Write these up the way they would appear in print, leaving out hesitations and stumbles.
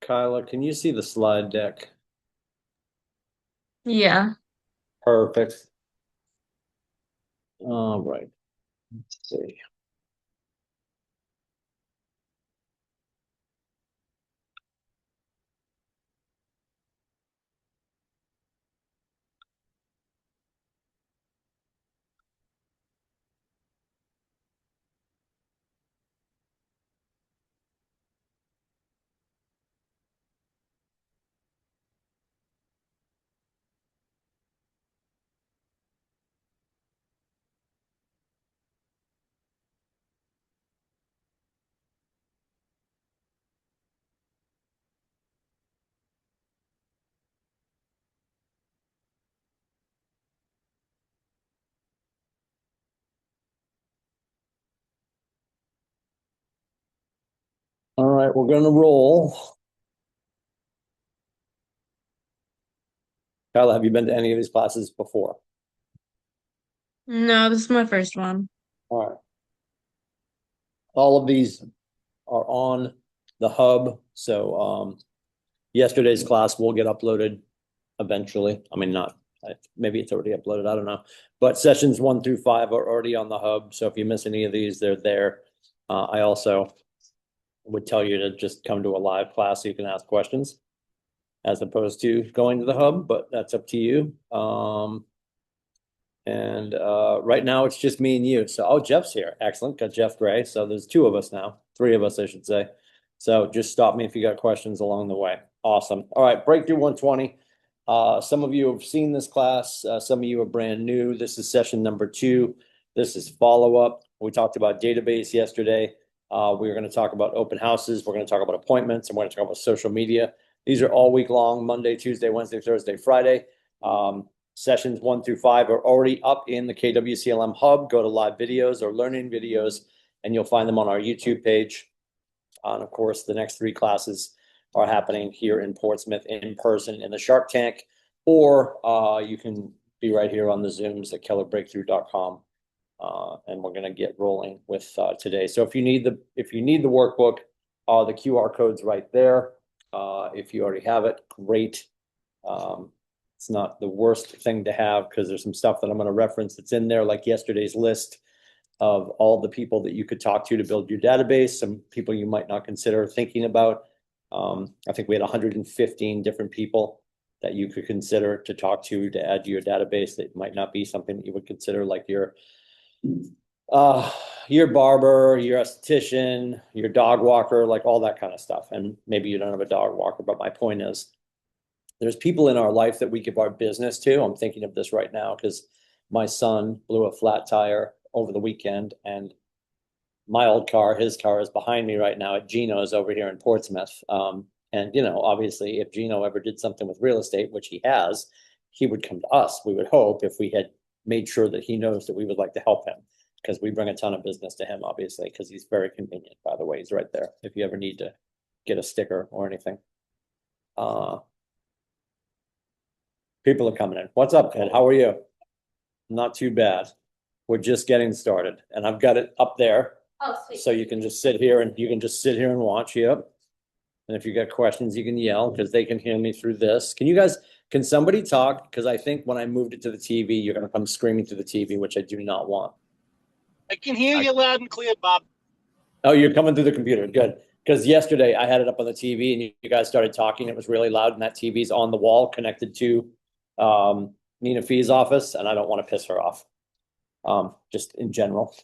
Kyla, can you see the slide deck? Yeah. Perfect. All right. Let's see. All right, we're gonna roll. Kyla, have you been to any of these classes before? No, this is my first one. All right. All of these are on the hub. So yesterday's class will get uploaded eventually. I mean, not maybe it's already uploaded. I don't know. But sessions 1 through 5 are already on the hub. So if you miss any of these, they're there. I also would tell you to just come to a live class so you can ask questions as opposed to going to the hub, but that's up to you. And right now it's just me and you. So, oh, Jeff's here. Excellent. Got Jeff Gray. So there's two of us now, three of us, I should say. So just stop me if you got questions along the way. Awesome. All right, Breakthrough 120. Some of you have seen this class. Some of you are brand new. This is session number 2. This is follow-up. We talked about database yesterday. We're going to talk about open houses. We're going to talk about appointments, and we're going to talk about social media. These are all week long, Monday, Tuesday, Wednesday, Thursday, Friday. Sessions 1 through 5 are already up in the KWCLM hub. Go to live videos or learning videos, and you'll find them on our YouTube page. And of course, the next 3 classes are happening here in Portsmouth in person in the Shark Tank, or you can be right here on the Zooms at kellerbreakthrough.com. And we're going to get rolling with today. So if you need the workbook, the QR code's right there. If you already have it, great. It's not the worst thing to have because there's some stuff that I'm going to reference that's in there, like yesterday's list of all the people that you could talk to build your database, some people you might not consider thinking about. I think we had 115 different people that you could consider to talk to add to your database that might not be something that you would consider, like uh, your barber, your esthetician, your dog walker, like all that kind of stuff. And maybe you don't have a dog walker, but my point is there's people in our life that we give our business to. I'm thinking of this right now because my son blew a flat tire over the weekend, and my old car, his car, is behind me right now at Gino's over here in Portsmouth. And obviously, if Gino ever did something with real estate, which he has, he would come to us. We would hope, if we had made sure that he knows that we would like to help him, because we bring a ton of business to him, obviously, because he's very convenient. By the way, he's right there if you ever need to get a sticker or anything. Uh, People are coming in. What's up, Ken? How are you? Not too bad. We're just getting started, and I've got it up there. Oh, sweet. So you can just sit here and watch. Yep. And if you got questions, you can yell because they can hear me through this. Can somebody talk? Because I think when I moved it to the TV, you're going to come screaming through the TV, which I do not want. I can hear you loud and clear, Bob. Oh, you're coming through the computer. Good. Because yesterday I had it up on the TV and you guys started talking. It was really loud, and that TV's on the wall connected to Nina Fee's office, and I don't want to piss her off. Just in general.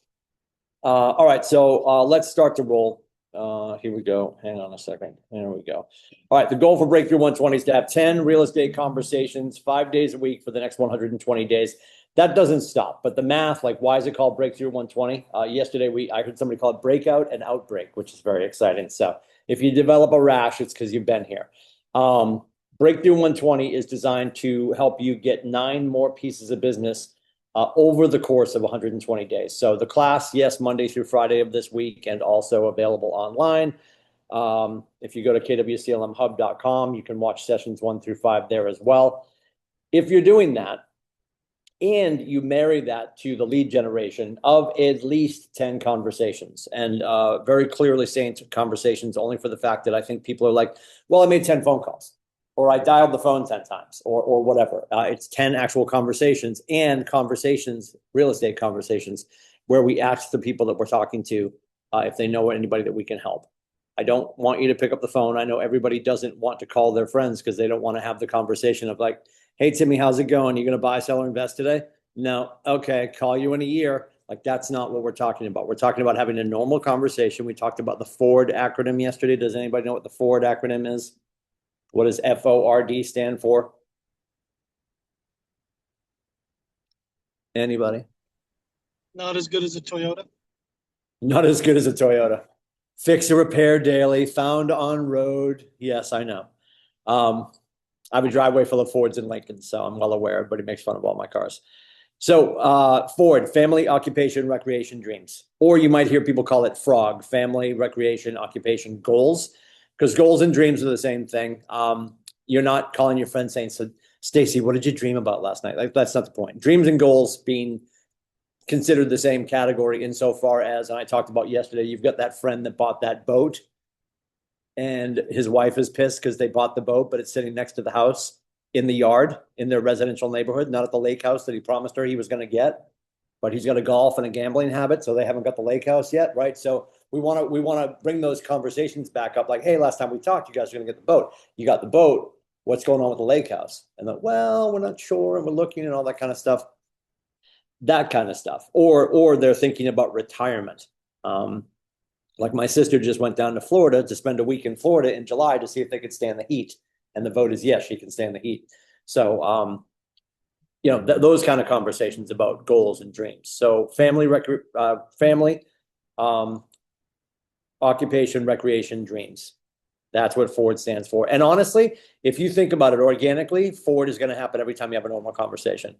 All right, so let's start to roll. Here we go. Hang on a second. There we go. All right, the goal for Breakthrough 120 is to have 10 real estate conversations 5 days a week for the next 120 days. That doesn't stop, but the math, like why is it called Breakthrough 120? Yesterday I heard somebody call it breakout and outbreak, which is very exciting. So if you develop a rash, it's because you've been here. Breakthrough 120 is designed to help you get 9 more pieces of business over the course of 120 days. So the class, yes, Monday through Friday of this week, and also available online. If you go to kwclmhub.com, you can watch sessions 1 through 5 there as well. If you're doing that, And you marry that to the lead generation of at least 10 conversations, and very clearly saying conversations only for the fact that I think people are like, well, I made 10 phone calls, or I dialed the phone 10 times, or whatever. It's 10 actual conversations, and conversations, real estate conversations, where we ask the people that we're talking to if they know anybody that we can help. I don't want you to pick up the phone. I know everybody doesn't want to call their friends because they don't want to have the conversation of like, hey, Timmy, how's it going? You going to buy, sell, or invest today? No. Okay. Call you in a year. Like, that's not what we're talking about. We're talking about having a normal conversation. We talked about the Ford acronym yesterday. Does anybody know what the Ford acronym is? What does FORD stand for? Anybody? Not as good as a Toyota. Not as good as a Toyota. Fix or repair daily, found on road. Yes, I know. I have a driveway full of Fords and Lincolns, so I'm well aware. Everybody makes fun of all my cars. So Ford, family, occupation, recreation, dreams. Or you might hear people call it FROG, family, recreation, occupation, goals, because goals and dreams are the same thing. You're not calling your friend saying, so Stacy, what did you dream about last night? Like, that's not the point. Dreams and goals being considered the same category insofar as, and I talked about yesterday, you've got that friend that bought that boat and his wife is pissed because they bought the boat, but it's sitting next to the house in the yard in their residential neighborhood, not at the lake house that he promised her he was going to get. But he's got a golf and a gambling habit, so they haven't got the lake house yet, right? So we want to bring those conversations back up. Like, hey, last time we talked, you guys are going to get the boat. You got the boat. What's going on with the lake house? And then, well, we're not sure, and we're looking and all that kind of stuff. That kind of stuff. Or they're thinking about retirement. Like my sister just went down to Florida to spend a week in Florida in July to see if they could stand the heat. And the vote is yes, she can stand the heat. So, those kind of conversations about goals and dreams. So family, occupation, recreation, dreams. That's what Ford stands for. And honestly, if you think about it organically, Ford is going to happen every time you have a normal conversation.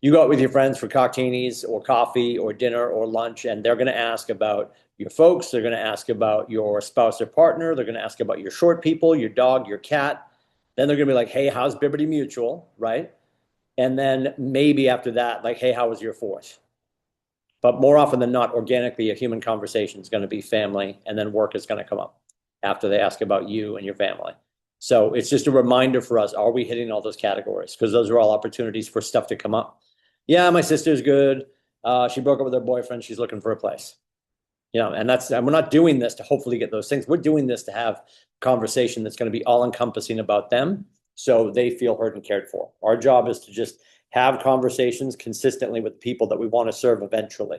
You go out with your friends for cocktails or coffee or dinner or lunch, and they're going to ask about your folks. They're going to ask about your spouse or partner. They're going to ask about your short people, your dog, your cat. Then they're going to be like, hey, how's Biberty Mutual, right? And then maybe after that, like, hey, how was your fourth? But more often than not, organically, a human conversation is going to be family, and then work is going to come up after they ask about you and your family. So it's just a reminder for us, are we hitting all those categories? Because those are all opportunities for stuff to come up. Yeah, my sister's good. She broke up with her boyfriend. She's looking for a place. And we're not doing this to hopefully get those things. We're doing this to have conversation that's going to be all encompassing about them, so they feel heard and cared for. Our job is to just have conversations consistently with people that we want to serve eventually.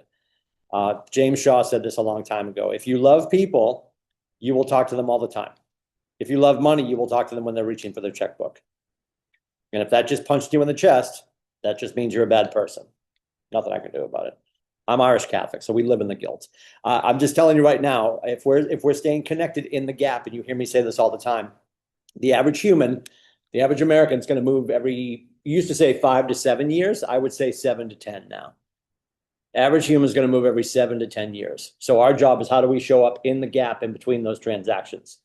James Shaw said this a long time ago. If you love people, you will talk to them all the time. If you love money, you will talk to them when they're reaching for their checkbook. And if that just punched you in the chest, that just means you're a bad person. Nothing I can do about it. I'm Irish Catholic, so we live in the guilt. I'm just telling you right now, if we're staying connected in the gap, and you hear me say this all the time, the average human, the average American is going to move you used to say 5 to 7 years. I would say 7 to 10 now. Average human is going to move every 7 to 10 years. So our job is, how do we show up in the gap in between those transactions?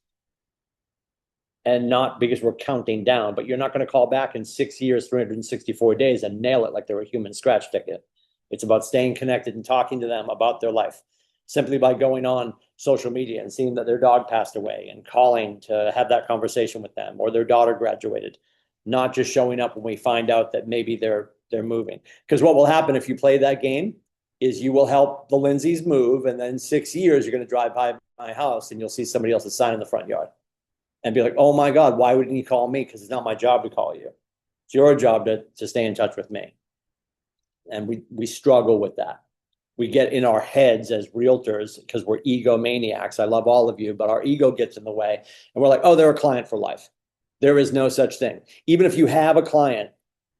And not because we're counting down, but you're not going to call back in 6 years, 364 days and nail it like they're a human scratch ticket. It's about staying connected and talking to them about their life, simply by going on social media and seeing that their dog passed away and calling to have that conversation with them, or their daughter graduated, not just showing up when we find out that maybe they're moving. Because what will happen if you play that game is you will help the Lindsays move, and then in 6 years, you're going to drive by my house and you'll see somebody else's sign in the front yard and be like, oh my God, why wouldn't he call me? Because it's not my job to call you. It's your job to stay in touch with me. And we struggle with that. We get in our heads as realtors because we're egomaniacs. I love all of you, but our ego gets in the way. And we're like, oh, they're a client for life. There is no such thing. Even if you have a client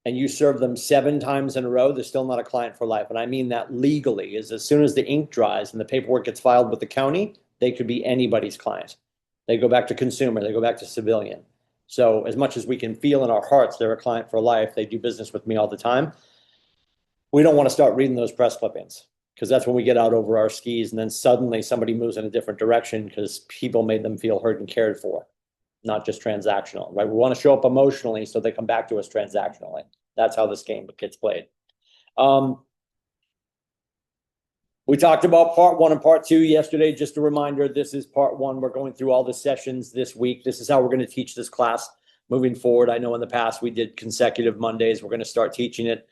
and you serve them 7 times in a row, they're still not a client for life. And I mean that legally, is as soon as the ink dries and the paperwork gets filed with the county, they could be anybody's client. They go back to consumer, they go back to civilian. So as much as we can feel in our hearts they're a client for life, they do business with me all the time, we don't want to start reading those press clippings, because that's when we get out over our skis and then suddenly somebody moves in a different direction because people made them feel heard and cared for, not just transactional, right? We want to show up emotionally so they come back to us transactionally. That's how this game gets played. We talked about part one and part two yesterday. Just a reminder, this is part one. We're going through all the sessions this week. This is how we're going to teach this class moving forward. I know in the past we did consecutive Mondays. We're going to start teaching it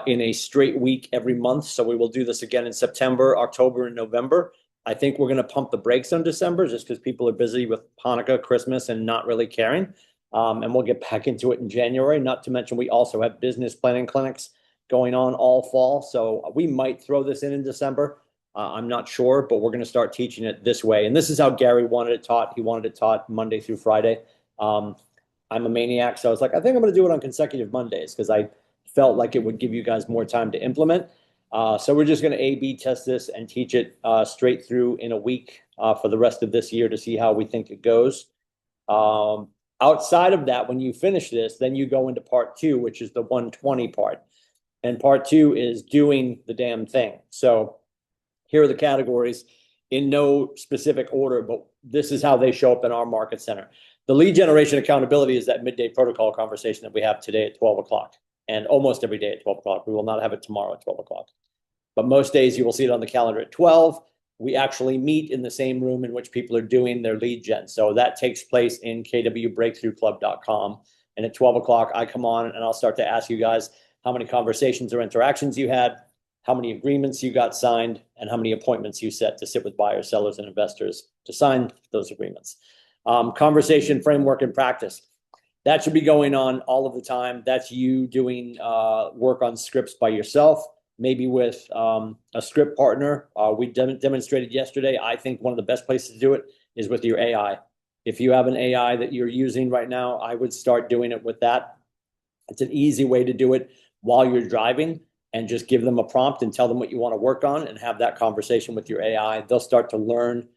in a straight week every month. So we will do this again in September, October, and November. I think we're going to pump the brakes on December just because people are busy with Hanukkah, Christmas, and not really caring. And we'll get back into it in January. Not to mention we also have business planning clinics going on all fall. So we might throw this in December. I'm not sure, but we're going to start teaching it this way. And this is how Gary wanted it taught. He wanted it taught Monday through Friday. I'm a maniac. So I was like, I think I'm going to do it on consecutive Mondays because I felt like it would give you guys more time to implement. So we're just going to A/B test this and teach it straight through in a week for the rest of this year to see how we think it goes. Outside of that, when you finish this, then you go into part two, which is the 120 part. And part two is doing the damn thing. So here are the categories in no specific order, but this is how they show up in our market center. The lead generation accountability is that midday protocol conversation that we have today at 12 o'clock and almost every day at 12 o'clock. We will not have it tomorrow at 12 o'clock. But most days you will see it on the calendar at 12. We actually meet in the same room in which people are doing their lead gen. So that takes place in kwbreakthroughclub.com. And at 12 o'clock, I come on and I'll start to ask you guys how many conversations or interactions you had, how many agreements you got signed, and how many appointments you set to sit with buyers, sellers, and investors to sign those agreements. Conversation framework and practice. That should be going on all of the time. That's you doing work on scripts by yourself, maybe with a script partner. We demonstrated yesterday. I think one of the best places to do it is with your AI. If you have an AI that you're using right now, I would start doing it with that. It's an easy way to do it while you're driving and just give them a prompt and tell them what you want to work on and have that conversation with your AI. They'll start to learn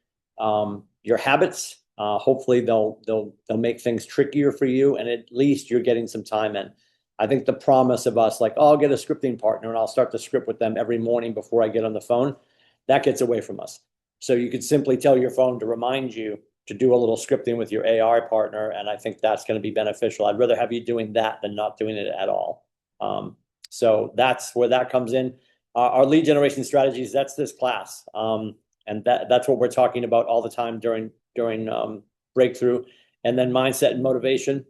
your habits. Hopefully they'll make things trickier for you, and at least you're getting some time in. I think the promise of us, like, oh, I'll get a scripting partner and I'll start to script with them every morning before I get on the phone, that gets away from us. So you could simply tell your phone to remind you to do a little scripting with your AI partner, and I think that's going to be beneficial. I'd rather have you doing that than not doing it at all. So that's where that comes in. Our lead generation strategies, that's this class. And that's what we're talking about all the time during Breakthrough. And then mindset and motivation.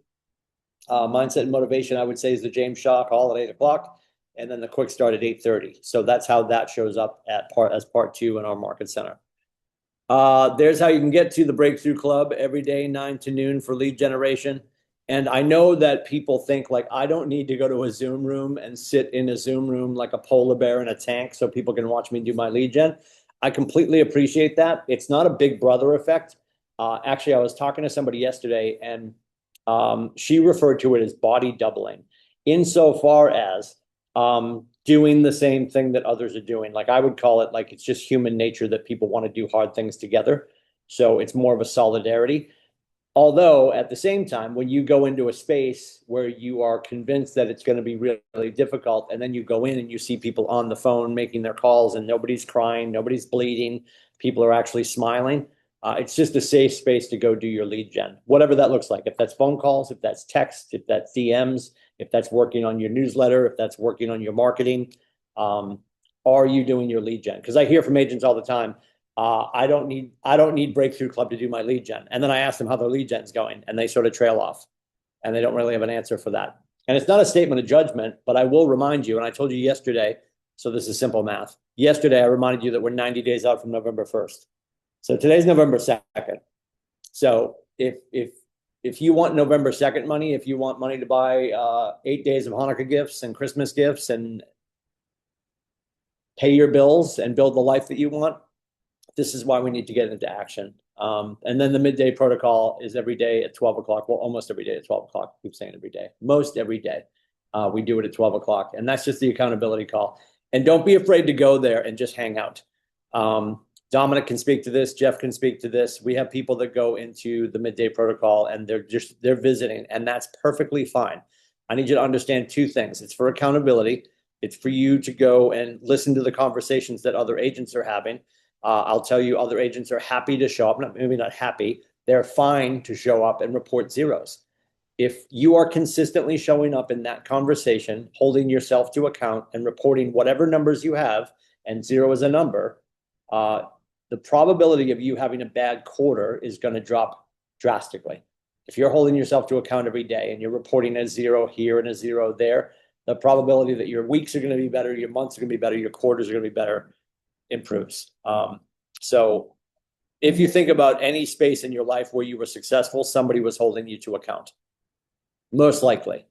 Mindset and motivation, I would say, is the James Shaw call at 8 o'clock, and then the quick start at 8:30. So that's how that shows up as part two in our market center. There's how you can get to the Breakthrough Club every day, 9 to noon for lead generation. And I know that people think like, I don't need to go to a Zoom room and sit in a Zoom room like a polar bear in a tank so people can watch me do my lead gen. I completely appreciate that. It's not a big brother effect. Actually, I was talking to somebody yesterday and she referred to it as body doubling insofar as doing the same thing that others are doing. Like I would call it like it's just human nature that people want to do hard things together. So it's more of a solidarity. Although at the same time, when you go into a space where you are convinced that it's going to be really difficult, and then you go in and you see people on the phone making their calls and nobody's crying, nobody's bleeding, people are actually smiling. It's just a safe space to go do your lead gen, whatever that looks like. If that's phone calls, if that's text, if that's DMs, if that's working on your newsletter, if that's working on your marketing, are you doing your lead gen? Because I hear from agents all the time, I don't need Breakthrough Club to do my lead gen. And then I ask them how their lead gen's going, and they sort of trail off, and they don't really have an answer for that. And it's not a statement of judgment, but I will remind you, and I told you yesterday, so this is simple math. Yesterday, I reminded you that we're 90 days out from November 1st. So today's November 2nd. So if you want November 2nd money, if you want money to buy 8 days of Hanukkah gifts and Christmas gifts and pay your bills and build the life that you want, this is why we need to get into action. And then the midday protocol is every day at 12 o'clock. Well, almost every day at 12 o'clock. I keep saying every day. Most every day. We do it at 12 o'clock. And that's just the accountability call. And don't be afraid to go there and just hang out. Dominic can speak to this. Jeff can speak to this. We have people that go into the midday protocol and they're visiting, and that's perfectly fine. I need you to understand two things. It's for accountability. It's for you to go and listen to the conversations that other agents are having. I'll tell you, other agents are happy to show up. Maybe not happy. They're fine to show up and report zeros. if you are consistently showing up in that conversation, holding yourself to account and reporting whatever numbers you have, and 0 is a number, the probability of you having a bad quarter is going to drop drastically. If you're holding yourself to account every day and you're reporting a 0 here and a 0 there, the probability that your weeks are going to be better, your months are going to be better, your quarters are going to be better improves. So if you think about any space in your life where you were successful, somebody was holding you to account, most likely.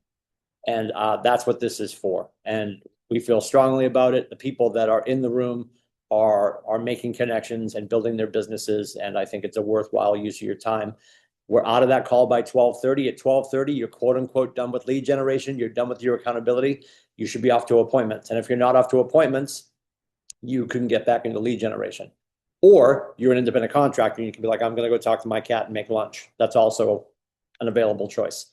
And that's what this is for. And we feel strongly about it. The people that are in the room are making connections and building their businesses. And I think it's a worthwhile use of your time. We're out of that call by 12:30. At 12:30, you're quote unquote done with lead generation. You're done with your accountability. You should be off to appointments. And if you're not off to appointments, you can get back into lead generation. Or you're an independent contractor and you can be like, I'm going to go talk to my cat and make lunch. That's also an available choice.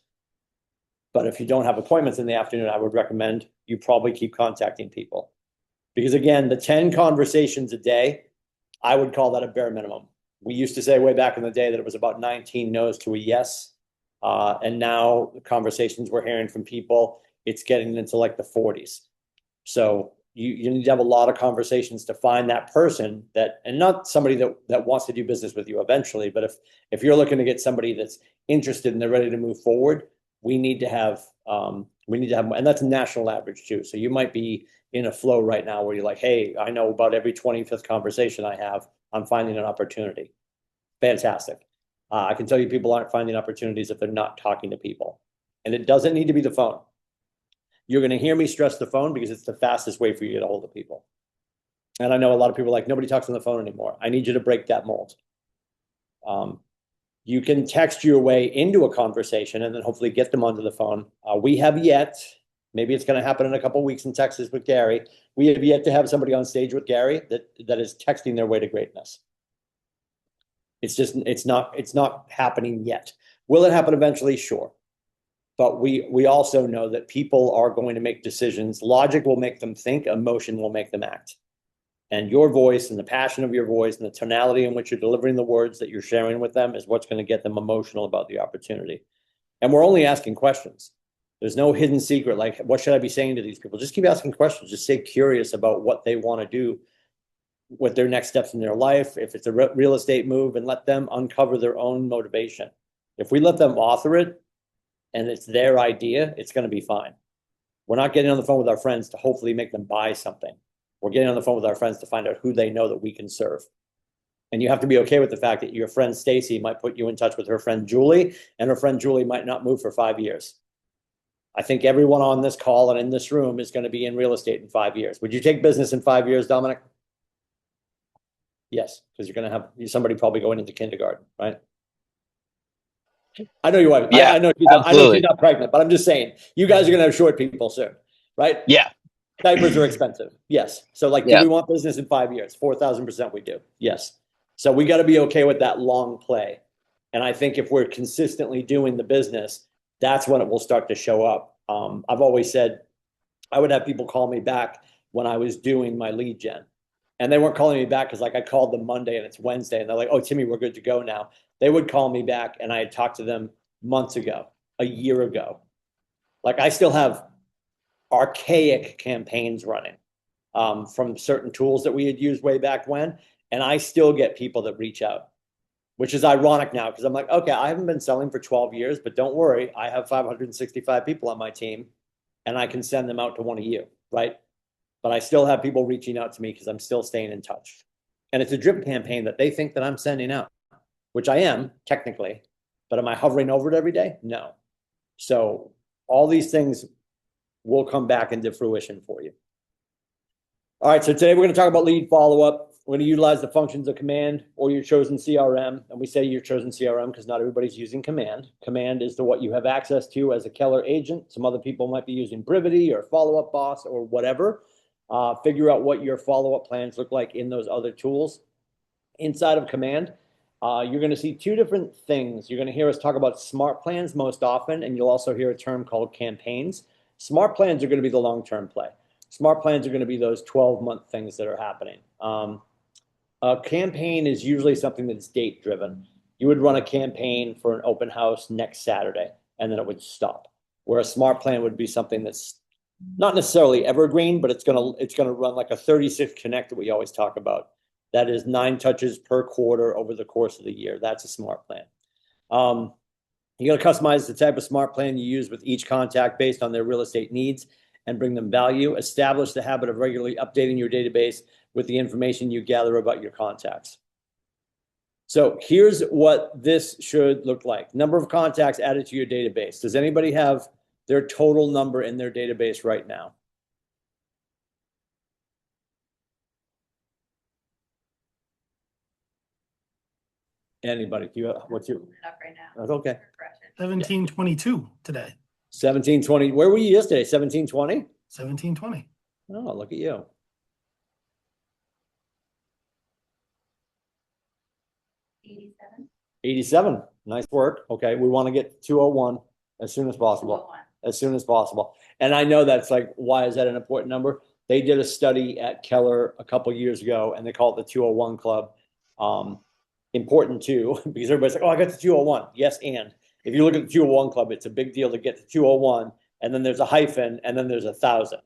But if you don't have appointments in the afternoon, I would recommend you probably keep contacting people. Because again, the 10 conversations a day, I would call that a bare minimum. We used to say way back in the day that it was about 19 no's to a yes. And now the conversations we're hearing from people, it's getting into like the 40s. So you need to have a lot of conversations to find that person that, and not somebody that wants to do business with you eventually, but if you're looking to get somebody that's interested and they're ready to move forward, we need to have, and that's a national average too. So you might be in a flow right now where you're like, hey, I know about every 25th conversation I have, I'm finding an opportunity. Fantastic. I can tell you people aren't finding opportunities if they're not talking to people. And it doesn't need to be the phone. You're going to hear me stress the phone because it's the fastest way for you to get a hold of people. And I know a lot of people are like, nobody talks on the phone anymore. I need you to break that mold. You can text your way into a conversation and then hopefully get them onto the phone. We have yet, maybe it's going to happen in a couple of weeks in Texas with Gary. We have yet to have somebody on stage with Gary that is texting their way to greatness. It's not happening yet. Will it happen eventually? Sure. But we also know that people are going to make decisions. Logic will make them think, emotion will make them act. And your voice and the passion of your voice and the tonality in which you're delivering the words that you're sharing with them is what's going to get them emotional about the opportunity. And we're only asking questions. There's no hidden secret, like, what should I be saying to these people? Just keep asking questions. Just stay curious about what they want to do with their next steps in their life. If it's a real estate move, and let them uncover their own motivation. If we let them author it and it's their idea, it's going to be fine. We're not getting on the phone with our friends to hopefully make them buy something. We're getting on the phone with our friends to find out who they know that we can serve. And you have to be okay with the fact that your friend Stacy might put you in touch with her friend Julie, and her friend Julie might not move for 5 years. I think everyone on this call and in this room is going to be in real estate in 5 years. Would you take business in 5 years, Dominic? Yes, because you're going to have somebody probably going into kindergarten, right? I know your wife. Yeah, I know she's not pregnant, but I'm just saying, you guys are going to have short people soon, right? Yeah. Diapers are expensive. Yes. So like, do we want business in 5 years? 4,000% we do. Yes. So we got to be okay with that long play. And I think if we're consistently doing the business, that's when it will start to show up. I've always said I would have people call me back when I was doing my lead gen. And they weren't calling me back because like I called them Monday and it's Wednesday and they're like, oh, Timmy, we're good to go now. They would call me back and I had talked to them months ago, a year ago. Like I still have archaic campaigns running from certain tools that we had used way back when. And I still get people that reach out, which is ironic now because I'm like, okay, I haven't been selling for 12 years, but don't worry. I have 565 people on my team and I can send them out to one of you, right? But I still have people reaching out to me because I'm still staying in touch. And it's a drip campaign that they think that I'm sending out, which I am technically, but am I hovering over it every day? No. So all these things will come back into fruition for you. All right, so today we're going to talk about lead follow-up. We're going to utilize the functions of Command or your chosen CRM. And we say your chosen CRM because not everybody's using Command. Command is to what you have access to as a Keller agent. Some other people might be using Brivity or Follow-Up Boss or whatever. Figure out what your follow-up plans look like in those other tools. Inside of Command, you're going to see two different things. You're going to hear us talk about smart plans most often, and you'll also hear a term called campaigns. Smart plans are going to be the long-term play. Smart plans are going to be those 12-month things that are happening. A campaign is usually something that's date-driven. You would run a campaign for an open house next Saturday. and then it would stop. Where a smart plan would be something that's not necessarily evergreen, but it's gonna run like a 36 connect that we always talk about. That is 9 touches per quarter over the course of the year. That's a smart plan. You got to customize the type of smart plan you use with each contact based on their real estate needs and bring them value. Establish the habit of regularly updating your database with the information you gather about your contacts. So here's what this should look like. Number of contacts added to your database. Does anybody have their total number in their database right now? Anybody? Do you have, what's your? Up right now. That's okay. 1722 today. 1720. Where were you yesterday? 1720? 1720. Oh, look at you. 87. 87. Nice work. Okay. We want to get 201 as soon as possible. 201. As soon as possible. And I know that's like, why is that an important number? They did a study at Keller a couple years ago and they call it the 201 Club. Important too, because everybody's like, oh, I got the 201. Yes, and if you look at the 201 Club, it's a big deal to get to 201, and then there's a hyphen, and then there's 1,000.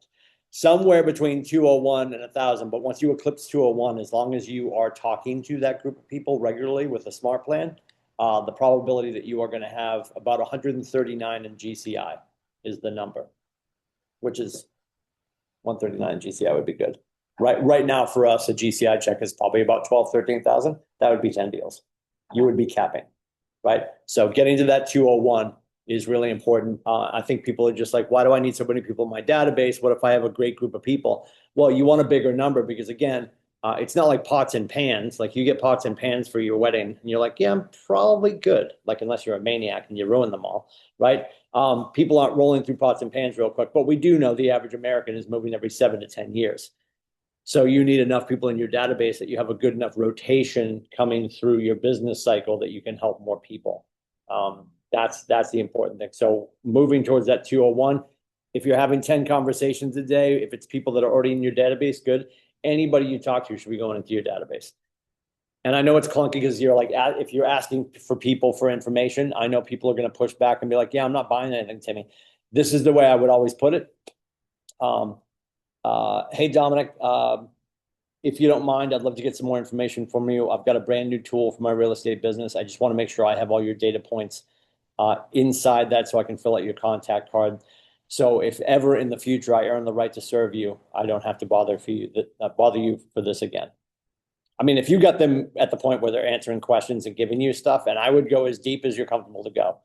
Somewhere between 201 and 1,000, but once you eclipse 201, as long as you are talking to that group of people regularly with a smart plan, the probability that you are going to have about 139 in GCI is the number, which is 139 in GCI would be good. Right now for us, a GCI check is probably about 12, 13,000. That would be 10 deals. You would be capping, right? So getting to that 201 is really important. I think people are just like, why do I need so many people in my database? What if I have a great group of people? Well, you want a bigger number because again, it's not like pots and pans. Like you get pots and pans for your wedding and you're like, yeah, I'm probably good. Like unless you're a maniac and you ruin them all, right? People aren't rolling through pots and pans real quick, but we do know the average American is moving every 7 to 10 years. So you need enough people in your database that you have a good enough rotation coming through your business cycle that you can help more people. That's the important thing. So moving towards that 201, if you're having 10 conversations a day, if it's people that are already in your database, good. Anybody you talk to should be going into your database. And I know it's clunky because you're like, if you're asking for people for information, I know people are going to push back and be like, yeah, I'm not buying anything, Timmy. This is the way I would always put it. Hey, Dominic, if you don't mind, I'd love to get some more information from you. I've got a brand new tool for my real estate business. I just want to make sure I have all your data points inside that so I can fill out your contact card. So if ever in the future I earn the right to serve you, I don't have to bother you for this again. I mean, if you got them at the point where they're answering questions and giving you stuff, and I would go as deep as you're comfortable to go.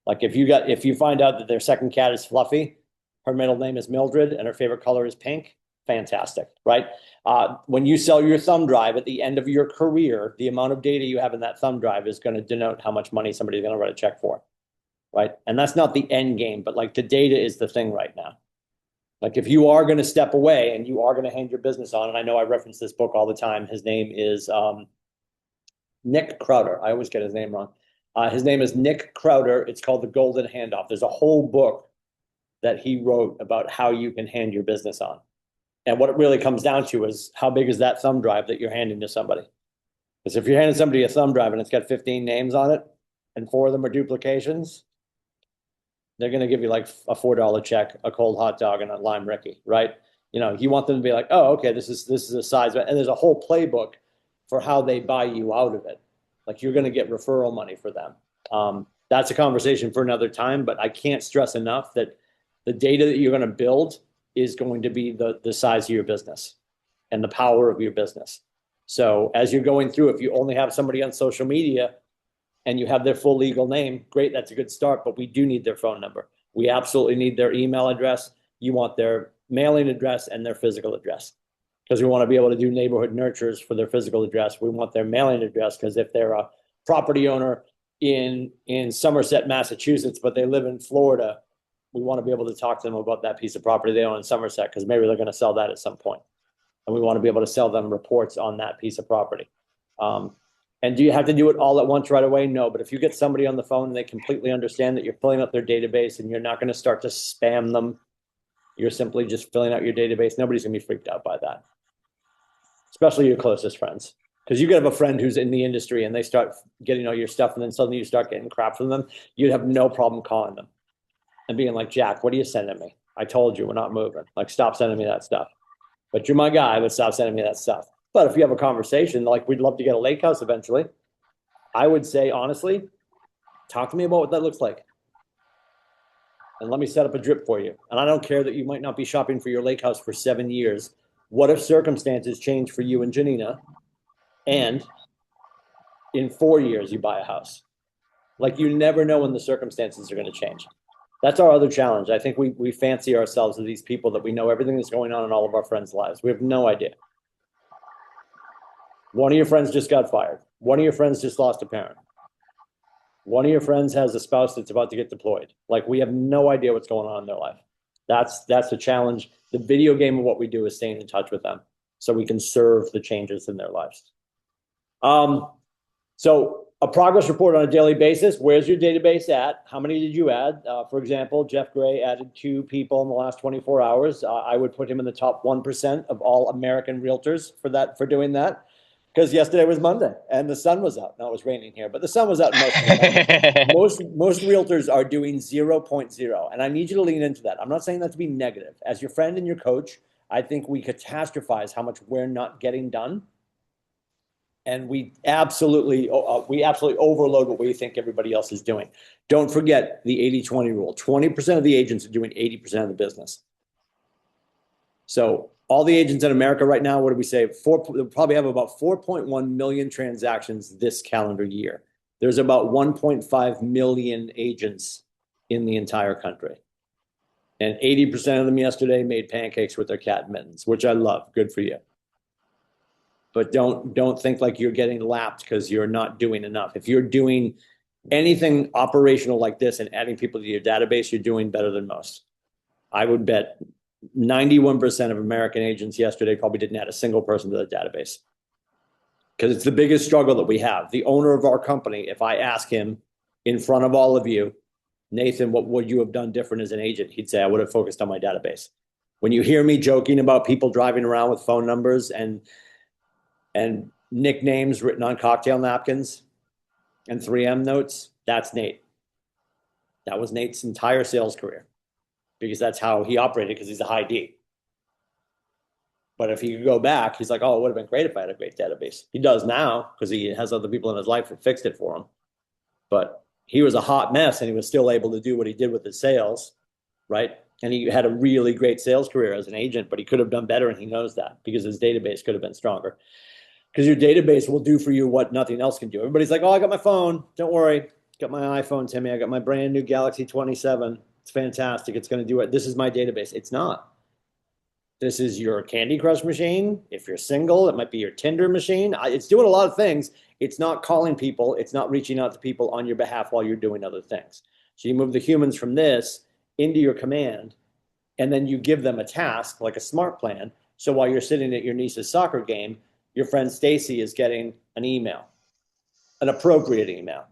Like if you find out that their second cat is Fluffy, her middle name is Mildred, and her favorite color is pink, fantastic, right? When you sell your thumb drive at the end of your career, the amount of data you have in that thumb drive is going to denote how much money somebody's going to write a check for, right? And that's not the end game, but like the data is the thing right now. Like if you are going to step away and you are going to hand your business on, and I know I reference this book all the time. His name is Nick Crowder. I always get his name wrong. His name is Nick Crowder. It's called The Golden Handoff. There's a whole book that he wrote about how you can hand your business on. And what it really comes down to is how big is that thumb drive that you're handing to somebody? Because if you're handing somebody a thumb drive and it's got 15 names on it and 4 of them are duplications, they're going to give you like a $4 check, a cold hot dog, and a lime Ricky, right? You know, you want them to be like, oh, okay, this is a size, and there's a whole playbook for how they buy you out of it. Like you're going to get referral money for them. That's a conversation for another time, but I can't stress enough that the data that you're going to build is going to be the size of your business and the power of your business. So as you're going through, if you only have somebody on social media and you have their full legal name, great, that's a good start, but we do need their phone number. We absolutely need their email address. You want their mailing address and their physical address because we want to be able to do neighborhood nurtures for their physical address. We want their mailing address because if they're a property owner in Somerset, Massachusetts, but they live in Florida, we want to be able to talk to them about that piece of property they own in Somerset because maybe they're going to sell that at some point. And we want to be able to sell them reports on that piece of property. And do you have to do it all at once right away? No, but if you get somebody on the phone and they completely understand that you're filling up their database and you're not going to start to spam them, you're simply just filling out your database. Nobody's going to be freaked out by that, especially your closest friends. Because you could have a friend who's in the industry and they start getting all your stuff and then suddenly you start getting crap from them. You'd have no problem calling them. and being like, Jack, what are you sending me? I told you we're not moving. Like, stop sending me that stuff. But you're my guy, but stop sending me that stuff. But if you have a conversation, like we'd love to get a lake house eventually, I would say, honestly, talk to me about what that looks like. And let me set up a drip for you. And I don't care that you might not be shopping for your lake house for 7 years. What if circumstances change for you and Janina, and in 4 years you buy a house? Like, you never know when the circumstances are going to change. That's our other challenge. I think we fancy ourselves as these people that we know everything that's going on in all of our friends' lives. We have no idea. One of your friends just got fired. One of your friends just lost a parent. One of your friends has a spouse that's about to get deployed. Like, we have no idea what's going on in their life. That's the challenge. The video game of what we do is staying in touch with them so we can serve the changes in their lives. So a progress report on a daily basis. Where's your database at? How many did you add? For example, Jeff Gray added 2 people in the last 24 hours. I would put him in the top 1% of all American realtors for doing that. Because yesterday was Monday and the sun was out. Now it was raining here, but the sun was out most realtors are doing 0.0. And I need you to lean into that. I'm not saying that to be negative. As your friend and your coach, I think we catastrophize how much we're not getting done. And we absolutely overload what we think everybody else is doing. Don't forget the 80-20 rule. 20% of the agents are doing 80% of the business. So all the agents in America right now, what do we say? They'll probably have about 4.1 million transactions this calendar year. There's about 1.5 million agents in the entire country. And 80% of them yesterday made pancakes with their cat mittens, which I love. Good for you. But don't think like you're getting lapped because you're not doing enough. If you're doing anything operational like this and adding people to your database, you're doing better than most. I would bet 91% of American agents yesterday probably didn't add a single person to the database, because it's the biggest struggle that we have. The owner of our company, if I ask him in front of all of you, Nathan, what would you have done different as an agent? He'd say, I would have focused on my database. When you hear me joking about people driving around with phone numbers and nicknames written on cocktail napkins and 3M notes, that's Nate. That was Nate's entire sales career, because that's how he operated, because he's a high D. But if he could go back, he's like, oh, it would have been great if I had a great database. He does now because he has other people in his life that fixed it for him. But he was a hot mess and he was still able to do what he did with his sales, right? And he had a really great sales career as an agent, but he could have done better, and he knows that, because his database could have been stronger. Because your database will do for you what nothing else can do. Everybody's like, oh, I got my phone. Don't worry. Got my iPhone, Timmy. I got my brand new Galaxy 27. It's fantastic. It's going to do it. This is my database. It's not. This is your Candy Crush machine. If you're single, it might be your Tinder machine. It's doing a lot of things. It's not calling people. It's not reaching out to people on your behalf while you're doing other things. So you move the humans from this into your command, and then you give them a task like a smart plan. So while you're sitting at your niece's soccer game, your friend Stacy is getting an email, an appropriate email,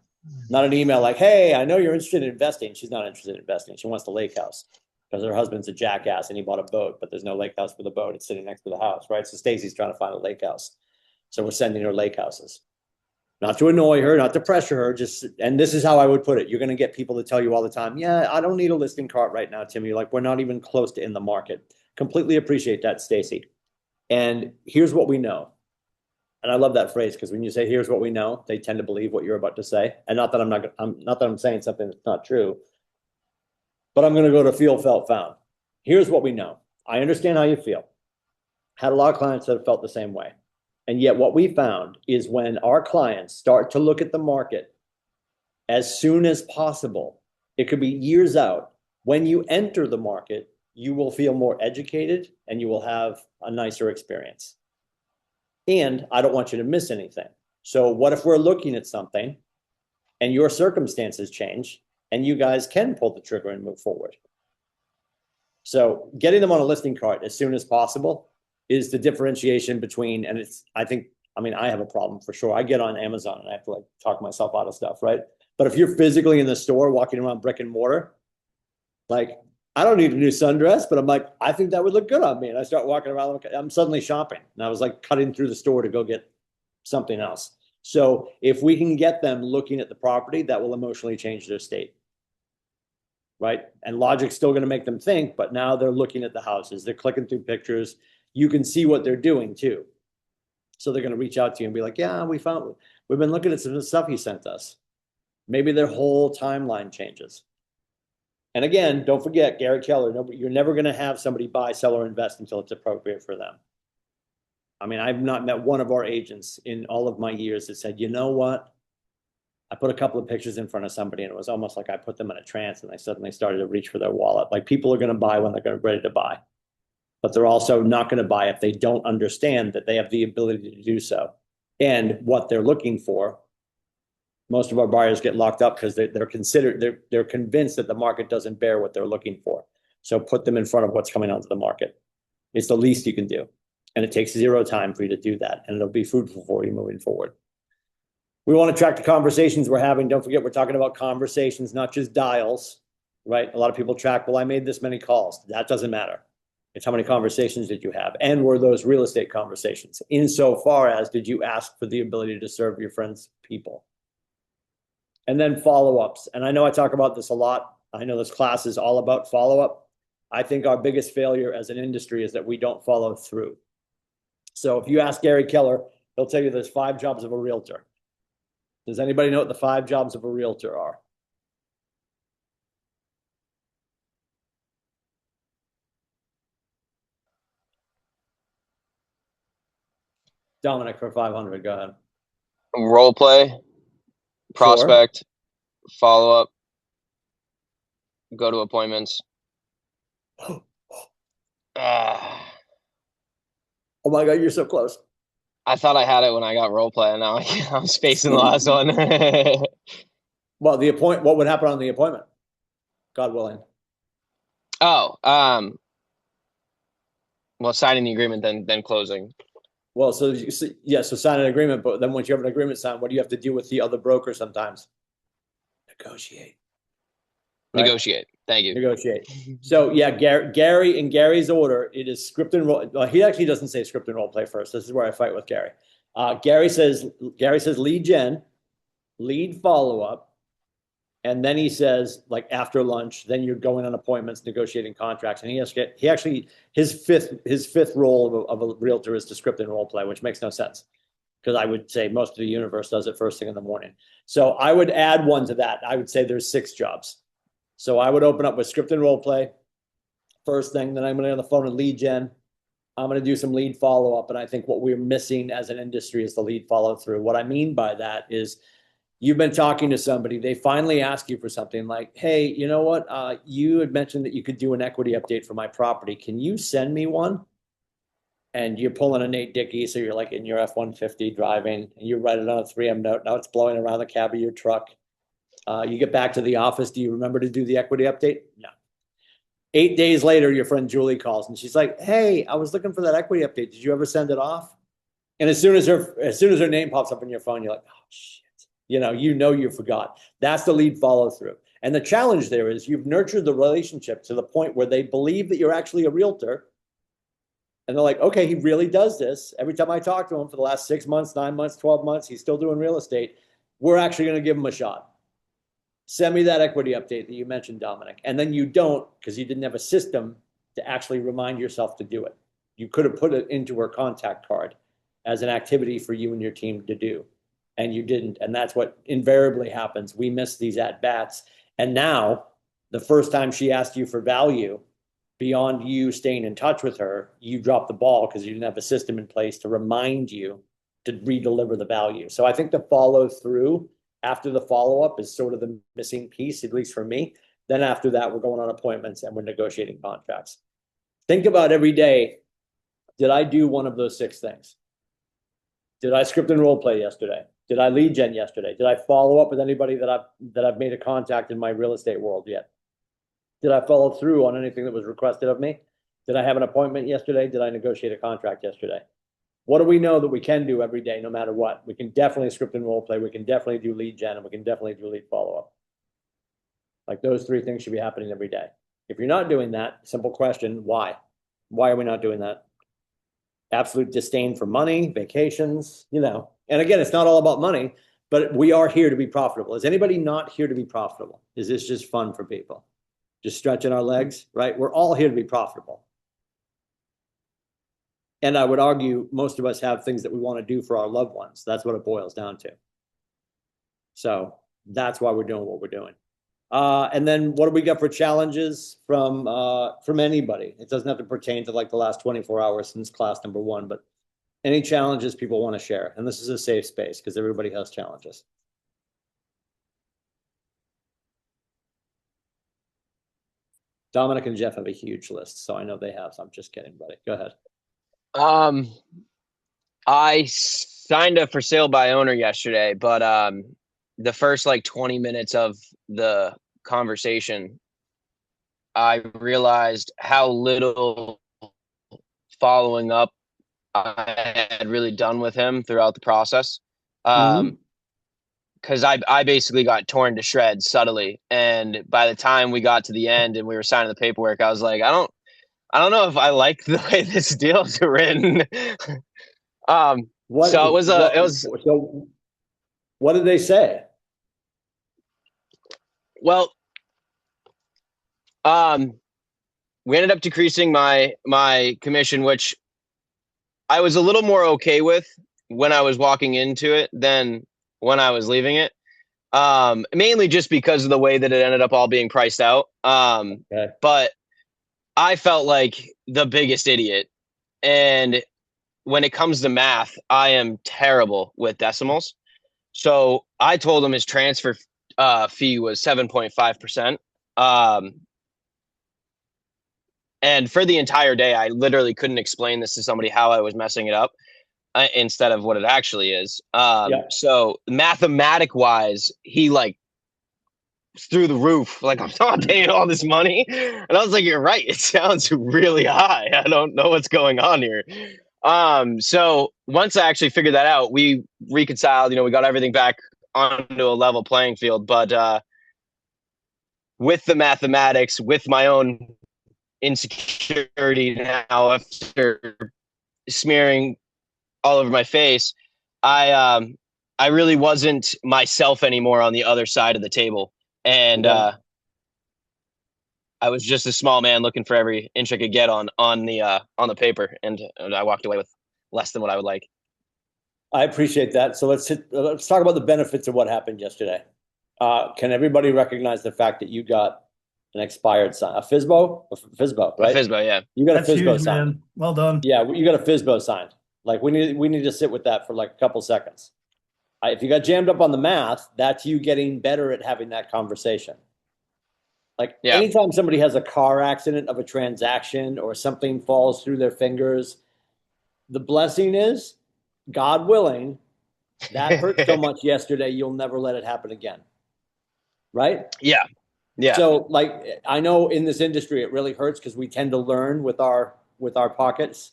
not an email like, hey, I know you're interested in investing. She's not interested in investing. She wants the lake house because her husband's a jackass and he bought a boat, but there's no lake house for the boat. It's sitting next to the house, right? So Stacy's trying to find a lake house. So we're sending her lake houses, not to annoy her, not to pressure her, and this is how I would put it. You're going to get people to tell you all the time, yeah, I don't need a listing cart right now, Timmy. Like, we're not even close to in the market. Completely appreciate that, Stacy. And here's what we know. And I love that phrase, because when you say, here's what we know, they tend to believe what you're about to say. And not that I'm saying something that's not true, but I'm going to go to feel, felt, found. Here's what we know. I understand how you feel. Had a lot of clients that have felt the same way. And yet what we found is when our clients start to look at the market as soon as possible, it could be years out. When you enter the market, you will feel more educated and you will have a nicer experience. And I don't want you to miss anything. So what if we're looking at something and your circumstances change and you guys can pull the trigger and move forward? So getting them on a listing cart as soon as possible is the differentiation between, and I have a problem for sure. I get on Amazon and I have to like talk myself out of stuff, right? But if you're physically in the store walking around brick and mortar, like, I don't need a new sundress, but I'm like, I think that would look good on me. And I start walking around, I'm suddenly shopping. And I was like cutting through the store to go get something else. So if we can get them looking at the property, that will emotionally change their state. right? And logic's still going to make them think, but now they're looking at the houses, they're clicking through pictures. You can see what they're doing too. So they're going to reach out to you and be like, yeah, we've been looking at some of the stuff you sent us. Maybe their whole timeline changes. And again, don't forget, Gary Keller, you're never going to have somebody buy, sell, or invest until it's appropriate for them. I mean, I've not met one of our agents in all of my years that said, you know what? I put a couple of pictures in front of somebody and it was almost like I put them in a trance and they suddenly started to reach for their wallet. Like people are going to buy when they're ready to buy, but they're also not going to buy if they don't understand that they have the ability to do so and what they're looking for. Most of our buyers get locked up because they're convinced that the market doesn't bear what they're looking for. So put them in front of what's coming onto the market. It's the least you can do. And it takes zero time for you to do that. And it'll be fruitful for you moving forward. We want to track the conversations we're having. Don't forget, we're talking about conversations, not just dials, right? A lot of people track, well, I made this many calls. That doesn't matter. It's how many conversations did you have? And were those real estate conversations? Insofar as did you ask for the ability to serve your friends' people? And then follow-ups. And I know I talk about this a lot. I know this class is all about follow-up. I think our biggest failure as an industry is that we don't follow through. So if you ask Gary Keller, he'll tell you there's 5 jobs of a realtor. Does anybody know what the 5 jobs of a realtor are? Dominic for 500, go ahead. Role play, prospect, follow up, go to appointments. Oh my God, you're so close. I thought I had it when I got role play, and now I'm spacing the last one. Well, what would happen on the appointment? God willing. Oh, well, signing the agreement, then closing. Well, so sign an agreement, but then once you have an agreement signed, what do you have to deal with the other broker sometimes? Negotiate. Right? Negotiate. Thank you. Negotiate. So yeah, Gary, in Gary's order, it is script and role. Well, he actually doesn't say script and role play first. This is where I fight with Gary. Gary says lead gen, lead follow up, and then he says like after lunch, then you're going on appointments, negotiating contracts, and his fifth role of a realtor is to script and role play, which makes no sense because I would say most of the universe does it first thing in the morning. So I would add one to that. I would say there's 6 jobs. So I would open up with script and role play first thing, then I'm going to on the phone and lead gen. I'm going to do some lead follow up. And I think what we're missing as an industry is the lead follow through. What I mean by that is you've been talking to somebody, they finally ask you for something like, hey, you know what? You had mentioned that you could do an equity update for my property. Can you send me one? And you're pulling a Nate Dickey, so you're like in your F-150 driving, and you write it on a 3M note. Now it's blowing around the cab of your truck. You get back to the office. Do you remember to do the equity update? No. 8 days later, your friend Julie calls and she's like, hey, I was looking for that equity update. Did you ever send it off? And as soon as her name pops up on your phone, you're like, oh shit. You forgot. That's the lead follow through. And the challenge there is you've nurtured the relationship to the point where they believe that you're actually a realtor. And they're like, okay, he really does this. Every time I talk to him for the last 6 months, 9 months, 12 months, he's still doing real estate. We're actually going to give him a shot. Send me that equity update that you mentioned, Dominic. And then you don't because you didn't have a system to actually remind yourself to do it. You could have put it into her contact card as an activity for you and your team to do. And you didn't. And that's what invariably happens. We miss these at-bats. And now, the first time she asked you for value, beyond you staying in touch with her, you dropped the ball because you didn't have a system in place to remind you to redeliver the value. So I think the follow through after the follow-up is sort of the missing piece, at least for me. Then after that, we're going on appointments and we're negotiating contracts. Think about every day, did I do one of those 6 things? Did I script and role play yesterday? Did I lead gen yesterday? Did I follow up with anybody that I've made a contact in my real estate world yet? Did I follow through on anything that was requested of me? Did I have an appointment yesterday? Did I negotiate a contract yesterday? What do we know that we can do every day, no matter what? We can definitely script and role play. We can definitely do lead gen, and we can definitely do lead follow-up. Like those 3 things should be happening every day. If you're not doing that, simple question, why? Why are we not doing that? Absolute disdain for money, vacations, And again, it's not all about money, but we are here to be profitable. Is anybody not here to be profitable? Is this just fun for people? just stretching our legs, right? We're all here to be profitable. And I would argue most of us have things that we want to do for our loved ones. That's what it boils down to. So that's why we're doing what we're doing. And then what do we got for challenges from anybody? It doesn't have to pertain to like the last 24 hours since class number 1, but any challenges people want to share. And this is a safe space because everybody has challenges. Dominic and Jeff have a huge list, so I know they have. So I'm just kidding, buddy. Go ahead. I signed a for sale by owner yesterday, but the first like 20 minutes of the conversation, I realized how little following up I had really done with him throughout the process. Because I basically got torn to shreds subtly, and by the time we got to the end and we were signing the paperwork, I was like, I don't know if I like the way this deal's written. So what did they say? Well, we ended up decreasing my commission, which I was a little more okay with when I was walking into it than when I was leaving it. Mainly just because of the way that it ended up all being priced out. Okay. But I felt like the biggest idiot. And when it comes to math, I am terrible with decimals. So I told him his transfer fee was 7.5%. And for the entire day, I literally couldn't explain this to somebody how I was messing it up instead of what it actually is. So mathematic wise, he like through the roof, like, I'm not paying all this money. And I was like, you're right. It sounds really high. I don't know what's going on here. So once I actually figured that out, we reconciled, we got everything back onto a level playing field. But with the mathematics, with my own insecurity now after smearing all over my face, I really wasn't myself anymore on the other side of the table. And I was just a small man looking for every inch I could get on the paper, and I walked away with less than what I would like. I appreciate that. So let's talk about the benefits of what happened yesterday. Can everybody recognize the fact that you got an expired sign, a FSBO, right? A FSBO, yeah. You got That's a FSBO huge, signed. man. Well done. Yeah, you got a FSBO signed. Like we need to sit with that for like a couple seconds. If you got jammed up on the math, that's you getting better at having that conversation. Like anytime somebody has a car accident of a transaction or something falls through their fingers, the blessing is, God willing, that hurt so much yesterday, you'll never let it happen again. Right? Yeah. Yeah. So like, I know in this industry, it really hurts because we tend to learn with our pockets,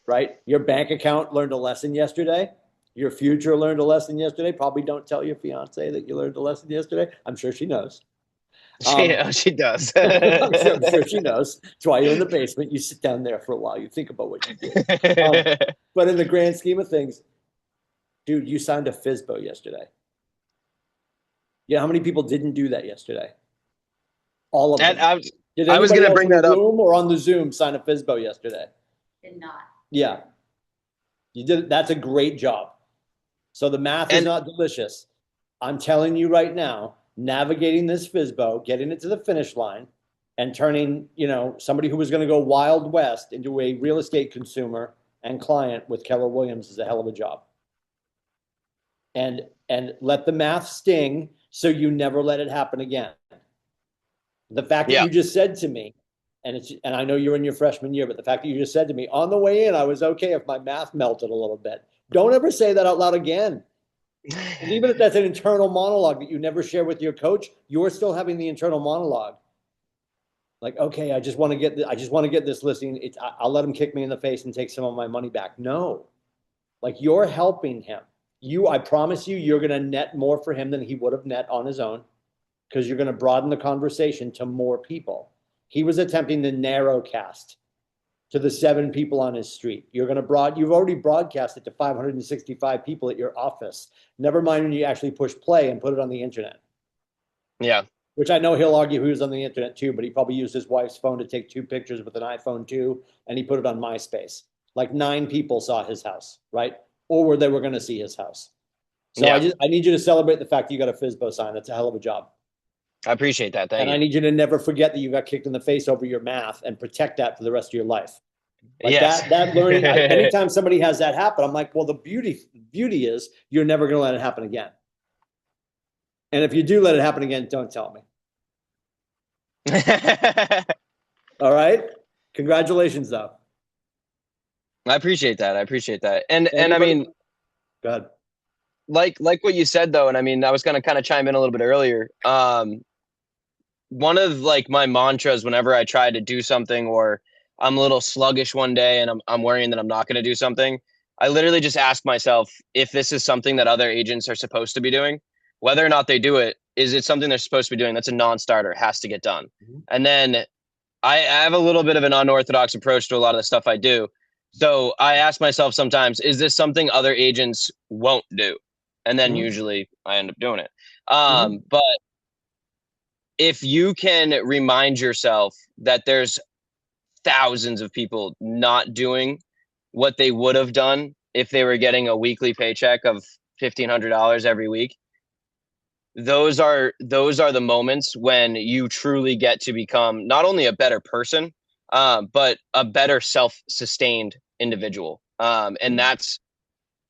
right? Your bank account learned a lesson yesterday. Your future learned a lesson yesterday. Probably don't tell your fiance that you learned a lesson yesterday. I'm sure she knows. She does. I'm sure she knows. That's why you're in the basement. You sit down there for a while. You think about what you did. But in the grand scheme of things, dude, you signed a FSBO yesterday. You know how many people didn't do that yesterday? All of them. I was going to bring that up. Or on the Zoom sign a FSBO yesterday? Did not. Yeah. You did. That's a great job. So the math is not delicious. I'm telling you right now, navigating this FSBO, getting it to the finish line, and turning, somebody who was going to go Wild West into a real estate consumer and client with Keller Williams is a hell of a job. And let the math sting so you never let it happen again. The fact that you just said to me, and I know you're in your freshman year, but the fact that you just said to me, on the way in, I was okay if my math melted a little bit. Don't ever say that out loud again. And even if that's an internal monologue that you never share with your coach, you're still having the internal monologue. Like, okay, I just want to get this listing. I'll let him kick me in the face and take some of my money back. No, like you're helping him. I promise you're going to net more for him than he would have net on his own, because you're going to broaden the conversation to more people. He was attempting to narrowcast to the 7 people on his street. You've already broadcast it to 565 people at your office. Never mind when you actually push play and put it on the internet. Yeah. which I know he'll argue he was on the internet too, but he probably used his wife's phone to take 2 pictures with an iPhone 2, and he put it on MySpace. Like 9 people saw his house, right? Or they were going to see his house. So Yeah. I need you to celebrate the fact that you got a FISBO sign. That's a hell of a job. I appreciate that. Thank And you. I need you to never forget that you got kicked in the face over your math and protect that for the rest of your life. Like Yes. that learning, anytime somebody has that happen, I'm like, well, the beauty is you're never going to let it happen again. And if you do let it happen again, don't tell me. All right. Congratulations, though. I appreciate that. I appreciate that. And I Anybody- mean, Go ahead. like what you said though, and I mean, I was gonna kind of chime in a little bit earlier. One of like my mantras whenever I try to do something or I'm a little sluggish one day and I'm worrying that I'm not gonna do something, I literally just ask myself if this is something that other agents are supposed to be doing, whether or not they do it, is it something they're supposed to be doing? That's a non-starter, it has to get done. Mhm. And then I have a little bit of an unorthodox approach to a lot of the stuff I do. So I ask myself sometimes, is this something other agents won't do? And then Mhm. usually I end up doing it. Mhm. But if you can remind yourself that there's thousands of people not doing what they would have done if they were getting a weekly paycheck of $1,500 every week, those are the moments when you truly get to become not only a better person, but a better self-sustained individual. And that's,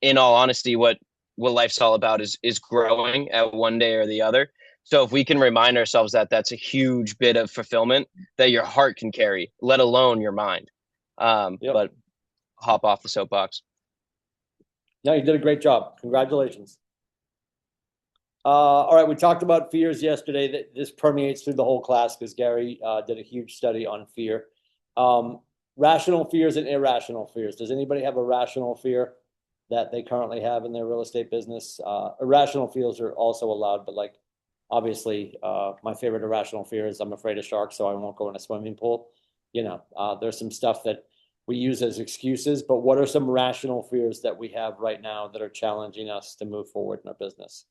in all honesty, what life's all about is growing at one day or the other. So if we can remind ourselves that that's a huge bit of fulfillment that your heart can carry, let alone your mind. Yep. But hop off the soapbox. No, you did a great job. Congratulations. All right, we talked about fears yesterday. That this permeates through the whole class because Gary did a huge study on fear. Rational fears and irrational fears. Does anybody have a rational fear that they currently have in their real estate business? Irrational fears are also allowed, but like obviously, my favorite irrational fear is I'm afraid of sharks, so I won't go in a swimming pool. You know, there's some stuff that we use as excuses, but what are some rational fears that we have right now that are challenging us to move forward in our business?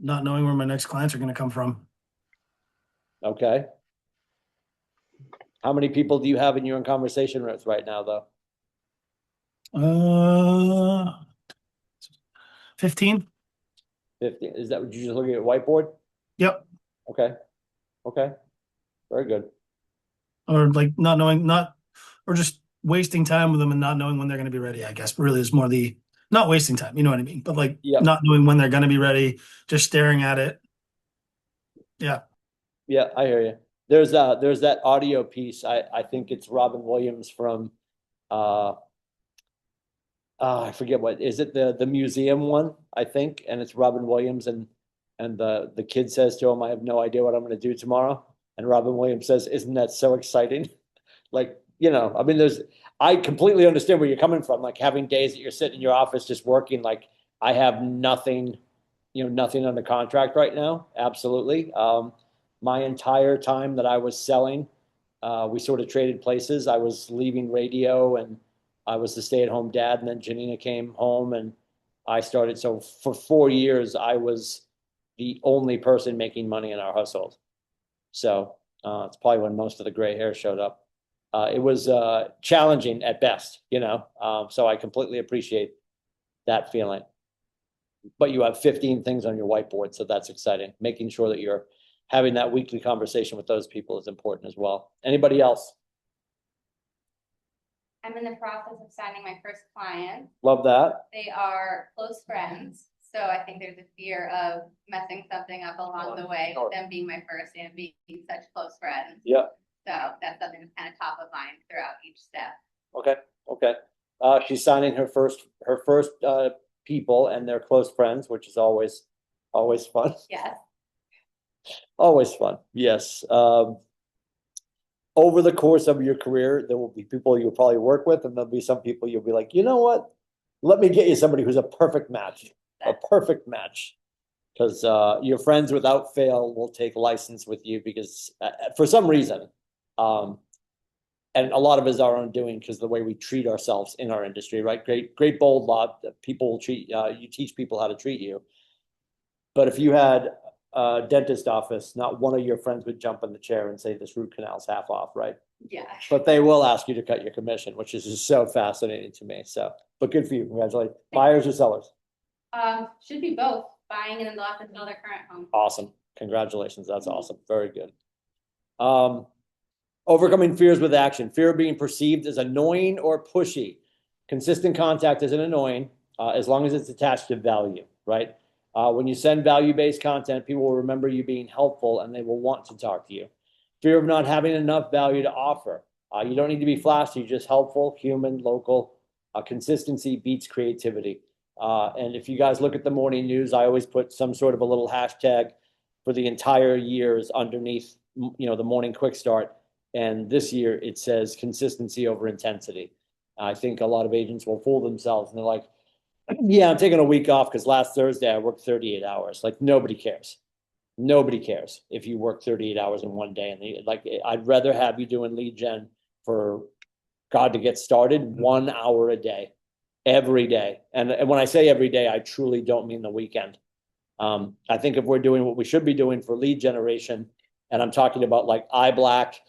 Not knowing where my next clients are going to come from. Okay. How many people do you have in your conversation with right now, though? 15. 50. Is that what you just looking at whiteboard? Yep. Okay. Okay. Very good. Or like not knowing, or just wasting time with them and not knowing when they're going to be ready, I guess really is more the not wasting time. You know what I mean? But like Yep. not knowing when they're going to be ready, just staring at it. Yeah. Yeah, I hear you. There's that audio piece. I think it's Robin Williams from I forget what is it, the museum one, I think, and it's Robin Williams and the kid says to him, I have no idea what I'm going to do tomorrow. And Robin Williams says, isn't that so exciting? Like, you know, I mean, I completely understand where you're coming from. Like having days that you're sitting in your office just working, like I have nothing, nothing under contract right now. Absolutely. My entire time that I was selling, we sort of traded places. I was leaving radio and I was the stay-at-home dad, and then Janina came home and I started. So for 4 years, I was the only person making money in our household. So it's probably when most of the gray hair showed up. It was challenging at best, so I completely appreciate that feeling. But you have 15 things on your whiteboard, so that's exciting. Making sure that you're having that weekly conversation with those people is important as well. Anybody else? I'm in the process of signing my first client. Love that. They are close friends. So I think there's a fear of messing something up along the way, with them being my first and being such close friends. Yeah. So that's something that's kind of top of mind throughout each step. Okay. Okay. She's signing her first people, and they're close friends, which is always fun. Yes. Always fun. Yes. Over the course of your career, there will be people you'll probably work with, and there'll be some people you'll be like, you know what? Let me get you somebody who's a perfect match. A perfect match. Because your friends without fail will take license with you because for some reason, and a lot of it is our own doing because the way we treat ourselves in our industry, right? Great bold law. People will treat you teach people how to treat you. But if you had dentist office, not one of your friends would jump in the chair and say this root canal's half off, right? Yeah. But they will ask you to cut your commission, which is just so fascinating to me. So, but good for you. Congratulations. Buyers or sellers? Should be both buying and then they'll have to sell their current home. Awesome. Congratulations. That's awesome. Very good. Overcoming fears with action. Fear of being perceived as annoying or pushy. Consistent contact isn't annoying, as long as it's attached to value, right? When you send value-based content, people will remember you being helpful and they will want to talk to you. Fear of not having enough value to offer. You don't need to be flashy, just helpful, human, local. Consistency beats creativity. And if you guys look at the morning news, I always put some sort of a little hashtag for the entire years underneath, the morning quick start. And this year it says consistency over intensity. I think a lot of agents will fool themselves and they're like, yeah, I'm taking a week off because last Thursday I worked 38 hours. Like, nobody cares. Nobody cares if you work 38 hours in one day. And I'd rather have you doing lead gen for God to get started 1 hour a day, every day. And when I say every day, I truly don't mean the weekend. I think if we're doing what we should be doing for lead generation, and I'm talking about like eye black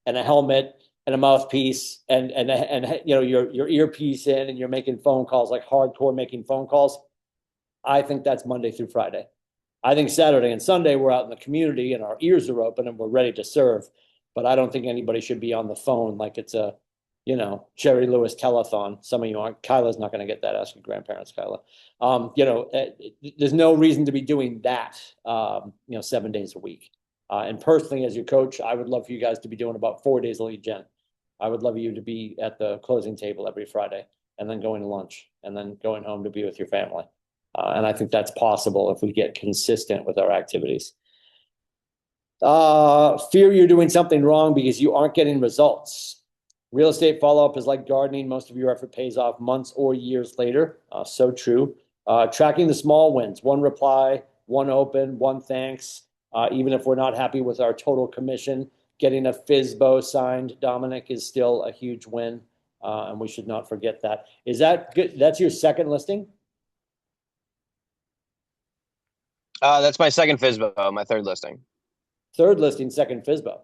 and a helmet and a mouthpiece and your earpiece in, and you're making phone calls, like hardcore making phone calls, I think that's Monday through Friday. I think Saturday and Sunday we're out in the community and our ears are open and we're ready to serve. But I don't think anybody should be on the phone like it's a, Jerry Lewis telethon. Some of you aren't. Kyla's not going to get that. Ask your grandparents, Kyla. There's no reason to be doing that, 7 days a week. And personally, as your coach, I would love for you guys to be doing about 4 days of lead gen. I would love you to be at the closing table every Friday and then going to lunch and then going home to be with your family. And I think that's possible if we get consistent with our activities. Fear you're doing something wrong because you aren't getting results. Real estate follow-up is like gardening. Most of your effort pays off months or years later. So true. Tracking the small wins, one reply, one open, one thanks. Even if we're not happy with our total commission, getting a FSBO signed, Dominic, is still a huge win. And we should not forget that. Is that good? That's your second listing? That's my second FSBO, my third listing. Third listing, second FSBO.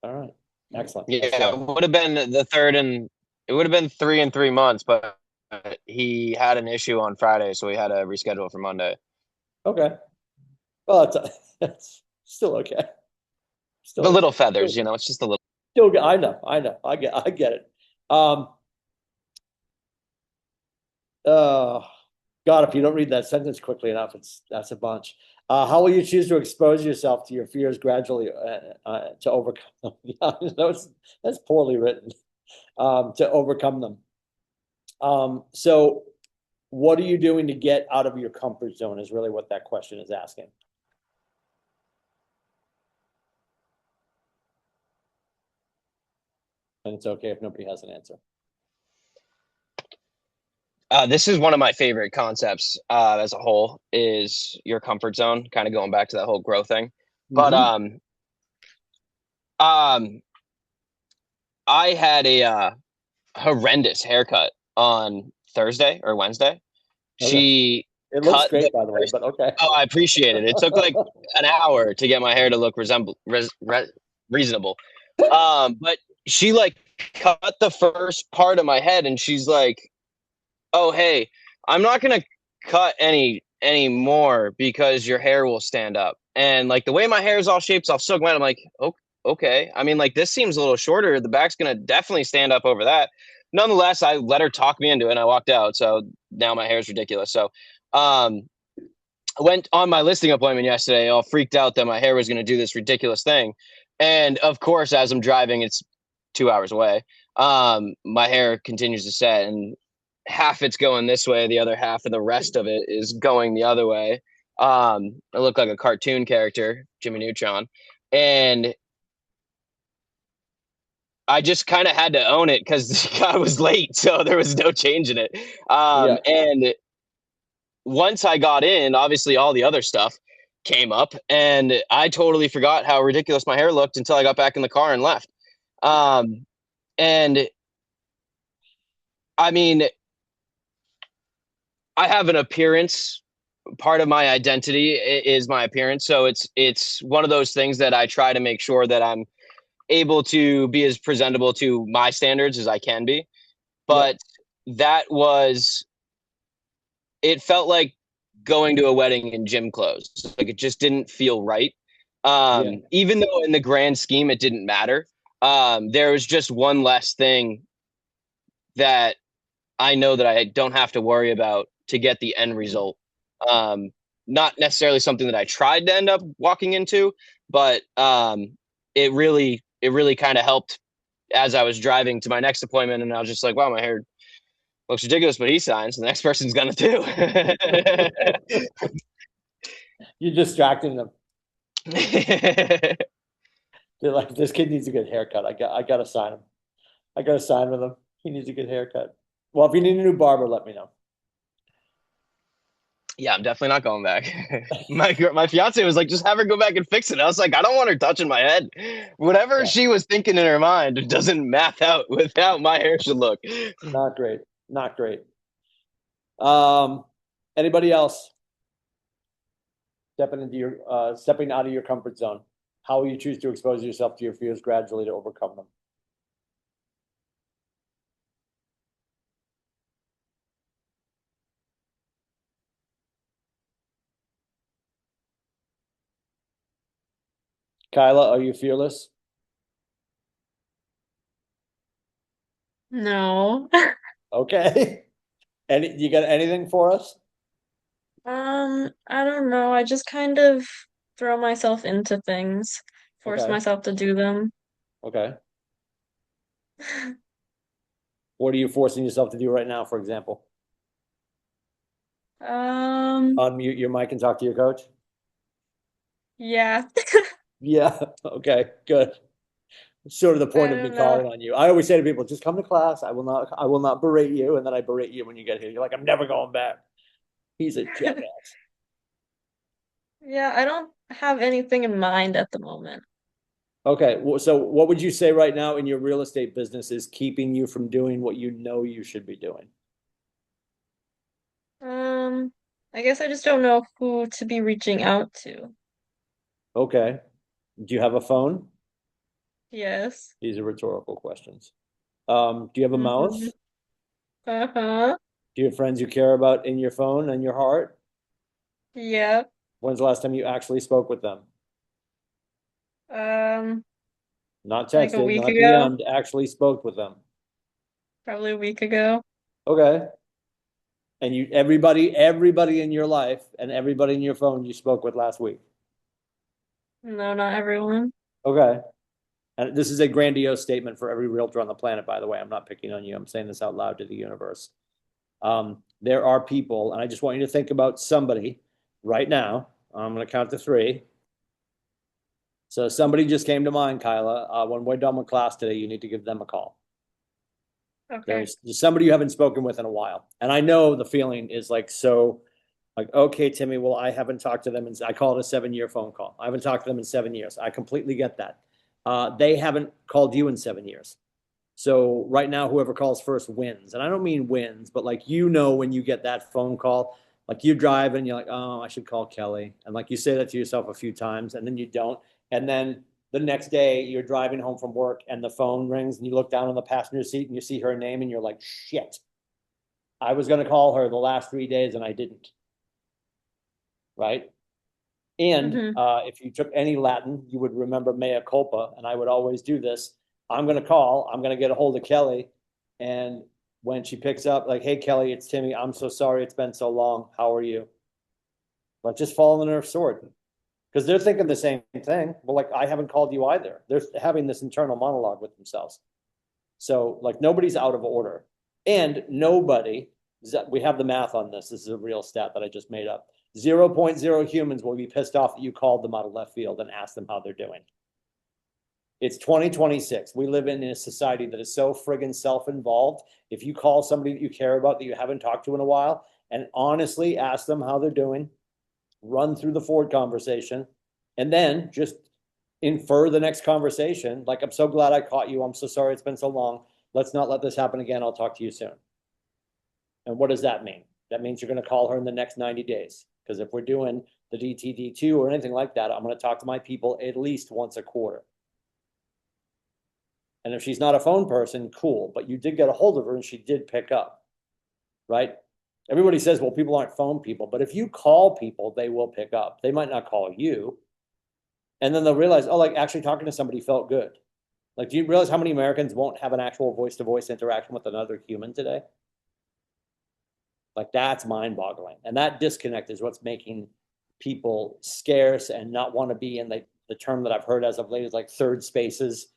All right. Excellent. Yeah, it would have been the third, and it would have been 3 in 3 months, but he had an issue on Friday, so we had to reschedule for Monday. Okay. Well, that's still okay. Still the little feathers, it's just a little. Still, I know. I get it. God, if you don't read that sentence quickly enough, that's a bunch. How will you choose to expose yourself to your fears gradually to overcome them? That's poorly written. To overcome them. So what are you doing to get out of your comfort zone is really what that question is asking. And it's okay if nobody has an answer. This is one of my favorite concepts as a whole, is your comfort zone, kind of going back to that whole growth thing. But I had a horrendous haircut on Thursday or Wednesday. Okay. It looks great, by the way, but okay. Oh, I appreciate it. It took like an hour to get my hair to look reasonable. But she like cut the first part of my head and she's like, oh, hey, I'm not going to cut any more because your hair will stand up. And like the way my hair is all shaped, so soaking wet, I'm like, oh, okay. I mean, like this seems a little shorter. The back's going to definitely stand up over that. Nonetheless, I let her talk me into it and I walked out. So now my hair is ridiculous. So I went on my listing appointment yesterday, all freaked out that my hair was going to do this ridiculous thing. And of course, as I'm driving, it's 2 hours away. My hair continues to set and half it's going this way, the other half of the rest of it is going the other way. I look like a cartoon character, Jimmy Neutron. And I just kind of had to own it because I was late, so there was no changing it. And once I got in, obviously all the other stuff came up, and I totally forgot how ridiculous my hair looked until I got back in the car and left. And I mean, I have an appearance part of my identity is my appearance. So it's one of those things that I try to make sure that I'm able to be as presentable to my standards as I can be. But that was, it felt like going to a wedding in gym clothes. Like it just didn't feel right. Even though in the grand scheme it didn't matter. There was just one less thing that I know that I don't have to worry about to get the end result. Not necessarily something that I tried to end up walking into, but it really kind of helped as I was driving to my next appointment, and I was just like, wow, my hair looks ridiculous, but he signs, the next person's gonna too. You're distracting them. They're like, this kid needs a good haircut. I gotta sign him. I gotta sign with him. He needs a good haircut. Well, if you need a new barber, let me know. Yeah, I'm definitely not going back. My fiance was like, just have her go back and fix it. I was like, I don't want her touching my head. Whatever she was thinking in her mind, it doesn't math out with how my hair should look. Not great. Not great. Anybody else? Stepping out of your comfort zone. How will you choose to expose yourself to your fears gradually to overcome them? Kyla, are you fearless? No. Okay. You got anything for us? I don't know. I just kind of throw myself into things, force Okay. myself to do them. Okay. What are you forcing yourself to do right now, for example? Unmute your mic and talk to your coach? Yeah. Yeah. Okay, good. Sort of the point of me calling on you. I always say to people, just come to class. I will not berate you. And then I berate you when you get here. You're like, I'm never going back. He's a jackass. Yeah, I don't have anything in mind at the moment. Okay. So what would you say right now in your real estate business is keeping you from doing what you know you should be doing? I guess I just don't know who to be reaching out to. Okay. Do you have a phone? Yes. These are rhetorical questions. Do you have a mouth? Uh-huh. Do you have friends you care about in your phone and your heart? Yeah. When's the last time you actually spoke with them? Not Like a texted, week not ago. DM'd, actually spoke with them. Probably a week ago. Okay. And everybody in your life and everybody in your phone you spoke with last week. No, not everyone. Okay. And this is a grandiose statement for every realtor on the planet, by the way. I'm not picking on you. I'm saying this out loud to the universe. There are people, and I just want you to think about somebody right now. I'm going to count to 3. So somebody just came to mind, Kyla. When we're done with class today, you need to give them a call. Okay. There's somebody you haven't spoken with in a while. And I know the feeling is like, okay, Timmy, well, I haven't talked to them. And I call it a 7-year phone call. I haven't talked to them in 7 years. I completely get that. They haven't called you in 7 years. So right now, whoever calls first wins. And I don't mean wins, but like, when you get that phone call, like you drive and you're like, oh, I should call Kelly. And like you say that to yourself a few times and then you don't. And then the next day you're driving home from work and the phone rings and you look down on the passenger seat and you see her name and you're like, shit, I was going to call her the last 3 days and I didn't. Right. And if you took any Latin, you would remember mea culpa. And I would always do this. I'm going to get a hold of Kelly. And when she picks up, like, hey, Kelly, it's Timmy. I'm so sorry. It's been so long. How are you? Like, just fall on their sword. Because they're thinking the same thing. Well, like, I haven't called you either. They're having this internal monologue with themselves. So, like, nobody's out of order. And we have the math on this. This is a real stat that I just made up. 0.0 humans will be pissed off that you called them out of left field and asked them how they're doing. It's 2026. We live in a society that is so friggin' self-involved. If you call somebody that you care about that you haven't talked to in a while and honestly ask them how they're doing, run through the Ford conversation, and then just infer the next conversation. Like, I'm so glad I caught you. I'm so sorry it's been so long. Let's not let this happen again. I'll talk to you soon. And what does that mean? That means you're going to call her in the next 90 days. Because if we're doing the DTD2 or anything like that, I'm going to talk to my people at least once a quarter. And if she's not a phone person, cool. But you did get a hold of her and she did pick up, right? Everybody says, well, people aren't phone people. But if you call people, they will pick up. They might not call you. And then they'll realize, oh, like actually talking to somebody felt good. Like, do you realize how many Americans won't have an actual voice-to-voice interaction with another human today? Like, that's mind-boggling. And that disconnect is what's making people scarce and not want to be in the term that I've heard as of late is like third spaces.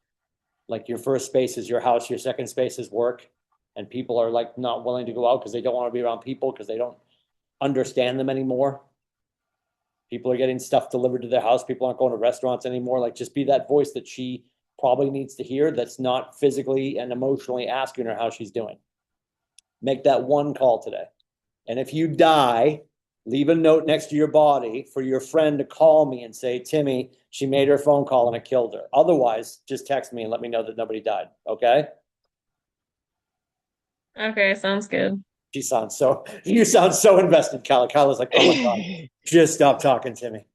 Like your first space is your house, your second space is work. And people are like not willing to go out because they don't want to be around people because they don't understand them anymore. People are getting stuff delivered to their house. People aren't going to restaurants anymore. Like, just be that voice that she probably needs to hear that's not physically and emotionally asking her how she's doing. Make that one call today. And if you die, leave a note next to your body for your friend to call me and say, Timmy, she made her phone call and it killed her. Otherwise, just text me and let me know that nobody died. Okay? Okay, sounds good. You sound so invested, Kyla. Kyla's like, oh my God, just stop talking to me.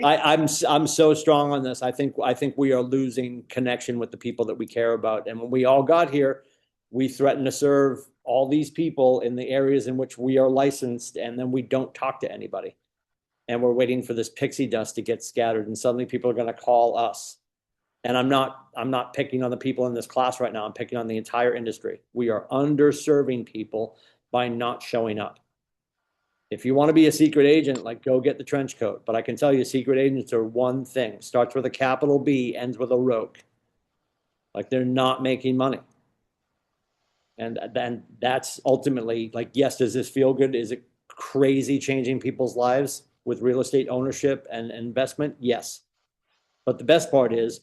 I'm so strong on this. I think we are losing connection with the people that we care about. And when we all got here, we threatened to serve all these people in the areas in which we are licensed, and then we don't talk to anybody. And we're waiting for this pixie dust to get scattered, and suddenly people are going to call us. And I'm not picking on the people in this class right now. I'm picking on the entire industry. We are underserving people by not showing up. If you want to be a secret agent, like, go get the trench coat. But I can tell you, secret agents are one thing. Starts with a capital B, ends with a rogue. Like, they're not making money. And then that's ultimately like, yes, does this feel good? Is it crazy changing people's lives with real estate ownership and investment? Yes. But the best part is,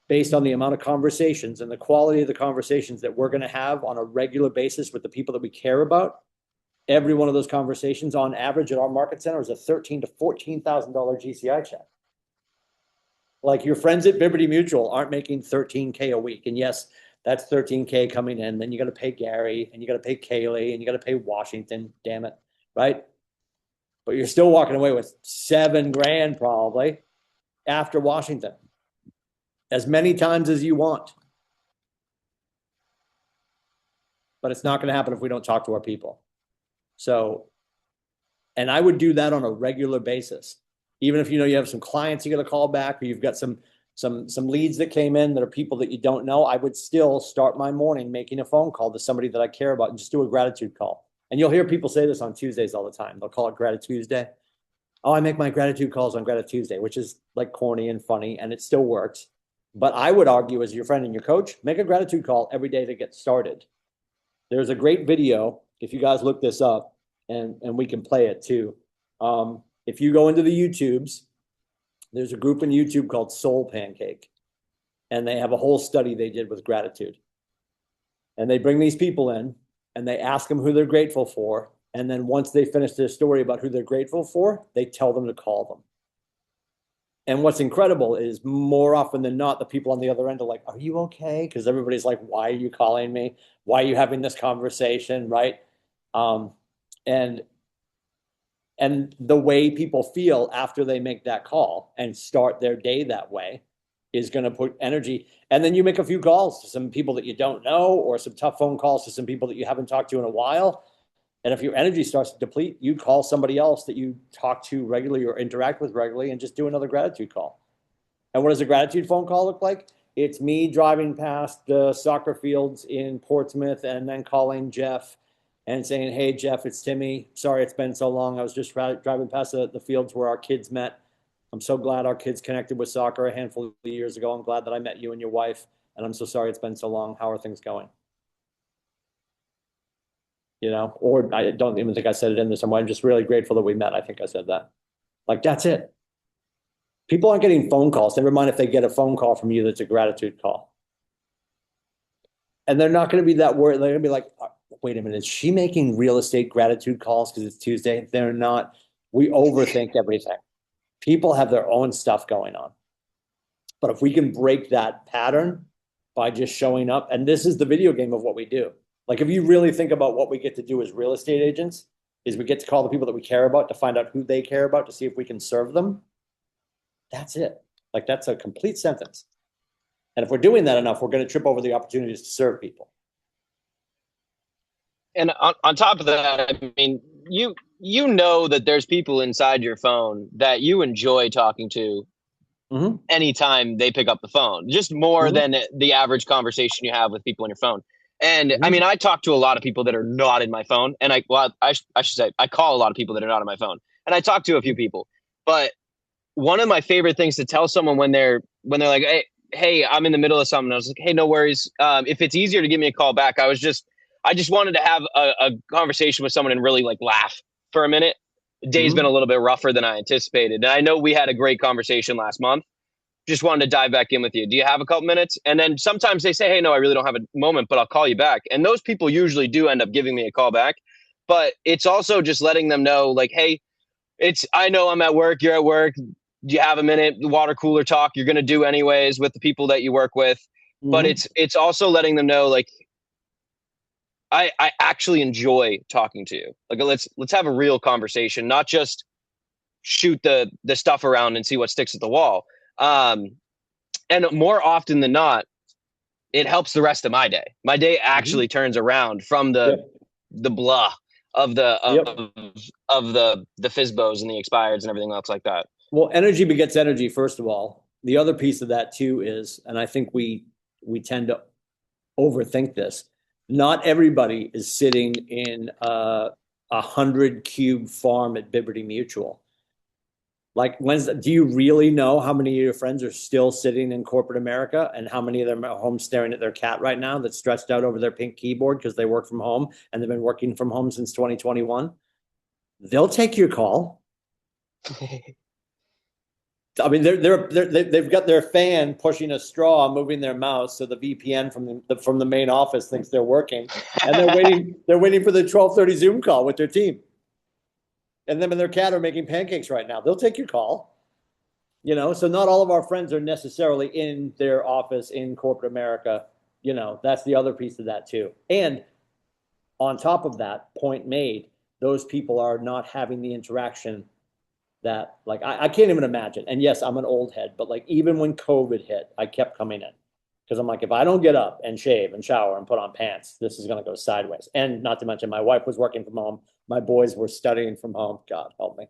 based on the amount of conversations and the quality of the conversations that we're going to have on a regular basis with the people that we care about, every one of those conversations on average at our market center is a $13,000 to $14,000 GCI check. Like, your friends at Liberty Mutual aren't making $13K a week. And yes, that's $13K coming in. Then you got to pay Gary and you got to pay Kaylee and you got to pay Washington, damn it. Right? But you're still walking away with $7,000 probably after Washington. As many times as you want. But it's not going to happen if we don't talk to our people. So, and I would do that on a regular basis. Even if you know you have some clients you got to call back, or you've got some leads that came in that are people that you don't know, I would still start my morning making a phone call to somebody that I care about and just do a gratitude call. And you'll hear people say this on Tuesdays all the time. They'll call it Gratitude Tuesday. Oh, I make my gratitude calls on Gratitude Tuesday, which is like corny and funny, and it still works. But I would argue, as your friend and your coach, make a gratitude call every day to get started. There's a great video, if you guys look this up, and we can play it too. If you go into the YouTubes, there's a group in YouTube called Soul Pancake, and they have a whole study they did with gratitude. And they bring these people in, and they ask them who they're grateful for. And then once they finish their story about who they're grateful for, they tell them to call them. And what's incredible is, more often than not, the people on the other end are like, are you okay? Because everybody's like, why are you calling me? Why are you having this conversation, right? And the way people feel after they make that call and start their day that way is going to put energy. And then you make a few calls to some people that you don't know, or some tough phone calls to some people that you haven't talked to in a while. And if your energy starts to deplete, you call somebody else that you talk to regularly or interact with regularly and just do another gratitude call. And what does a gratitude phone call look like? It's me driving past the soccer fields in Portsmouth and then calling Jeff and saying, hey, Jeff, it's Timmy. Sorry it's been so long. I was just driving past the fields where our kids met. I'm so glad our kids connected with soccer a handful of years ago. I'm glad that I met you and your wife. And I'm so sorry it's been so long. How are things going? You know, or I don't even think I said it in there somewhere. I'm just really grateful that we met. I think I said that. Like, that's it. People aren't getting phone calls. Never mind if they get a phone call from you that's a gratitude call. And they're not going to be that worried. They're going to be like, wait a minute, is she making real estate gratitude calls because it's Tuesday? They're not. We overthink everything. People have their own stuff going on. But if we can break that pattern by just showing up, and this is the video game of what we do. Like, if you really think about what we get to do as real estate agents, is we get to call the people that we care about to find out who they care about to see if we can serve them. That's it. Like that's a complete sentence. And if we're doing that enough, we're going to trip over the opportunities to serve people. And on top of that, I mean, you know that there's people inside your phone that you enjoy talking to anytime they pick up the phone, just more than the average conversation you have with people on your phone. And I mean, I talk to a lot of people that are not in my phone, and I should say I call a lot of people that are not on my phone, and I talk to a few people. But one of my favorite things to tell someone when they're like, hey, I'm in the middle of something, I was like, hey, no worries. If it's easier to give me a call back, I just wanted to have a conversation with someone and really like laugh for a minute. The day's been a little bit rougher than I anticipated. And I know we had a great conversation last month. Just wanted to dive back in with you. Do you have a couple minutes? And then sometimes they say, hey, no, I really don't have a moment, but I'll call you back. And those people usually do end up giving me a call back. But it's also just letting them know like, hey, I know I'm at work. You're at work. Do you have a minute? Water cooler talk you're going to do anyways with the people that you work with. But it's also letting them know like, I actually enjoy talking to you. Like let's have a real conversation, not just shoot the stuff around and see what sticks at the wall. And more often than not, it helps the rest of my day. My day actually turns around from the blah of the FSBOs and the expireds and everything else like that. Well, energy begets energy, first of all. The other piece of that too is, and I think we tend to overthink this, not everybody is sitting in a 100-cube farm at Liberty Mutual. Like, do you really know how many of your friends are still sitting in corporate America and how many of them are home staring at their cat right now that's stretched out over their pink keyboard because they work from home and they've been working from home since 2021? They'll take your call. I mean, they've got their fan pushing a straw, moving their mouse, so the VPN from the main office thinks they're working, and they're waiting for the 12:30 Zoom call with their team. And them and their cat are making pancakes right now. They'll take your call. So not all of our friends are necessarily in their office in corporate America. That's the other piece of that too. And on top of that, point made, those people are not having the interaction that, like, I can't even imagine. And yes, I'm an old head, but like even when COVID hit, I kept coming in because I'm like, if I don't get up and shave and shower and put on pants, this is going to go sideways. And not to mention my wife was working from home. My boys were studying from home. God help me.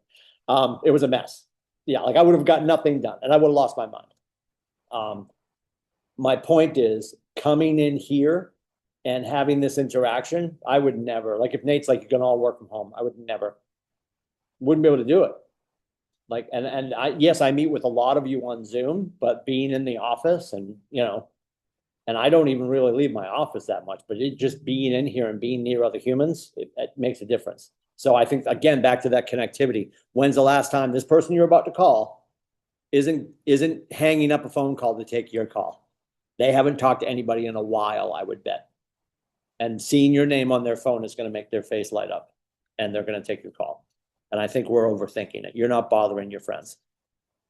It was a mess. Yeah, like I would have got nothing done and I would have lost my mind. My point is coming in here and having this interaction, I would never, like if Nate's like, you can all work from home, I wouldn't be able to do it. Like, and yes, I meet with a lot of you on Zoom, but being in the office and I don't even really leave my office that much, but just being in here and being near other humans, it makes a difference. So I think, again, back to that connectivity. When's the last time this person you're about to call isn't hanging up a phone call to take your call? They haven't talked to anybody in a while, I would bet. And seeing your name on their phone is going to make their face light up and they're going to take your call. And I think we're overthinking it. You're not bothering your friends.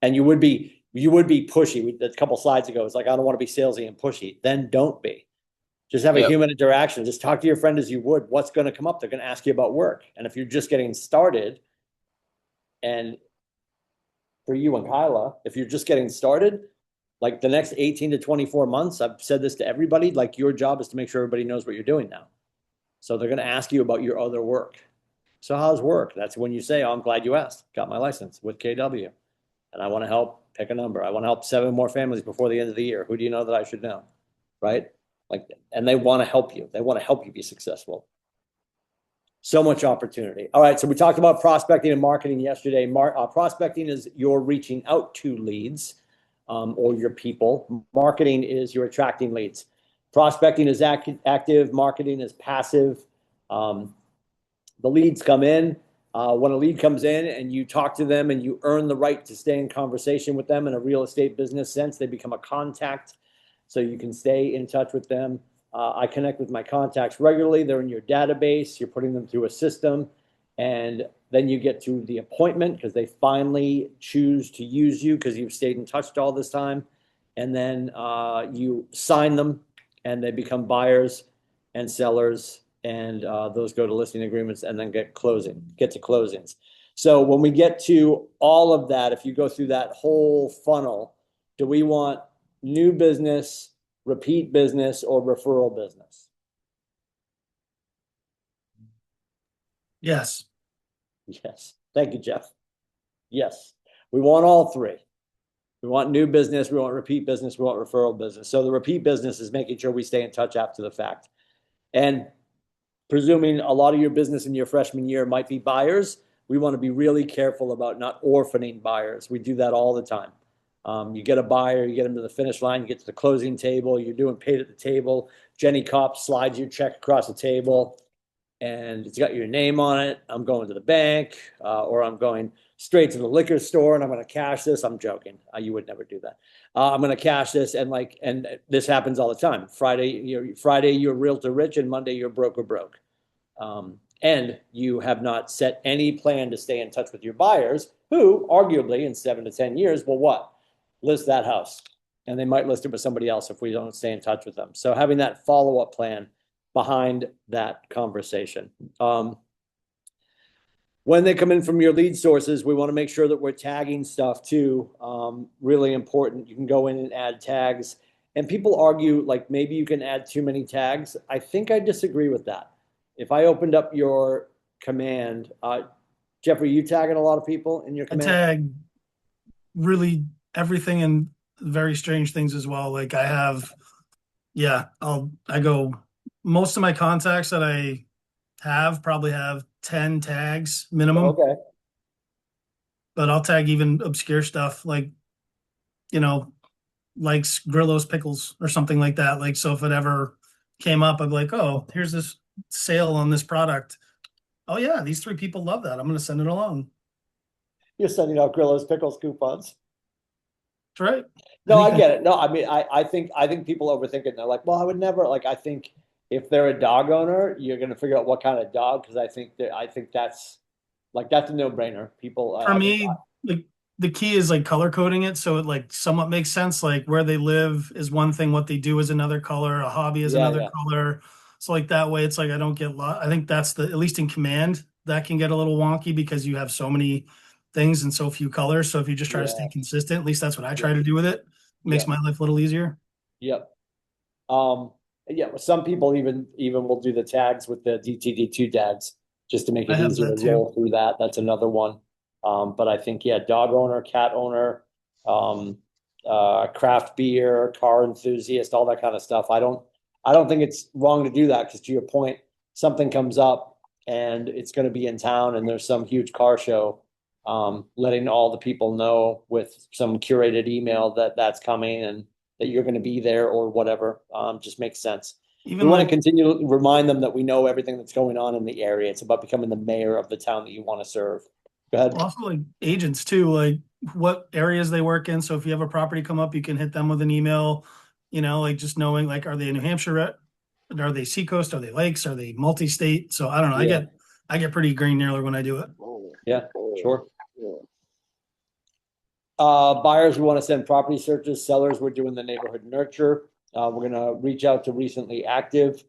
And you would be pushy. A couple slides ago, it's like, I don't want to be salesy and pushy. Then don't be. Just have a human interaction. Just talk to your friend as you would. What's going to come up? They're going to ask you about work. And if you're just getting started, and for you and Kyla, if you're just getting started, like the next 18 to 24 months, I've said this to everybody, like your job is to make sure everybody knows what you're doing now. So they're going to ask you about your other work. So how's work? That's when you say, oh, I'm glad you asked. Got my license with KW. And I want to help pick a number. I want to help 7 more families before the end of the year. Who do you know that I should know? Right? Like, and they want to help you. They want to help you be successful. So much opportunity. All right. So we talked about prospecting and marketing yesterday. Prospecting is you're reaching out to leads or your people. Marketing is you're attracting leads. Prospecting is active. Marketing is passive. The leads come in. When a lead comes in and you talk to them and you earn the right to stay in conversation with them in a real estate business sense, they become a contact so you can stay in touch with them. I connect with my contacts regularly. They're in your database. You're putting them through a system. And then you get to the appointment because they finally choose to use you because you've stayed in touch all this time. And then you sign them and they become buyers and sellers and those go to listing agreements and then get to closings. So when we get to all of that, if you go through that whole funnel, do we want new business, repeat business, or referral business? Yes. Yes. Thank you, Jeff. Yes. We want all three. We want new business, we want repeat business, we want referral business. So the repeat business is making sure we stay in touch after the fact. And presuming a lot of your business in your freshman year might be buyers, we want to be really careful about not orphaning buyers. We do that all the time. You get a buyer, you get them to the finish line, you get to the closing table, you're doing paid at the table. Jenny Kopp slides your check across the table and it's got your name on it. I'm going to the bank, or I'm going straight to the liquor store and I'm going to cash this. I'm joking. You would never do that. I'm going to cash this, and this happens all the time. Friday you're realtor rich, and Monday you're broker broke. And you have not set any plan to stay in touch with your buyers, who arguably in 7 to 10 years will what? List that house. And they might list it with somebody else if we don't stay in touch with them. So having that follow-up plan behind that conversation. When they come in from your lead sources, we want to make sure that we're tagging stuff too. Really important. You can go in and add tags. And people argue like maybe you can add too many tags. I think I disagree with that. If I opened up your command, Jeffrey, you tagging a lot of people in your command? I tag really everything and very strange things as well. Like I have, I go, most of my contacts that I have probably have 10 tags minimum. Okay. But I'll tag even obscure stuff like, likes Grillo's pickles or something like that. Like, so if it ever came up, I'd be like, oh, here's this sale on this product. Oh yeah, these 3 people love that. I'm going to send it along. You're sending out Grillo's pickles coupons. That's right. No, I get it. No, I mean, I think people overthink it. They're like, well, I would never. Like, I think if they're a dog owner, you're going to figure out what kind of dog, because I think that's a no-brainer. People For me, like the key is like color coding it so it like somewhat makes sense. Like where they live is one thing, what they do is another color, a hobby is another color. So like that way, it's like I don't get lost. I think that's at least in command, that can get a little wonky because you have so many things and so few colors. So if you just try to stay consistent, at least that's what I try to do with it. It makes my life a little easier. Yep. Some people even will do the tags with the DTD2 tags just to make it easier to roll through that. That's another one. But I think, dog owner, cat owner, craft beer, car enthusiast, all that kind of stuff. I don't think it's wrong to do that, because to your point, something comes up and it's going to be in town and there's some huge car show. Letting all the people know with some curated email that that's coming and that you're going to be there or whatever, just makes sense. We want to continue to remind them that we know everything that's going on in the area. It's about becoming the mayor of the town that you want to serve. Go ahead. Also, like agents too, like what areas they work in. So if you have a property come up, you can hit them with an email, like just knowing, like, are they in New Hampshire? Are they Seacoast? Are they Lakes? Are they multi-state? So I don't know. I get pretty granular when I do it. Yeah, sure. Buyers, we want to send property searches. Sellers, we're doing the neighborhood nurture. We're going to reach out to recently active,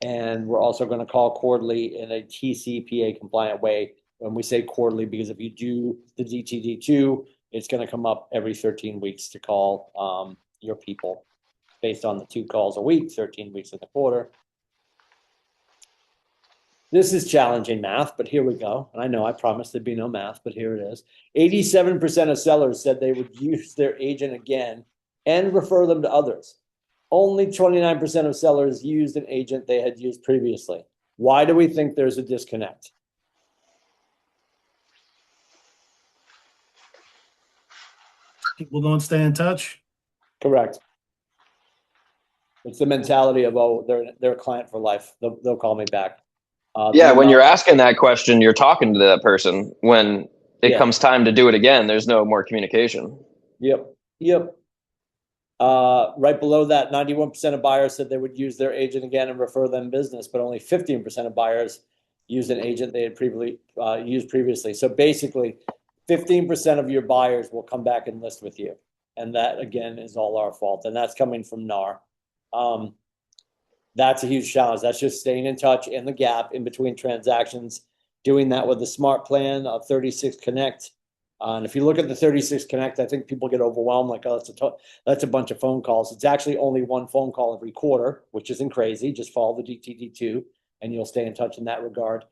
and we're also going to call quarterly in a TCPA compliant way. When we say quarterly, because if you do the DTD2, it's going to come up every 13 weeks to call your people based on the 2 calls a week, 13 weeks in the quarter. This is challenging math, but here we go. And I know I promised there'd be no math, but here it is. 87% of sellers said they would use their agent again and refer them to others. Only 29% of sellers used an agent they had used previously. Why do we think there's a disconnect? People don't stay in touch. Correct. It's the mentality of, oh, they're a client for life. They'll call me back. When you're asking that question, you're talking to that person. When it comes time to do it again, there's no more communication. Yep. Right below that, 91% of buyers said they would use their agent again and refer them business, but only 15% of buyers used an agent they had used previously. So basically, 15% of your buyers will come back and list with you. And that, again, is all our fault. And that's coming from NAR. That's a huge challenge. That's just staying in touch in the gap in between transactions, doing that with the smart plan of 36 Connect. And if you look at the 36 Connect, I think people get overwhelmed like, oh, that's a bunch of phone calls. It's actually only one phone call every quarter, which isn't crazy. Just follow the DTD2 and you'll stay in touch in that regard.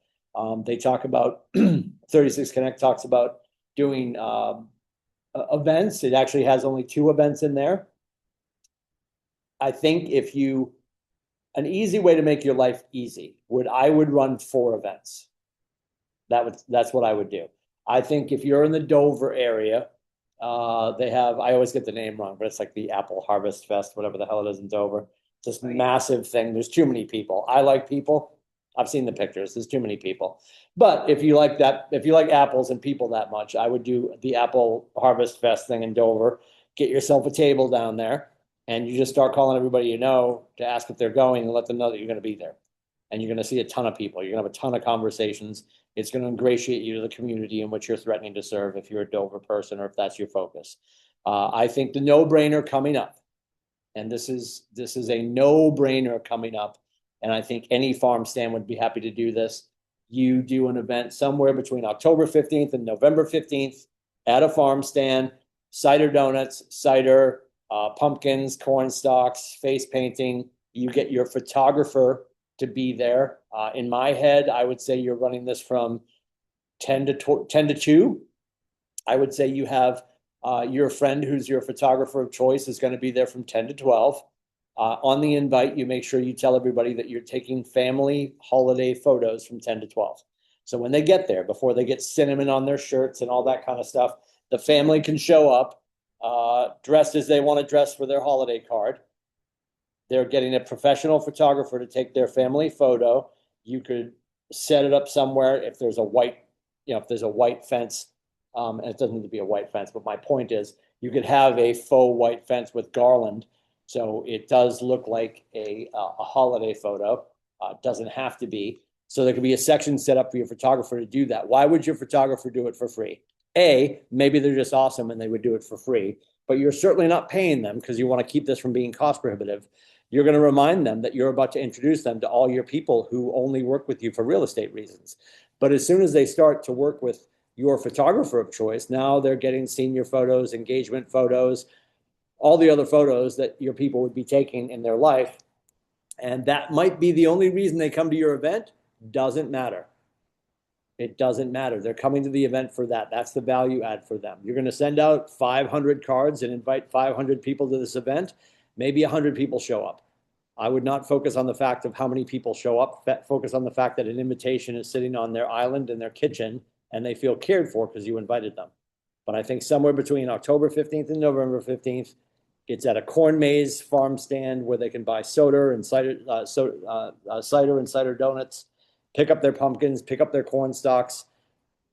They talk about 36 Connect talks about doing events. It actually has only 2 events in there. I think an easy way to make your life easy I would run 4 events. That's what I would do. I think if you're in the Dover area, they have, I always get the name wrong, but it's like the Apple Harvest Fest, whatever the hell it is in Dover. This massive thing. There's too many people. I like people. I've seen the pictures. There's too many people. But if you like apples and people that much, I would do the Apple Harvest Fest thing in Dover. Get yourself a table down there. And you just start calling everybody you know to ask if they're going and let them know that you're going to be there. And you're going to see a ton of people. You're going to have a ton of conversations. It's going to ingratiate you to the community in which you're threatening to serve if you're a Dover person or if that's your focus. I think the no-brainer coming up, and this is a no-brainer coming up, and I think any farm stand would be happy to do this. You do an event somewhere between October 15th and November 15th at a farm stand, cider donuts, cider, pumpkins, corn stalks, face painting. You get your photographer to be there. In my head, I would say you're running this from 10 to 2. I would say you have your friend who's your photographer of choice is going to be there from 10 to 12. On the invite, you make sure you tell everybody that you're taking family holiday photos from 10 to 12. So when they get there, before they get cinnamon on their shirts and all that kind of stuff, the family can show up dressed as they want to dress for their holiday card. They're getting a professional photographer to take their family photo. You could set it up somewhere if there's a white fence, and it doesn't need to be a white fence, but my point is you could have a faux white fence with garland. So it does look like a holiday photo. It doesn't have to be. So there could be a section set up for your photographer to do that. Why would your photographer do it for free? Maybe they're just awesome and they would do it for free, but you're certainly not paying them because you want to keep this from being cost prohibitive. You're going to remind them that you're about to introduce them to all your people who only work with you for real estate reasons. But as soon as they start to work with your photographer of choice, now they're getting senior photos, engagement photos, all the other photos that your people would be taking in their life. And that might be the only reason they come to your event. Doesn't matter. It doesn't matter. They're coming to the event for that. That's the value add for them. You're going to send out 500 cards and invite 500 people to this event. Maybe 100 people show up. I would not focus on the fact of how many people show up. Focus on the fact that an invitation is sitting on their island in their kitchen and they feel cared for because you invited them. But I think somewhere between October 15th and November 15th, it's at a corn maze farm stand where they can buy cider and cider donuts, pick up their pumpkins, pick up their corn stalks.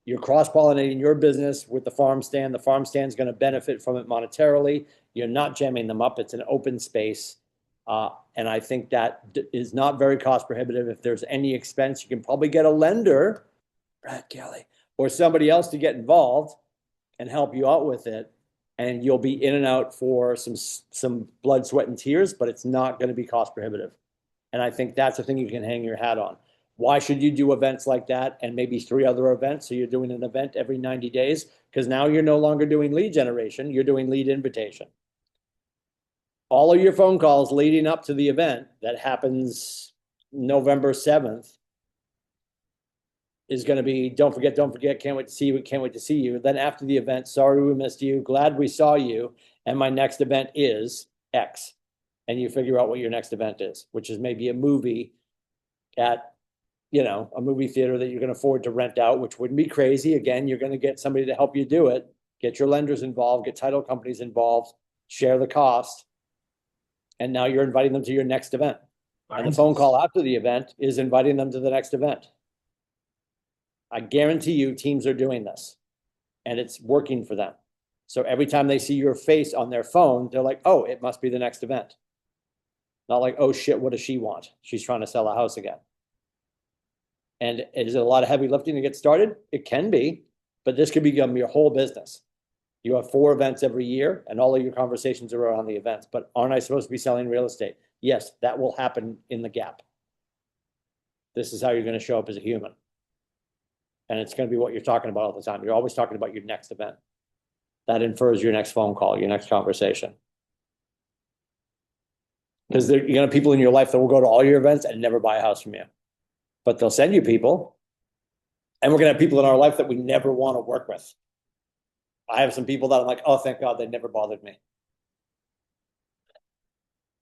You're cross-pollinating your business with the farm stand. The farm stand is going to benefit from it monetarily. You're not jamming them up. It's an open space. And I think that is not very cost prohibitive. If there's any expense, you can probably get a lender, Brad Kelly, or somebody else to get involved and help you out with it. And you'll be in and out for some blood, sweat, and tears, but it's not going to be cost prohibitive. And I think that's the thing you can hang your hat on. Why should you do events like that and maybe 3 other events? So you're doing an event every 90 days because now you're no longer doing lead generation. You're doing lead invitation. All of your phone calls leading up to the event that happens November 7th is going to be, don't forget, can't wait to see you. Then after the event, sorry we missed you, glad we saw you, and my next event is X. And you figure out what your next event is, which is maybe a movie at, a movie theater that you can afford to rent out, which wouldn't be crazy. Again, you're going to get somebody to help you do it, get your lenders involved, get title companies involved, share the cost. And now you're inviting them to your next event. And the phone call after the event is inviting them to the next event. I guarantee you teams are doing this and it's working for them. So every time they see your face on their phone, they're like, oh, it must be the next event. Not like, oh shit, what does she want? She's trying to sell a house again. And is it a lot of heavy lifting to get started? It can be, but this could become your whole business. You have 4 events every year and all of your conversations are around the events, but aren't I supposed to be selling real estate? Yes, that will happen in the gap. This is how you're going to show up as a human. And it's going to be what you're talking about all the time. You're always talking about your next event. That infers your next phone call, your next conversation. Because you're going to have people in your life that will go to all your events and never buy a house from you. But they'll send you people. And we're going to have people in our life that we never want to work with. I have some people that I'm like, oh, thank God they never bothered me.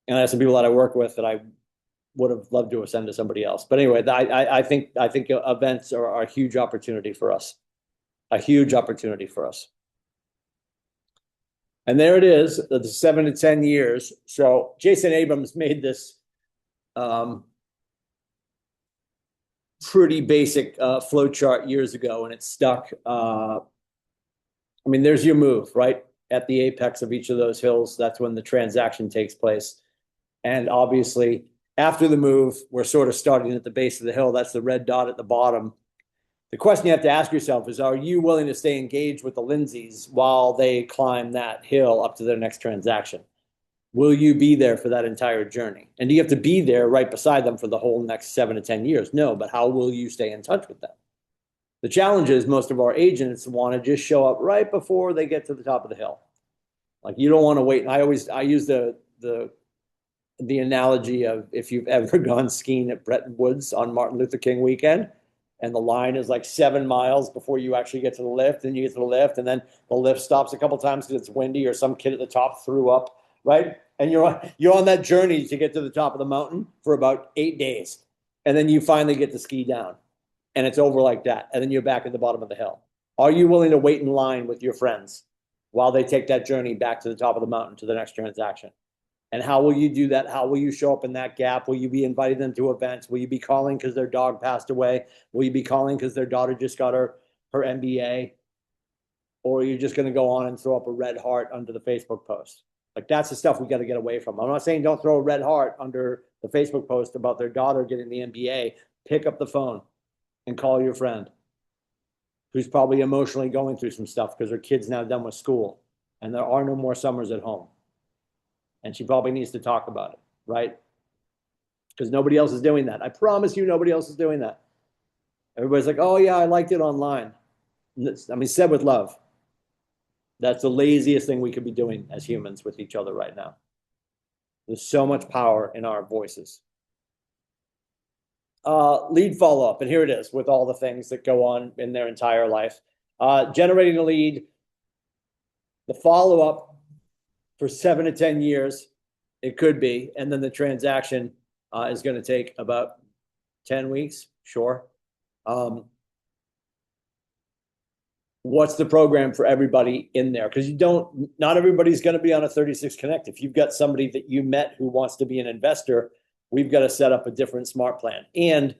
And I have some people that I work with that I would have loved to have sent to somebody else. But anyway, I think events are a huge opportunity for us. A huge opportunity for us. And there it is, the 7 to 10 years. So Jason Abrams made this pretty basic flow chart years ago, and it stuck. I mean, there's your move, right? At the apex of each of those hills, that's when the transaction takes place. And obviously, after the move, we're sort of starting at the base of the hill. That's the red dot at the bottom. The question you have to ask yourself is, are you willing to stay engaged with the Lindsays while they climb that hill up to their next transaction? Will you be there for that entire journey? And do you have to be there right beside them for the whole next 7 to 10 years? No, but how will you stay in touch with them? The challenge is most of our agents want to just show up right before they get to the top of the hill. Like, you don't want to wait. And I use the analogy of, if you've ever gone skiing at Bretton Woods on Martin Luther King weekend, and the line is like 7 miles before you actually get to the lift, and you get to the lift, and then the lift stops a couple times because it's windy or some kid at the top threw up, right? And you're on that journey to get to the top of the mountain for about 8 days. And then you finally get to ski down, and it's over like that. And then you're back at the bottom of the hill. Are you willing to wait in line with your friends while they take that journey back to the top of the mountain to the next transaction? And how will you do that? How will you show up in that gap? Will you be inviting them to events? Will you be calling because their dog passed away? Will you be calling because their daughter just got her MBA? Or are you just going to go on and throw up a red heart under the Facebook post? Like, that's the stuff we got to get away from. I'm not saying don't throw a red heart under the Facebook post about their daughter getting the MBA. Pick up the phone and call your friend who's probably emotionally going through some stuff because her kid's now done with school and there are no more summers at home. And she probably needs to talk about it, right? Because nobody else is doing that. I promise you, nobody else is doing that. Everybody's like, oh yeah, I liked it online. I mean, said with love. That's the laziest thing we could be doing as humans with each other right now. There's so much power in our voices. Lead follow-up, and here it is with all the things that go on in their entire life. Generating a lead, the follow-up, for 7 to 10 years, it could be. And then the transaction is going to take about 10 weeks. Sure. What's the program for everybody in there? Because not everybody's going to be on a 36 Connect. If you've got somebody that you met who wants to be an investor, we've got to set up a different smart plan. And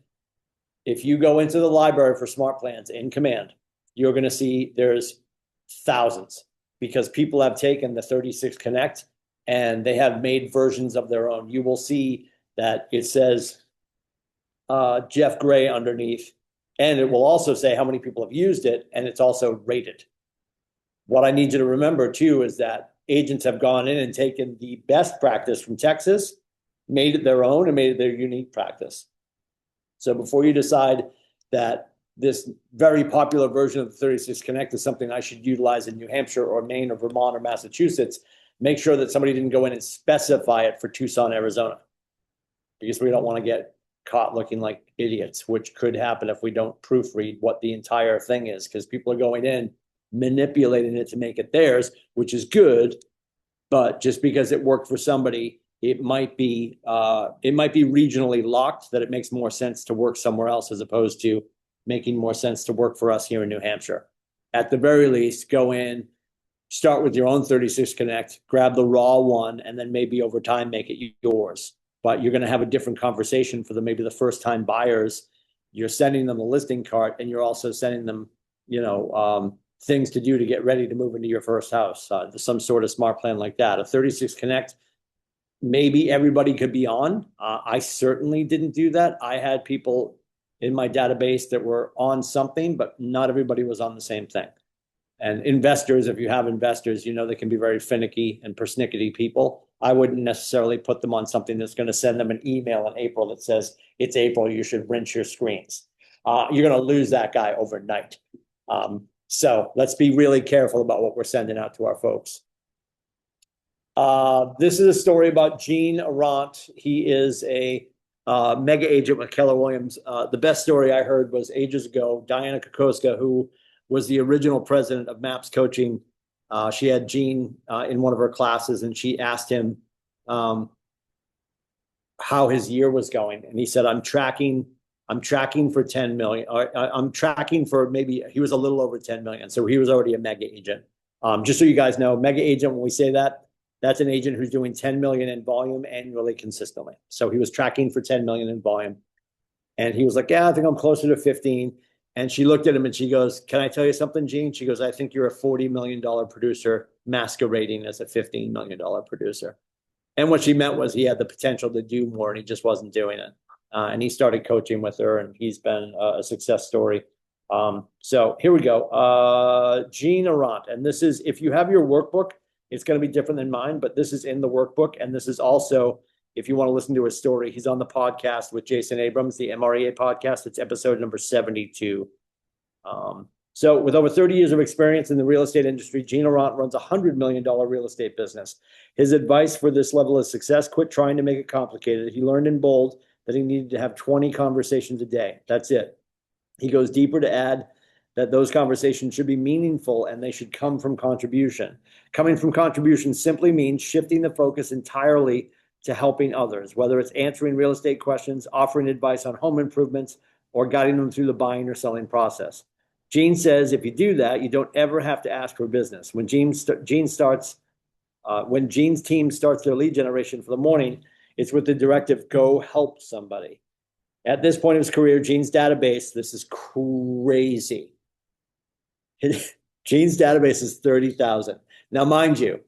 if you go into the library for smart plans in Command, you're going to see there's thousands. Because people have taken the 36 Connect and they have made versions of their own. You will see that it says Jeff Gray underneath, and it will also say how many people have used it, and it's also rated. What I need you to remember too is that agents have gone in and taken the best practice from Texas, made it their own, and made it their unique practice. So before you decide that this very popular version of the 36 Connect is something I should utilize in New Hampshire or Maine or Vermont or Massachusetts, make sure that somebody didn't go in and specify it for Tucson, Arizona, because we don't want to get caught looking like idiots, which could happen if we don't proofread what the entire thing is, because people are going in, manipulating it to make it theirs, which is good. But just because it worked for somebody, it might be regionally locked, that it makes more sense to work somewhere else as opposed to making more sense to work for us here in New Hampshire. At the very least, go in, start with your own 36 Connect, grab the raw one, and then maybe over time make it yours. But you're going to have a different conversation for maybe the first time buyers. You're sending them a listing cart, and you're also sending them, things to do to get ready to move into your first house. Some sort of smart plan like that. A 36 Connect, maybe everybody could be on. I certainly didn't do that. I had people in my database that were on something, but not everybody was on the same thing. And investors, if you have investors, you know they can be very finicky and persnickety people. I wouldn't necessarily put them on something that's going to send them an email in April that says, it's April, you should rinse your screens. You're going to lose that guy overnight. So let's be really careful about what we're sending out to our folks. This is a story about Gene Arant. He is a mega agent with Keller Williams. The best story I heard was ages ago, Diana Kokoska, who was the original president of MAPS Coaching. She had Gene in one of her classes, and she asked him how his year was going. And he said, I'm tracking for 10 million. I'm tracking for maybe, he was a little over 10 million. So he was already a mega agent. Just so you guys know, mega agent, when we say that, that's an agent who's doing 10 million in volume annually consistently. So he was tracking for 10 million in volume. And he was like, yeah, I think I'm closer to 15. And she looked at him and she goes, can I tell you something, Gene? She goes, I think you're a $40 million producer masquerading as a $15 million producer. And what she meant was he had the potential to do more and he just wasn't doing it. And he started coaching with her and he's been a success story. So here we go. Gene Arant. And this is, if you have your workbook, it's going to be different than mine, but this is in the workbook. And this is also, if you want to listen to his story, he's on the podcast with Jason Abrams, the MREA podcast. It's episode number 72. So with over 30 years of experience in the real estate industry, Gene Arant runs a $100 million real estate business. His advice for this level of success: quit trying to make it complicated. He learned in Bold that he needed to have 20 conversations a day. That's it. He goes deeper to add that those conversations should be meaningful and they should come from contribution. Coming from contribution simply means shifting the focus entirely to helping others, whether it's answering real estate questions, offering advice on home improvements, or guiding them through the buying or selling process. Gene says if you do that, you don't ever have to ask for business. When Gene's team starts their lead generation for the morning, it's with the directive, go help somebody. At this point in his career, Gene's database, this is crazy. Gene's database is 30,000. Now, mind you,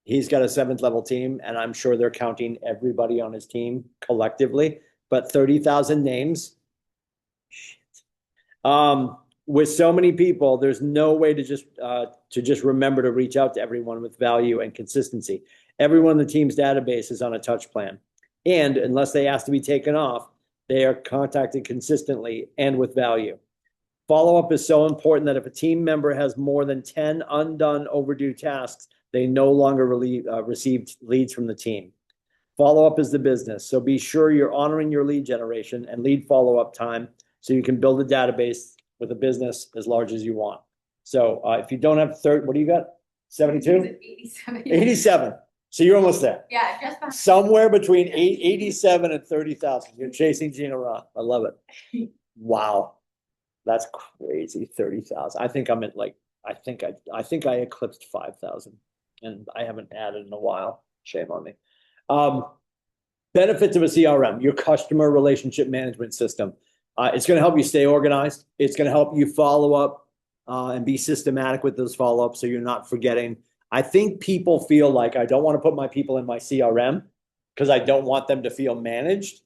he's got a 7th level team, and I'm sure they're counting everybody on his team collectively, but 30,000 names. Shit. With so many people, there's no way to just remember to reach out to everyone with value and consistency. Everyone in the team's database is on a touch plan. And unless they ask to be taken off, they are contacted consistently and with value. Follow-up is so important that if a team member has more than 10 undone overdue tasks, they no longer receive leads from the team. Follow-up is the business. So be sure you're honoring your lead generation and lead follow-up time so you can build a database with a business as large as you want. So if you don't have what do you got? 72? 87. 87. So you're almost there. Yeah, just behind. Somewhere between 87 and 30,000. You're chasing Gene Arant. I love it. Wow. That's crazy. 30,000. I think I'm at I think I eclipsed 5,000 and I haven't added in a while. Shame on me. Benefits of a CRM, your customer relationship management system. It's going to help you stay organized. It's going to help you follow up and be systematic with those follow-ups so you're not forgetting. I think people feel like I don't want to put my people in my CRM because I don't want them to feel managed.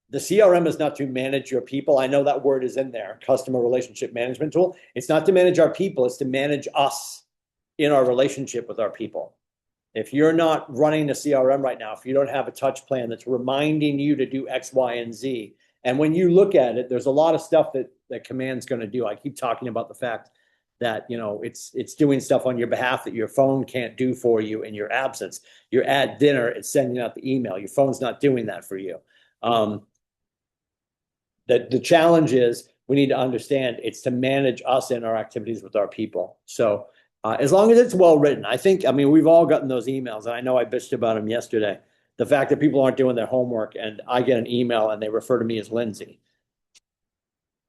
The CRM is not to manage your people. I know that word is in there, customer relationship management tool. It's not to manage our people. It's to manage us in our relationship with our people. If you're not running a CRM right now, if you don't have a touch plan that's reminding you to do X, Y, and Z, and when you look at it, there's a lot of stuff that Command's going to do. I keep talking about the fact that, it's doing stuff on your behalf that your phone can't do for you in your absence. You're at dinner, it's sending out the email. Your phone's not doing that for you. The challenge is we need to understand it's to manage us and our activities with our people. So as long as it's well written, we've all gotten those emails, and I know I bitched about them yesterday. The fact that people aren't doing their homework, and I get an email and they refer to me as Lindsay.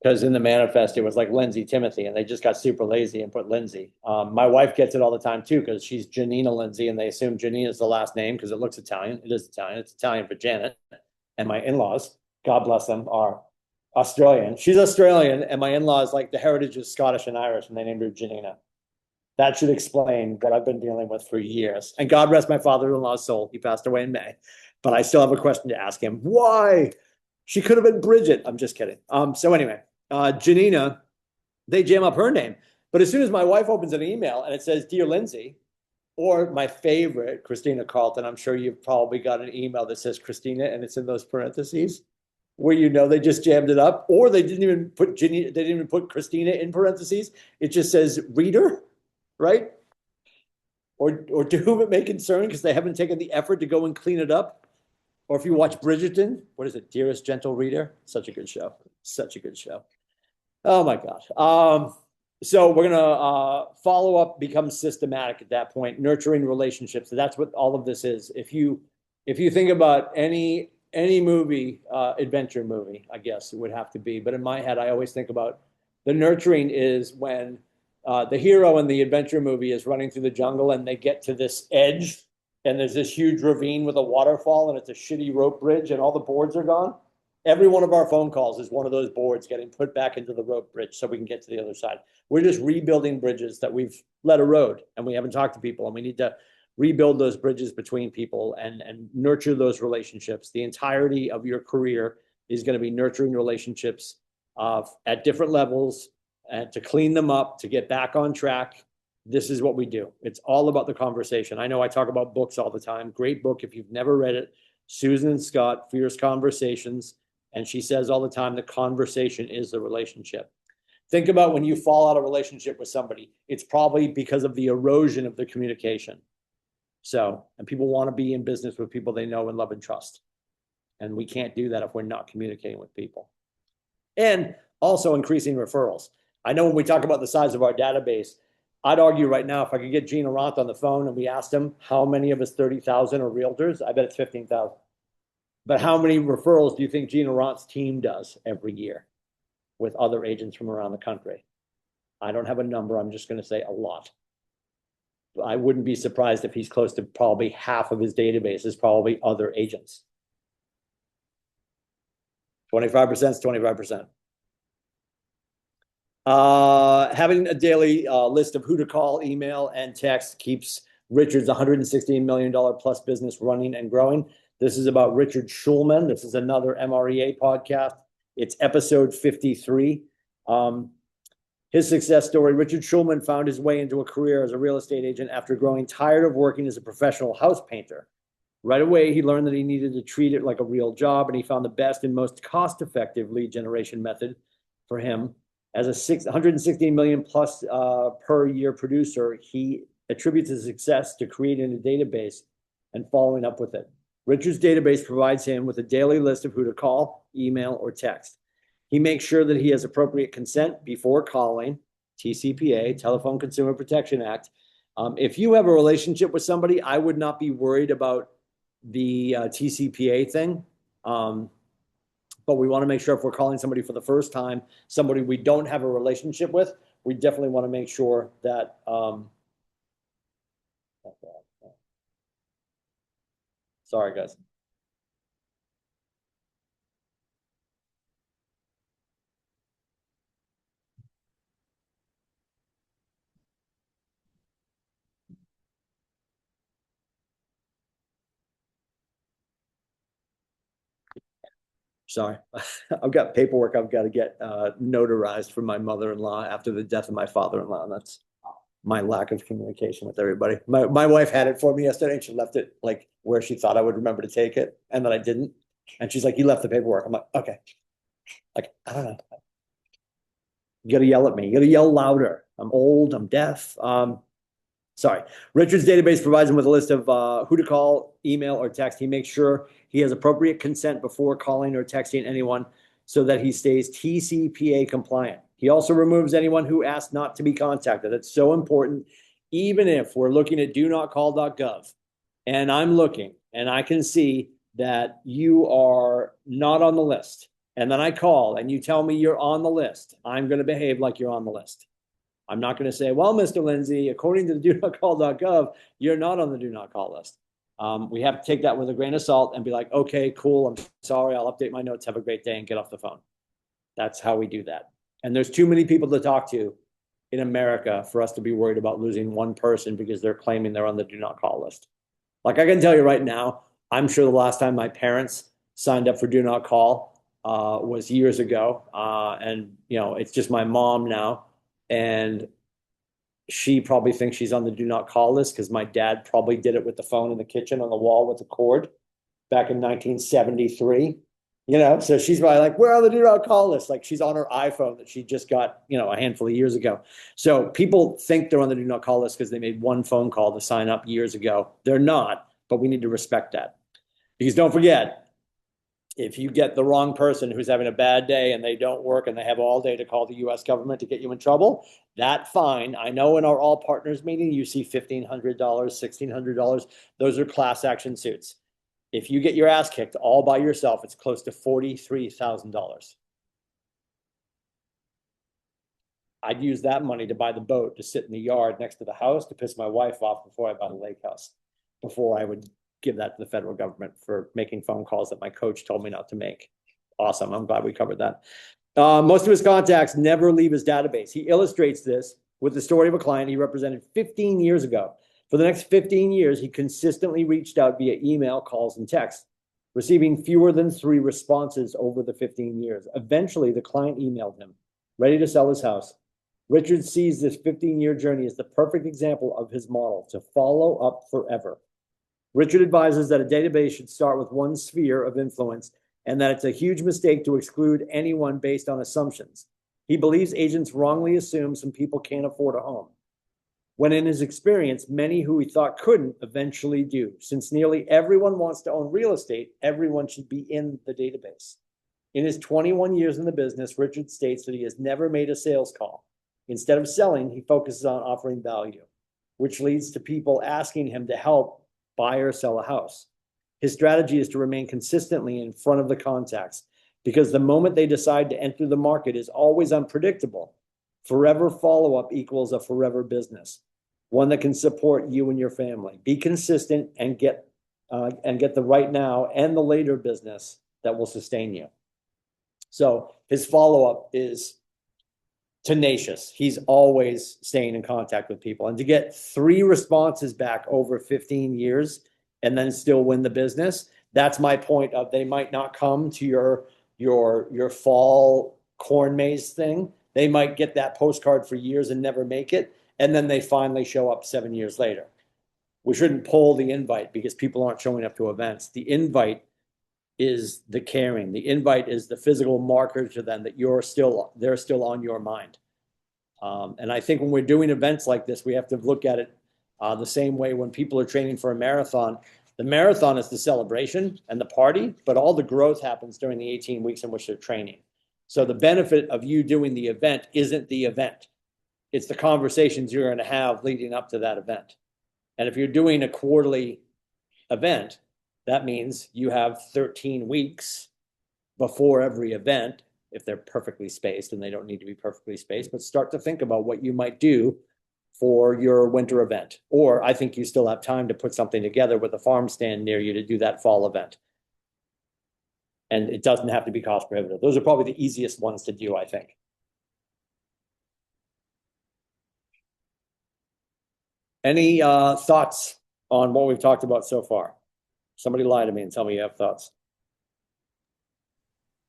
Because in the manifest, it was like Lindsay Timothy, and they just got super lazy and put Lindsay. My wife gets it all the time too, because she's Janina Lindsay, and they assume Janina is the last name because it looks Italian. It is Italian. It's Italian for Janet. And my in-laws, God bless them, are Australian. She's Australian, and my in-laws, like the heritage is Scottish and Irish, and they named her Janina. That should explain what I've been dealing with for years. And God rest my father-in-law's soul. He passed away in May. But I still have a question to ask him. Why? She could have been Bridget. I'm just kidding. So anyway, Janina, they jam up her name. But as soon as my wife opens an email and it says, Dear Lindsay, or my favorite, Christina Carlton, I'm sure you've probably got an email that says Christina and it's in those parentheses, where they just jammed it up, or they didn't even put Ginny, they didn't even put Christina in parentheses. It just says reader, right? Or to whom it may concern, because they haven't taken the effort to go and clean it up. Or if you watch Bridgerton, what is it? Dearest Gentle Reader. Such a good show. Such a good show. Oh my God. So we're gonna follow up, become systematic at that point, nurturing relationships. So that's what all of this is. If you think about any movie, adventure movie, I guess it would have to be. But in my head, I always think about the nurturing is when the hero in the adventure movie is running through the jungle and they get to this edge and there's this huge ravine with a waterfall and it's a shitty rope bridge and all the boards are gone. Every one of our phone calls is one of those boards getting put back into the rope bridge so we can get to the other side. We're just rebuilding bridges that we've let erode and we haven't talked to people, and we need to rebuild those bridges between people and nurture those relationships. The entirety of your career is going to be nurturing relationships at different levels and to clean them up, to get back on track. This is what we do. It's all about the conversation. I know I talk about books all the time. Great book if you've never read it. Susan and Scott, Fierce Conversations. And she says all the time, the conversation is the relationship. Think about when you fall out of relationship with somebody, it's probably because of the erosion of the communication. So, and people want to be in business with people they know and love and trust. And we can't do that if we're not communicating with people. And also increasing referrals. I know when we talk about the size of our database, I'd argue right now, if I could get Gina Ronth on the phone and we asked him how many of his 30,000 are realtors, I bet it's 15,000. But how many referrals do you think Gina Ronth's team does every year with other agents from around the country? I don't have a number. I'm just going to say a lot. I wouldn't be surprised if he's close to probably half of his database is probably other agents. 25% is 25%. Having a daily list of who to call, email, and text keeps Richard's $116 million plus business running and growing. This is about Richard Schulman. This is another MREA podcast. It's episode 53. His success story: Richard Schulman found his way into a career as a real estate agent after growing tired of working as a professional house painter. Right away, he learned that he needed to treat it like a real job, and he found the best and most cost-effective lead generation method for him. As a $116 million plus per year producer, he attributes his success to creating a database and following up with it. Richard's database provides him with a daily list of who to call, email, or text. He makes sure that he has appropriate consent before calling, TCPA, Telephone Consumer Protection Act. If you have a relationship with somebody, I would not be worried about the TCPA thing. But we want to make sure if we're calling somebody for the first time, somebody we don't have a relationship with, we definitely want to make sure that sorry, guys. Sorry, I've got paperwork I've got to get notarized from my mother-in-law after the death of my father-in-law. And that's my lack of communication with everybody. My wife had it for me yesterday and she left it like where she thought I would remember to take it and then I didn't. And she's like, you left the paperwork. I'm like, okay. Like, I don't know. You got to yell at me. You got to yell louder. I'm old. I'm deaf. Sorry. Richard's database provides him with a list of who to call, email, or text. He makes sure he has appropriate consent before calling or texting anyone so that he stays TCPA compliant. He also removes anyone who asks not to be contacted. That's so important. Even if we're looking at donotcall.gov and I'm looking and I can see that you are not on the list, and then I call and you tell me you're on the list, I'm going to behave like you're on the list. I'm not going to say, well, Mr. Lindsay, according to the donotcall.gov, you're not on the do not call list. We have to take that with a grain of salt and be like, okay, cool. I'm sorry. I'll update my notes. Have a great day and get off the phone. That's how we do that. And there's too many people to talk to in America for us to be worried about losing one person because they're claiming they're on the do not call list. Like I can tell you right now, I'm sure the last time my parents signed up for do not call was years ago. And, you know, it's just my mom now. And she probably thinks she's on the do not call list because my dad probably did it with the phone in the kitchen on the wall with the cord back in 1973. So she's probably like, we're on the do not call list. Like she's on her iPhone that she just got, a handful of years ago. So people think they're on the do not call list because they made one phone call to sign up years ago. They're not, but we need to respect that. Because don't forget, if you get the wrong person who's having a bad day and they don't work and they have all day to call the US government to get you in trouble, that fine. I know in our all partners meeting, you see $1,500, $1,600. Those are class action suits. If you get your ass kicked all by yourself, it's close to $43,000. I'd use that money to buy the boat to sit in the yard next to the house to piss my wife off before I bought a lake house, before I would give that to the federal government for making phone calls that my coach told me not to make. Awesome. I'm glad we covered that. Most of his contacts never leave his database. He illustrates this with the story of a client he represented 15 years ago. For the next 15 years, he consistently reached out via email, calls, and text, receiving fewer than 3 responses over the 15 years. Eventually, the client emailed him, ready to sell his house. Richard sees this 15-year journey as the perfect example of his model to follow up forever. Richard advises that a database should start with one sphere of influence and that it's a huge mistake to exclude anyone based on assumptions. He believes agents wrongly assume some people can't afford a home, when in his experience, many who he thought couldn't eventually do. Since nearly everyone wants to own real estate, everyone should be in the database. In his 21 years in the business, Richard states that he has never made a sales call. Instead of selling, he focuses on offering value, which leads to people asking him to help buy or sell a house. His strategy is to remain consistently in front of the contacts because the moment they decide to enter the market is always unpredictable. Forever follow-up equals a forever business, one that can support you and your family. Be consistent and get the right now and the later business that will sustain you. So his follow-up is tenacious. He's always staying in contact with people. And to get 3 responses back over 15 years and then still win the business, that's my point of they might not come to your fall corn maze thing. They might get that postcard for years and never make it. And then they finally show up 7 years later. We shouldn't pull the invite because people aren't showing up to events. The invite is the caring. The invite is the physical marker to them that they're still on your mind. And I think when we're doing events like this, we have to look at it the same way when people are training for a marathon. The marathon is the celebration and the party, but all the growth happens during the 18 weeks in which they're training. So the benefit of you doing the event isn't the event. It's the conversations you're going to have leading up to that event. And if you're doing a quarterly event, that means you have 13 weeks before every event, if they're perfectly spaced, and they don't need to be perfectly spaced, but start to think about what you might do for your winter event. Or I think you still have time to put something together with a farm stand near you to do that fall event. And it doesn't have to be cost prohibitive. Those are probably the easiest ones to do, I think. Any thoughts on what we've talked about so far? Somebody lie to me and tell me you have thoughts.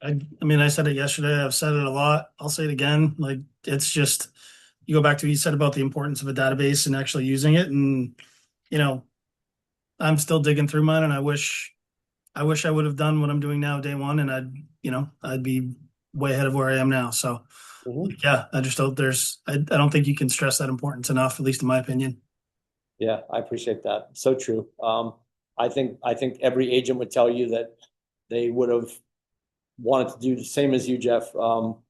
I mean, I said it yesterday. I've said it a lot. I'll say it again. Like, it's just, you go back to what you said about the importance of a database and actually using it. And, I'm still digging through mine, and I wish I would have done what I'm doing now day one, and I'd be way ahead of where I am now. So yeah, I just hope I don't think you can stress that importance enough, at least in my opinion. Yeah, I appreciate that. So true. I think every agent would tell you that they would have wanted to do the same as you, Jeff.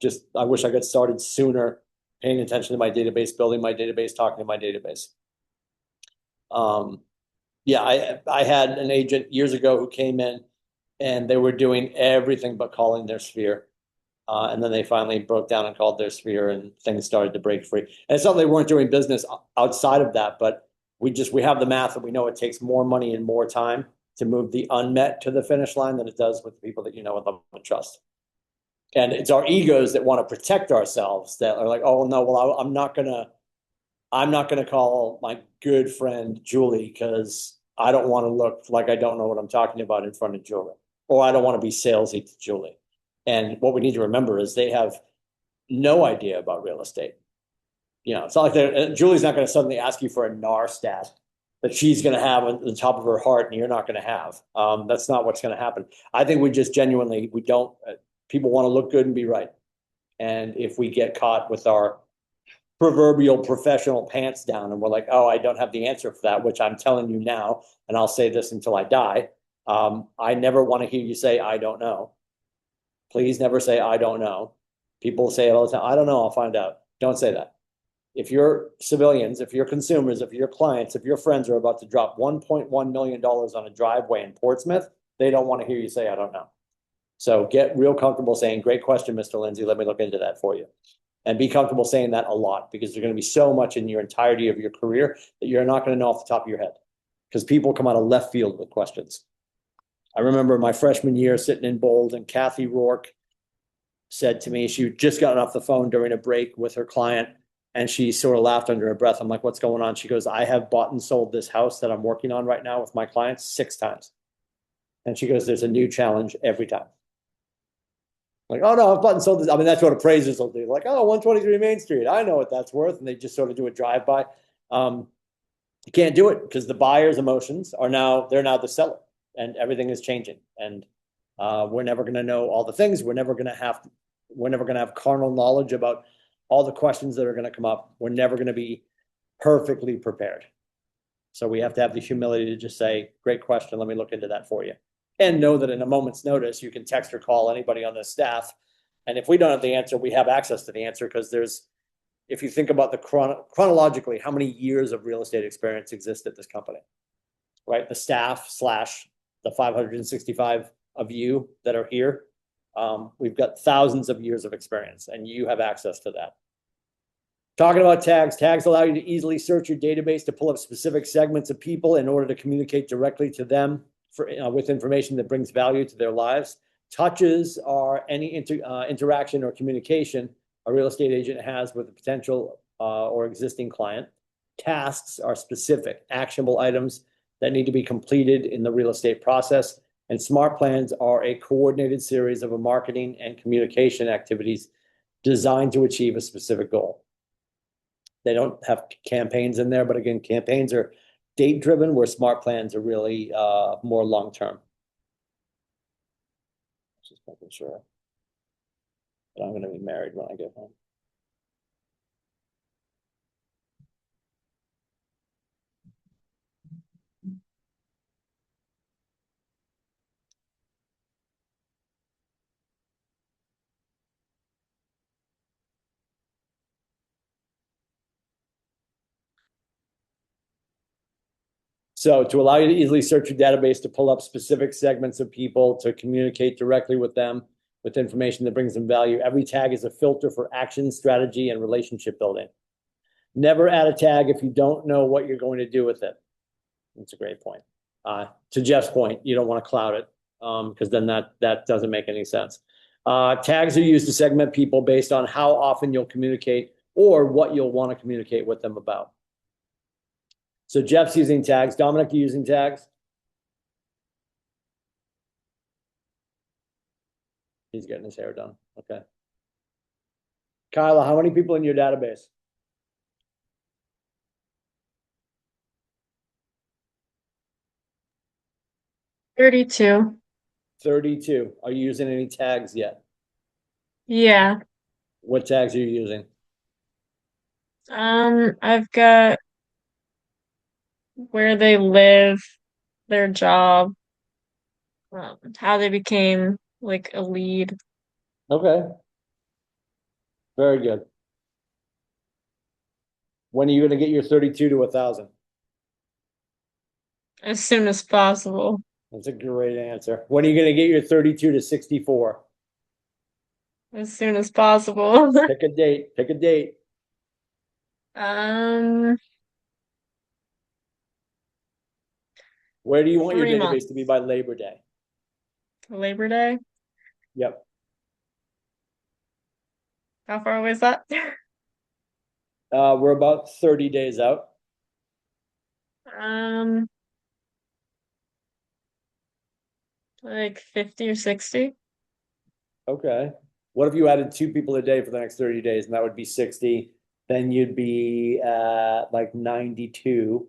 Just, I wish I got started sooner, paying attention to my database, building my database, talking to my database. Yeah, I had an agent years ago who came in and they were doing everything but calling their sphere. And then they finally broke down and called their sphere and things started to break free. And it's not that they weren't doing business outside of that, but we have the math and we know it takes more money and more time to move the unmet to the finish line than it does with the people that you know and love and trust. And it's our egos that want to protect ourselves that are like, oh no, well, I'm not gonna call my good friend Julie because I don't want to look like I don't know what I'm talking about in front of Julie, or I don't want to be salesy to Julie. And what we need to remember is they have no idea about real estate. You know, it's not like Julie's not going to suddenly ask you for a NAR stat that she's going to have on the top of her heart and you're not going to have. That's not what's going to happen. I think we just genuinely, we don't, people want to look good and be right. And if we get caught with our proverbial professional pants down and we're like, oh, I don't have the answer for that, which I'm telling you now, and I'll say this until I die. I never want to hear you say, I don't know. Please never say, I don't know. People say it all the time. I don't know. I'll find out. Don't say that. If your civilians, if your consumers, if your clients, if your friends are about to drop $1.1 million on a driveway in Portsmouth, they don't want to hear you say, I don't know. So get real comfortable saying, great question, Mr. Lindsay. Let me look into that for you. And be comfortable saying that a lot, because there's going to be so much in your entirety of your career that you're not going to know off the top of your head, because people come out of left field with questions. I remember my freshman year sitting in Bold, and Kathy Rourke said to me, she had just gotten off the phone during a break with her client, and she sort of laughed under her breath. I'm like, what's going on? She goes, I have bought and sold this house that I'm working on right now with my clients 6 times. And she goes, there's a new challenge every time. Like, oh no, I've bought and sold this. I mean, that's what appraisers will do. Like, oh, 123 Main Street. I know what that's worth. And they just sort of do a drive-by. You can't do it because the buyer's emotions are now, they're now the seller, and everything is changing. And we're never going to know all the things. We're never going to have carnal knowledge about all the questions that are going to come up. We're never going to be perfectly prepared. So we have to have the humility to just say, great question. Let me look into that for you. And know that in a moment's notice, you can text or call anybody on the staff. And if we don't have the answer, we have access to the answer, because there's, if you think about the chronologically, how many years of real estate experience exist at this company, right? The staff / the 565 of you that are here. We've got thousands of years of experience, and you have access to that. Talking about tags, tags allow you to easily search your database to pull up specific segments of people in order to communicate directly to them with information that brings value to their lives. Touches are any interaction or communication a real estate agent has with a potential or existing client. Tasks are specific, actionable items that need to be completed in the real estate process. And smart plans are a coordinated series of marketing and communication activities designed to achieve a specific goal. They don't have campaigns in there, but again, campaigns are date driven, where smart plans are really more long term. Just making sure that I'm going to be married when I get home. So to allow you to easily search your database to pull up specific segments of people, to communicate directly with them with information that brings them value, every tag is a filter for action, strategy, and relationship building. Never add a tag if you don't know what you're going to do with it. That's a great point. To Jeff's point, you don't want to cloud it, because then that doesn't make any sense. Tags are used to segment people based on how often you'll communicate or what you'll want to communicate with them about. So Jeff's using tags. Dominic, you using tags? He's getting his hair done. Okay. Kyla, how many people in your database? 32. 32. Are you using any tags yet? Yeah. What tags are you using? I've got where they live, their job, how they became like a lead. Okay. Very good. When are you going to get your 32 to 1,000? As soon as possible. That's a great answer. When are you going to get your 32 to 64? As soon as possible. Pick a date. Pick a date. Where do you want your 3 database months. to be by Labor Day? Labor Day? Yep. How far away is that? We're about 30 days out. Like 50 or 60. Okay. What if you added 2 people a day for the next 30 days, and that would be 60? then you'd be at like 92.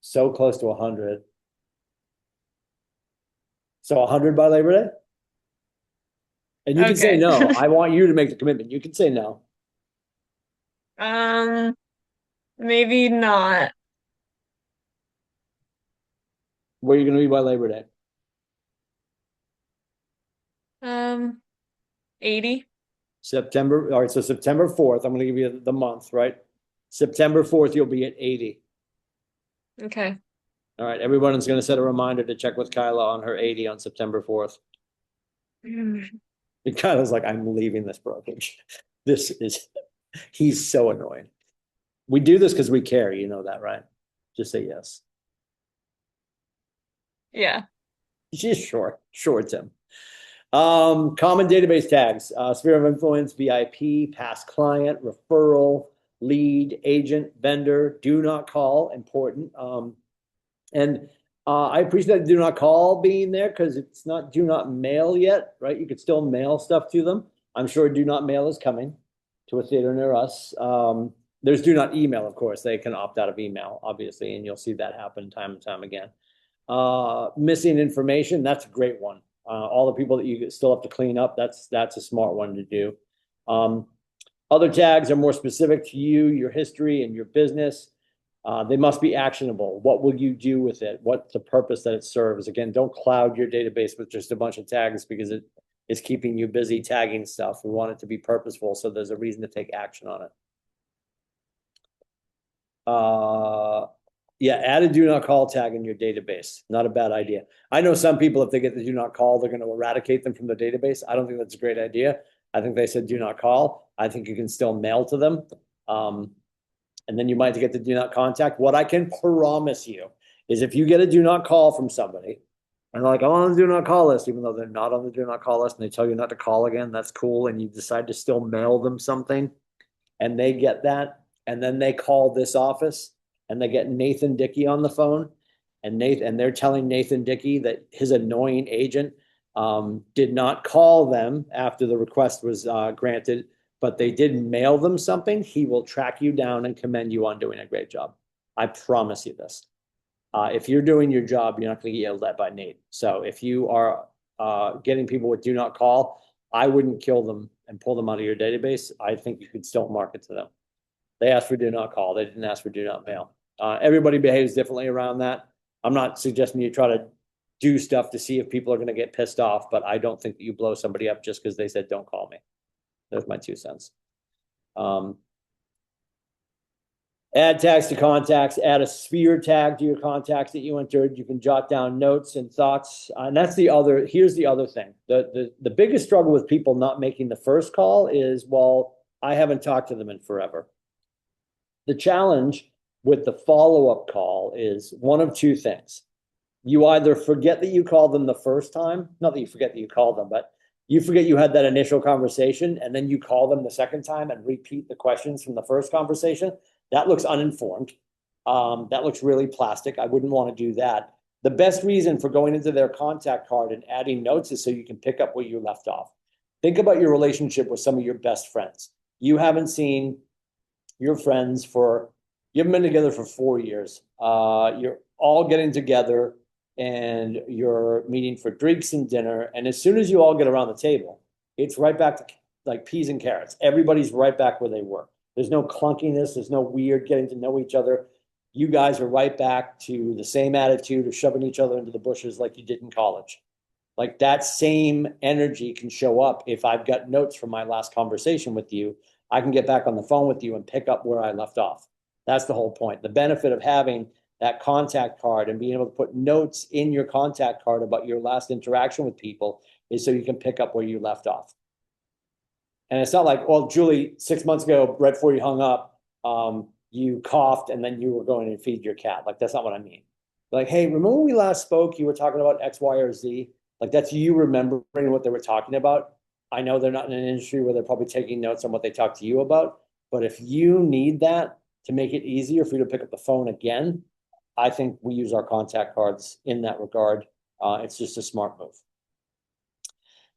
So close to 100. So 100 by Labor Day? And you can say Okay. no. I want you to make the commitment. You can say no. Maybe not. Where are you going to be by Labor Day? 80. September. All right. So September 4th, I'm going to give you the month, right? September 4th, you'll be at 80. Okay. All right. Everyone's going to set a reminder to check with Kyla on her 80 on September 4th. And Kyla's like, I'm leaving this brokerage. He's so annoying. We do this because we care. You know that, right? Just say yes. Yeah. Sure, Tim. Common database tags, sphere of influence, VIP, past client, referral, lead, agent, vendor, do not call, important. I appreciate do not call being there because it's not do not mail yet, right? You could still mail stuff to them. I'm sure do not mail is coming to a theater near us. There's do not email, of course. They can opt out of email, obviously, and you'll see that happen time and time again. Missing information, that's a great one. All the people that you still have to clean up, that's a smart one to do. Other tags are more specific to you, your history, and your business. They must be actionable. What will you do with it? What's the purpose that it serves? Again, don't cloud your database with just a bunch of tags because it is keeping you busy tagging stuff. We want it to be purposeful, so there's a reason to take action on it. Yeah, add a do not call tag in your database. Not a bad idea. I know some people, if they get the do not call, they're going to eradicate them from the database. I don't think that's a great idea. I think they said do not call. I think you can still mail to them. And then you might get the do not contact. What I can promise you is if you get a do not call from somebody and they're like, I'm on the do not call list, even though they're not on the do not call list and they tell you not to call again, that's cool. And you decide to still mail them something and they get that. And then they call this office and they get Nathan Dickey on the phone, and they're telling Nathan Dickey that his annoying agent did not call them after the request was granted, but they did mail them something. He will track you down and commend you on doing a great job. I promise you this. If you're doing your job, you're not going to get yelled at by Nate. So if you are getting people with do not call, I wouldn't kill them and pull them out of your database. I think you could still market to them. They asked for do not call. They didn't ask for do not mail. Everybody behaves differently around that. I'm not suggesting you try to do stuff to see if people are going to get pissed off, but I don't think that you blow somebody up just because they said, don't call me. There's my 2 cents. Add tags to contacts, add a sphere tag to your contacts that you entered. You can jot down notes and thoughts. And that's here's the other thing. The biggest struggle with people not making the first call is, well, I haven't talked to them in forever. The challenge with the follow-up call is one of 2 things. You either forget that you called them the first time, not that you forget that you called them, but you forget you had that initial conversation and then you call them the second time and repeat the questions from the first conversation. That looks uninformed. That looks really plastic. I wouldn't want to do that. The best reason for going into their contact card and adding notes is so you can pick up where you left off. Think about your relationship with some of your best friends. You haven't seen your friends you haven't been together for 4 years. You're all getting together and you're meeting for drinks and dinner. And as soon as you all get around the table, it's right back to like peas and carrots. Everybody's right back where they were. There's no clunkiness. There's no weird getting to know each other. You guys are right back to the same attitude of shoving each other into the bushes like you did in college. Like that same energy can show up if I've got notes from my last conversation with you. I can get back on the phone with you and pick up where I left off. That's the whole point. The benefit of having that contact card and being able to put notes in your contact card about your last interaction with people is so you can pick up where you left off. And it's not like, well, Julie, 6 months ago, right before you hung up, you coughed and then you were going to feed your cat. Like, that's not what I mean. Like, hey, remember when we last spoke, you were talking about X, Y, or Z? Like, that's you remembering what they were talking about. I know they're not in an industry where they're probably taking notes on what they talked to you about. But if you need that to make it easier for you to pick up the phone again, I think we use our contact cards in that regard. It's just a smart move.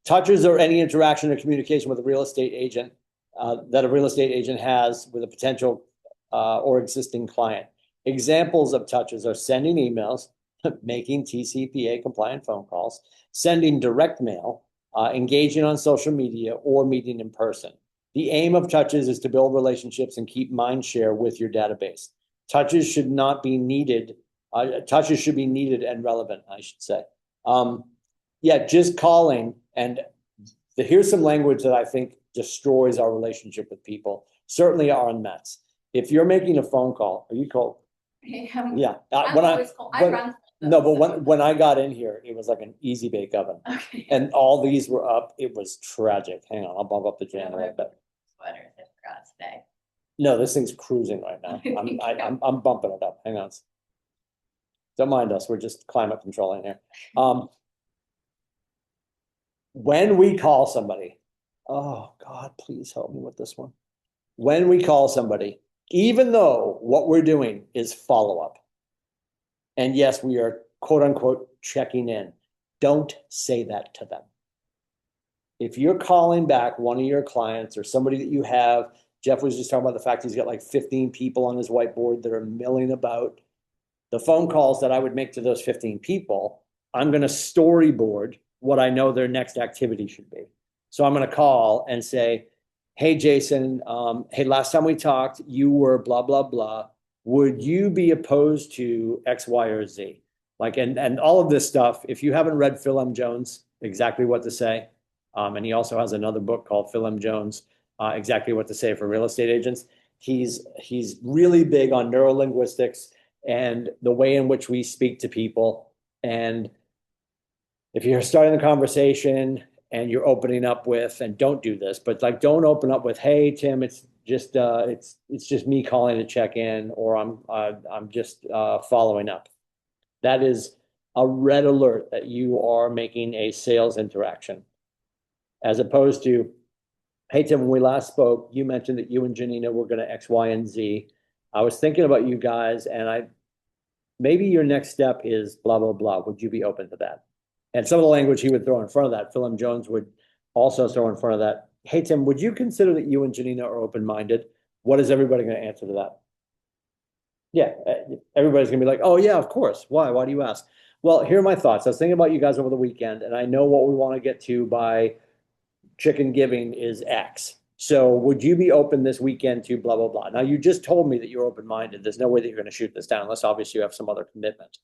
Touches or any interaction or communication with a real estate agent. that a real estate agent has with a potential or existing client. Examples of touches are sending emails, making TCPA compliant phone calls, sending direct mail, engaging on social media, or meeting in person. The aim of touches is to build relationships and keep mind share with your database. Touches should not be needed. Touches should be needed and relevant, I should say. Yeah, just calling. And here's some language that I think destroys our relationship with people. Certainly are on Mets. If you're making a phone call, are you cold? Yeah. I'm always cold. I run. No, but when I got in here, it was like an easy bake oven. Okay. And all these were up. It was tragic. Hang on, I'll bump up the jam a little bit. Sweaters, I forgot today. No, this thing's cruising right now. I'm bumping it up. Hang on. Don't mind us. We're just climate controlling here. When we call somebody, oh God, please help me with this one. When we call somebody, even though what we're doing is follow-up, and yes, we are quote unquote checking in, don't say that to them. If you're calling back one of your clients or somebody that you have, Jeff was just talking about the fact he's got like 15 people on his whiteboard that are milling about. The phone calls that I would make to those 15 people, I'm going to storyboard what I know their next activity should be. So I'm going to call and say, hey, Jason, hey, last time we talked, you were blah, blah, blah. Would you be opposed to X, Y, or Z? Like, and all of this stuff, if you haven't read Phil M. Jones, Exactly What to Say, and he also has another book called Phil M. Jones, Exactly What to Say for Real Estate Agents. He's really big on neurolinguistics and the way in which we speak to people. And if you're starting the conversation and you're opening up with, and don't do this, but like, don't open up with, hey, Tim, it's just me calling to check in, or I'm just following up. That is a red alert that you are making a sales interaction, as opposed to, hey, Tim, when we last spoke, you mentioned that you and Janina were going to X, Y, and Z. I was thinking about you guys, and maybe your next step is blah, blah, blah. Would you be open to that? And some of the language he would throw in front of that, Phil M. Jones would also throw in front of that. Hey, Tim, would you consider that you and Janina are open-minded? What is everybody going to answer to that? Yeah, everybody's going to be like, oh, yeah, of course. Why? Why do you ask? Well, here are my thoughts. I was thinking about you guys over the weekend, and I know what we want to get to by chicken giving is X. So would you be open this weekend to blah, blah, blah? Now, you just told me that you're open-minded. There's no way that you're going to shoot this down unless obviously you have some other commitment.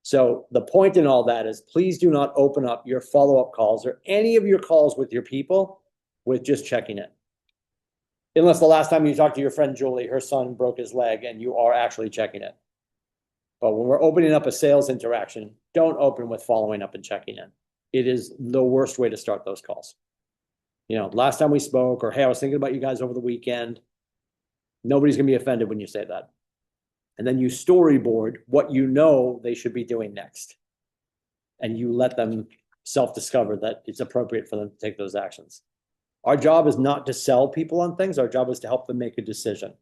So the point in all that is, please do not open up your follow-up calls or any of your calls with your people with just checking in. Unless the last time you talked to your friend Julie, her son broke his leg and you are actually checking it. But when we're opening up a sales interaction, don't open with following up and checking in. It is the worst way to start those calls. You know, last time we spoke, or hey, I was thinking about you guys over the weekend. Nobody's going to be offended when you say that. And then you storyboard what you know they should be doing next. And you let them self-discover that it's appropriate for them to take those actions. Our job is not to sell people on things. Our job is to help them make a decision.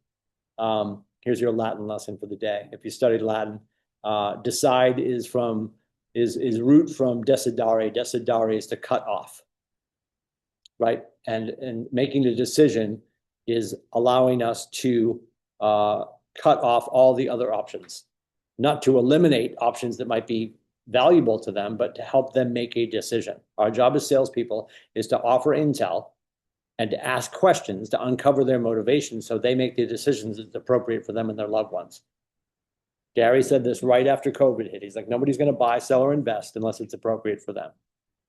Here's your Latin lesson for the day. If you studied Latin, decide is root from decidere. Decidere is to cut off, right? And making a decision is allowing us to cut off all the other options, not to eliminate options that might be valuable to them, but to help them make a decision. Our job as salespeople is to offer intel and to ask questions to uncover their motivation so they make the decisions that's appropriate for them and their loved ones. Gary said this right after COVID hit. He's like, nobody's going to buy, sell, or invest unless it's appropriate for them.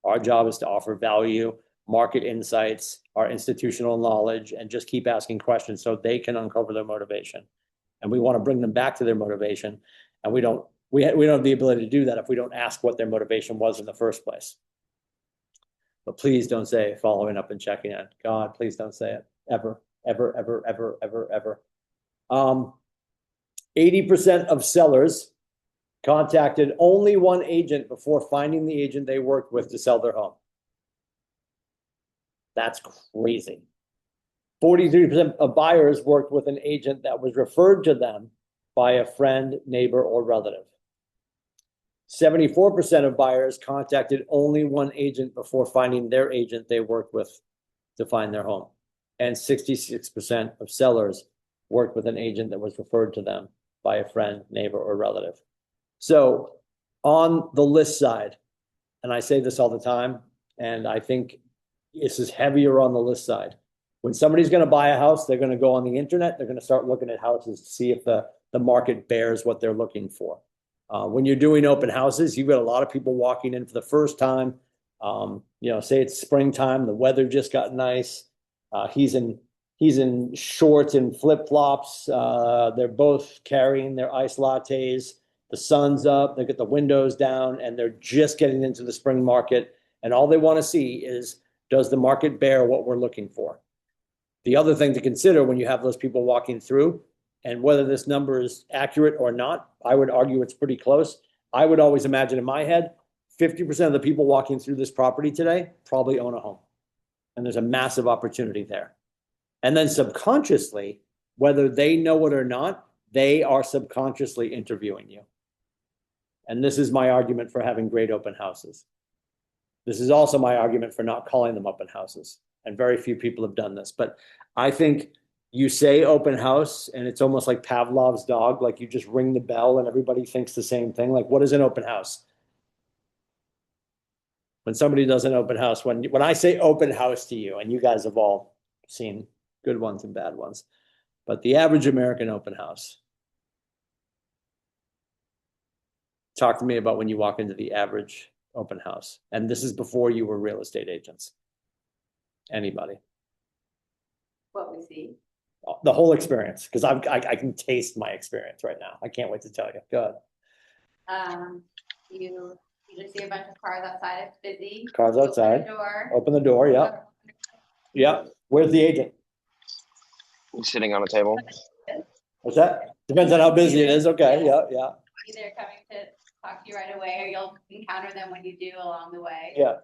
Our job is to offer value, market insights, our institutional knowledge, and just keep asking questions so they can uncover their motivation. And we want to bring them back to their motivation. And we don't have the ability to do that if we don't ask what their motivation was in the first place. But please don't say following up and checking in. God, please don't say it ever, ever, ever, ever, ever, ever. 80% of sellers contacted only one agent before finding the agent they worked with to sell their home. That's crazy. 43% of buyers worked with an agent that was referred to them by a friend, neighbor, or relative. 74% of buyers contacted only one agent before finding their agent they worked with to find their home. and 66% of sellers worked with an agent that was referred to them by a friend, neighbor, or relative. So on the list side, and I say this all the time, and I think this is heavier on the list side. When somebody's going to buy a house, they're going to go on the internet. They're going to start looking at houses to see if the market bears what they're looking for. When you're doing open houses, you've got a lot of people walking in for the first time. Say it's springtime, the weather just got nice. He's in shorts and flip flops. They're both carrying their iced lattes. The sun's up. They get the windows down, and they're just getting into the spring market. And all they want to see is, does the market bear what we're looking for? The other thing to consider when you have those people walking through, and whether this number is accurate or not, I would argue it's pretty close. I would always imagine in my head, 50% of the people walking through this property today probably own a home. And there's a massive opportunity there. And then subconsciously, whether they know it or not, they are subconsciously interviewing you. And this is my argument for having great open houses. This is also my argument for not calling them open houses. And very few people have done this. But I think you say open house, and it's almost like Pavlov's dog. Like you just ring the bell and everybody thinks the same thing. Like, what is an open house? When somebody does an open house, when I say open house to you, and you guys have all seen good ones and bad ones, but the average American open house. Talk to me about when you walk into the average open house. And this is before you were real estate agents. Anybody? What we see. The whole experience, because I can taste my experience right now. I can't wait to tell you. Go ahead. You just see a bunch of cars outside. It's busy. Cars outside. Open the door. Yep. Yep. Where's the agent? He's sitting on a table. What's that? Depends on how busy it is. Okay. Yeah. Yeah. Either coming to talk to you right away, or you'll encounter them when you do along the way. Yeah.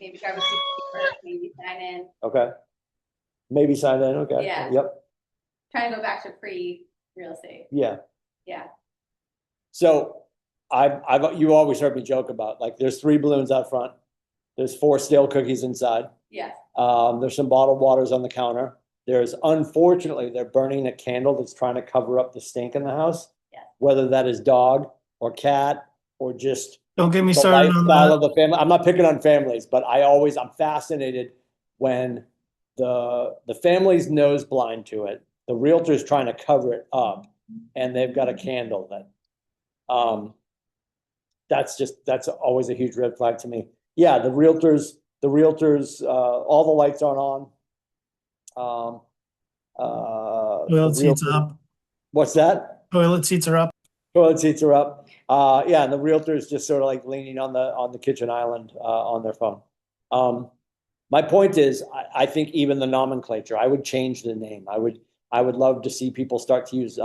Maybe grab a piece of paper, maybe sign in. Okay. Maybe sign in. Okay. Yeah. Yep. Trying to go back to pre-real estate. Yeah. Yeah. So you always heard me joke about, like, there's 3 balloons out front. There's 4 stale cookies inside. Yes. There's some bottled waters on the counter. Unfortunately, they're burning a candle that's trying to cover up the stink in the house. Yes. Whether that is dog or cat or just Don't get me the started on lifestyle that. of the family. I'm not picking on families, but I'm fascinated when the family's nose blind to it. The realtor's trying to cover it up, and they've got a candle that, that's always a huge red flag to me. Yeah, the realtors, all the lights aren't on. Toilet seats up. What's that? Toilet seats are up. Toilet seats are up. Yeah, and the realtor's just sort of like leaning on the kitchen island on their phone. My point is, I think even the nomenclature, I would change the name. I would love to see people start to use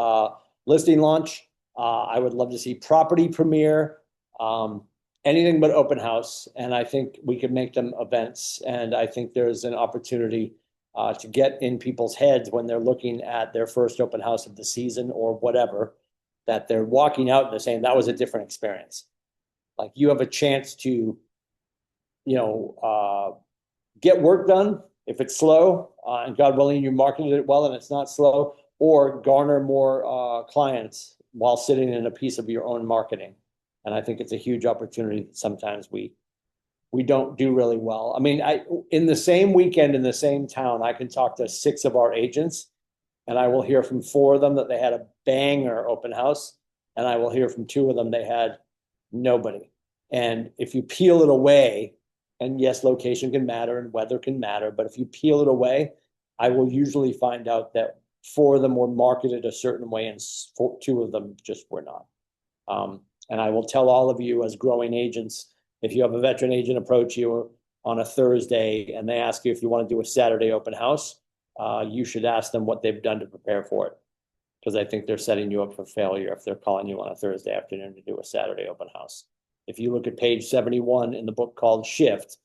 listing launch. I would love to see property premiere, anything but open house. And I think we could make them events. And I think there's an opportunity to get in people's heads when they're looking at their first open house of the season or whatever, that they're walking out and they're saying that was a different experience. Like, you have a chance to, get work done if it's slow, and God willing, you marketed it well and it's not slow, or garner more clients while sitting in a piece of your own marketing. And I think it's a huge opportunity that sometimes we don't do really well. I mean, in the same weekend, in the same town, I can talk to 6 of our agents, and I will hear from 4 of them that they had a banger open house, and I will hear from 2 of them they had nobody. And if you peel it away, and yes, location can matter and weather can matter, but if you peel it away, I will usually find out that 4 of them were marketed a certain way and 2 of them just were not. And I will tell all of you as growing agents, if you have a veteran agent approach you on a Thursday and they ask you if you want to do a Saturday open house, you should ask them what they've done to prepare for it. Because I think they're setting you up for failure if they're calling you on a Thursday afternoon to do a Saturday open house. If you look at page 71 in the book called Shift,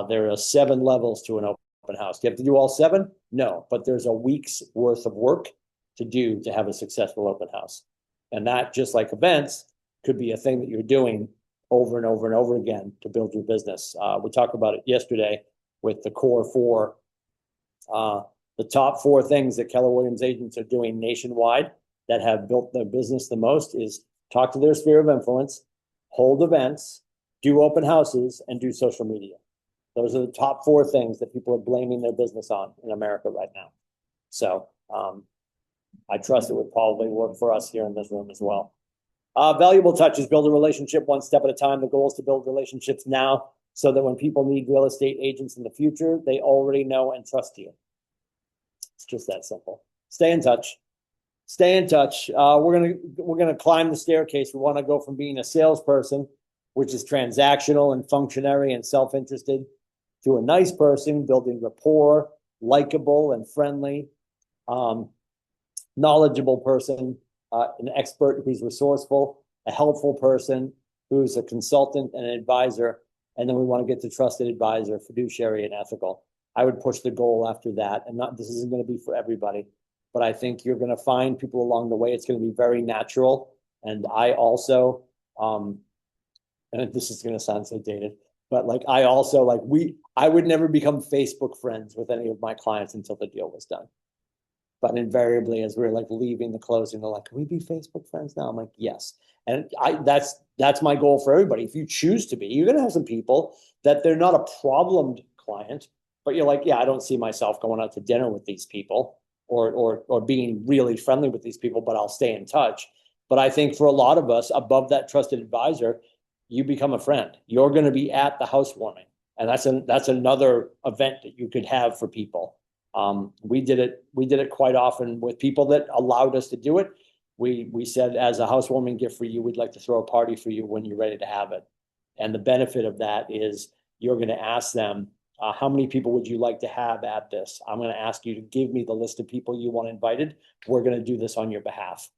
there are 7 levels to an open house. Do you have to do all 7? No, but there's a week's worth of work to do to have a successful open house. And that, just like events, could be a thing that you're doing over and over and over again to build your business. We talked about it yesterday with the core 4 The top 4 things that Keller Williams agents are doing nationwide that have built their business the most is talk to their sphere of influence, hold events, do open houses, and do social media. Those are the top 4 things that people are blaming their business on in America right now. So I trust it would probably work for us here in this room as well. Valuable touches, build a relationship one step at a time. The goal is to build relationships now so that when people need real estate agents in the future, they already know and trust you. It's just that simple. Stay in touch. Stay in touch. We're gonna climb the staircase. We want to go from being a salesperson, which is transactional and functionary and self-interested, to a nice person, building rapport, likable and friendly, knowledgeable person, an expert who's resourceful, a helpful person who's a consultant and an advisor. And then we want to get to trusted advisor, fiduciary, and ethical. I would push the goal after that. And this isn't going to be for everybody, but I think you're going to find people along the way. It's going to be very natural. And I also, and this is going to sound so dated, but like I would never become Facebook friends with any of my clients until the deal was done. But invariably, as we're like leaving the closing, they're like, "Can we be Facebook friends now?" I'm like, "Yes." And that's my goal for everybody. If you choose to be, you're going to have some people that they're not a problemed client, but you're like, "Yeah, I don't see myself going out to dinner with these people or being really friendly with these people, but I'll stay in touch." But I think for a lot of us, above that trusted advisor, you become a friend. You're going to be at the housewarming, and that's another event that you could have for people. We did it quite often with people that allowed us to do it. We said, as a housewarming gift for you, we'd like to throw a party for you when you're ready to have it. And the benefit of that is you're going to ask them, how many people would you like to have at this? I'm going to ask you to give me the list of people you want invited. We're going to do this on your behalf.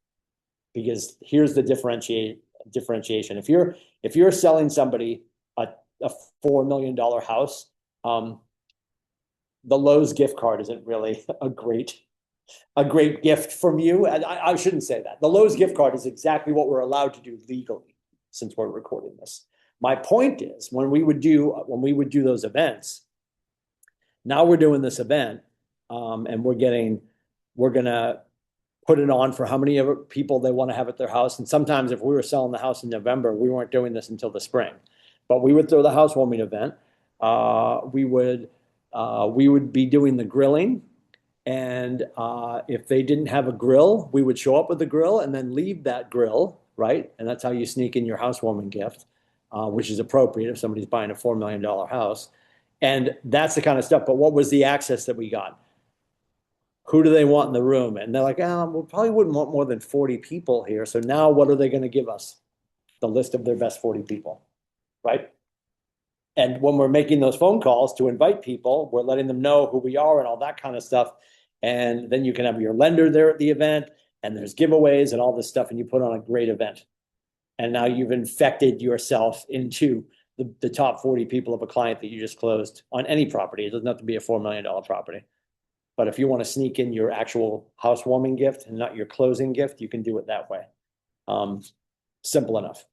Because here's the differentiation. If you're selling somebody a $4 million house, the Lowe's gift card isn't really a great gift from you. And I shouldn't say that. The Lowe's gift card is exactly what we're allowed to do legally since we're recording this. My point is, when we would do those events, now we're doing this event, and we're gonna put it on for how many people they want to have at their house. And sometimes if we were selling the house in November, we weren't doing this until the spring, but we would throw the housewarming event. We would be doing the grilling. And if they didn't have a grill, we would show up with the grill and then leave that grill, right? And that's how you sneak in your housewarming gift, which is appropriate if somebody's buying a $4 million house. And that's the kind of stuff. But what was the access that we got? Who do they want in the room? And they're like, we probably wouldn't want more than 40 people here. So now what are they going to give us? The list of their best 40 people, right? And when we're making those phone calls to invite people, we're letting them know who we are and all that kind of stuff. And then you can have your lender there at the event, and there's giveaways and all this stuff, and you put on a great event. And now you've infected yourself into the top 40 people of a client that you just closed on any property. It doesn't have to be a $4 million property. But if you want to sneak in your actual housewarming gift and not your closing gift, you can do it that way. Simple enough.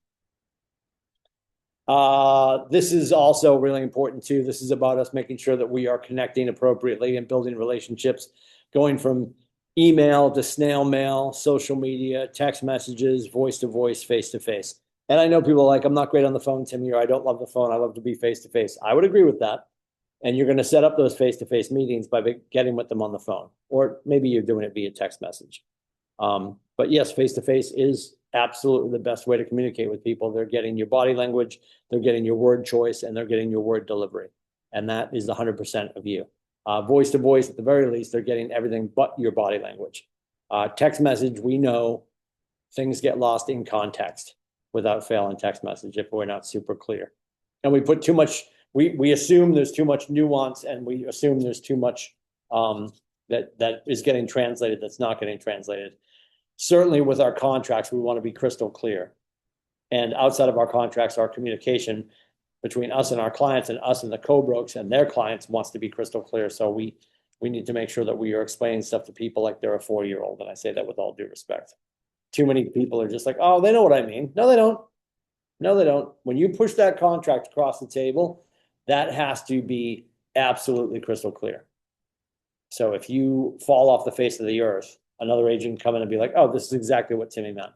This is also really important too. This is about us making sure that we are connecting appropriately and building relationships, going from email to snail mail, social media, text messages, voice to voice, face to face. And I know people are like, "I'm not great on the phone, Timmy," or "I don't love the phone. I love to be face to face." I would agree with that. And you're going to set up those face to face meetings by getting with them on the phone, or maybe you're doing it via text message. But yes, face to face is absolutely the best way to communicate with people. They're getting your body language, they're getting your word choice, and they're getting your word delivery. And that is 100% of you. Voice to voice, at the very least, they're getting everything but your body language. Text message, we know things get lost in context without fail in text message if we're not super clear. And we put too much, we assume there's too much nuance, and we assume there's too much that is getting translated that's not getting translated. Certainly with our contracts, we want to be crystal clear. And outside of our contracts, our communication between us and our clients and us and the co-brokes and their clients wants to be crystal clear. So we need to make sure that we are explaining stuff to people like they're a 4-year-old. And I say that with all due respect. Too many people are just like, "Oh, they know what I mean." No, they don't. No, they don't. When you push that contract across the table, that has to be absolutely crystal clear. So if you fall off the face of the earth, another agent come in and be like, oh, this is exactly what Timmy meant.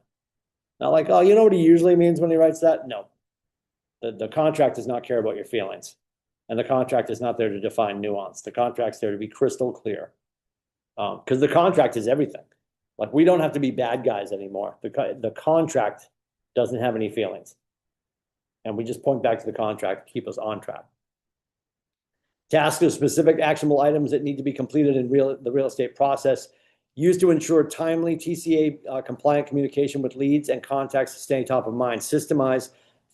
Not like, oh, you know what he usually means when he writes that? No. The contract does not care about your feelings. And the contract is not there to define nuance. The contract's there to be crystal clear. Because the contract is everything. Like, we don't have to be bad guys anymore. The contract doesn't have any feelings. And we just point back to the contract to keep us on track. Tasks of specific actionable items that need to be completed in the real estate process, used to ensure timely TCA compliant communication with leads and contacts to stay top of mind. Systemize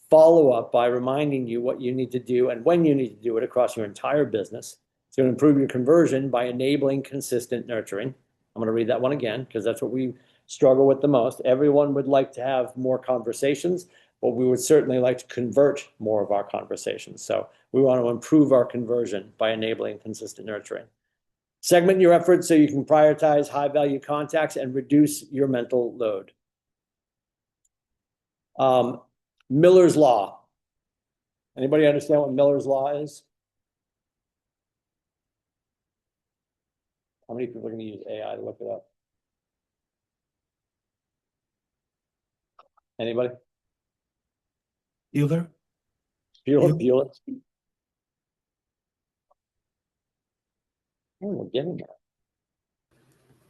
follow-up by reminding you what you need to do and when you need to do it across your entire business. It's going to improve your conversion by enabling consistent nurturing. I'm going to read that one again because that's what we struggle with the most. Everyone would like to have more conversations, but we would certainly like to convert more of our conversations. So we want to improve our conversion by enabling consistent nurturing. Segment your efforts so you can prioritize high-value contacts and reduce your mental load. Miller's Law. Anybody understand what Miller's Law is? How many people are going to use AI to look it up? Anybody? Bueller? Bueller? Oh, we're getting there.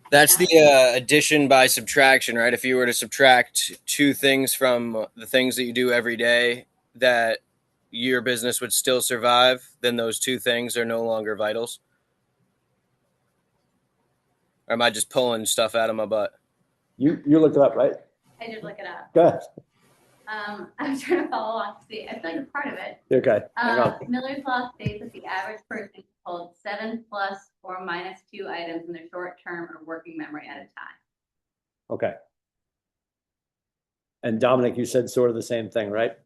That's the addition by subtraction, right? If you were to subtract two things from the things that you do every day that your business would still survive, then those two things are no longer vitals. Or am I just pulling stuff out of my butt? You looked it up, right? I did look it up. Go ahead. I was trying to follow along to see. I feel like it's part of it. Okay. Hang on. Miller's Law states that the average person holds 7 plus or minus 2 items in their short-term or working memory at a time. Okay. And Dominic, you said sort of the same thing, right?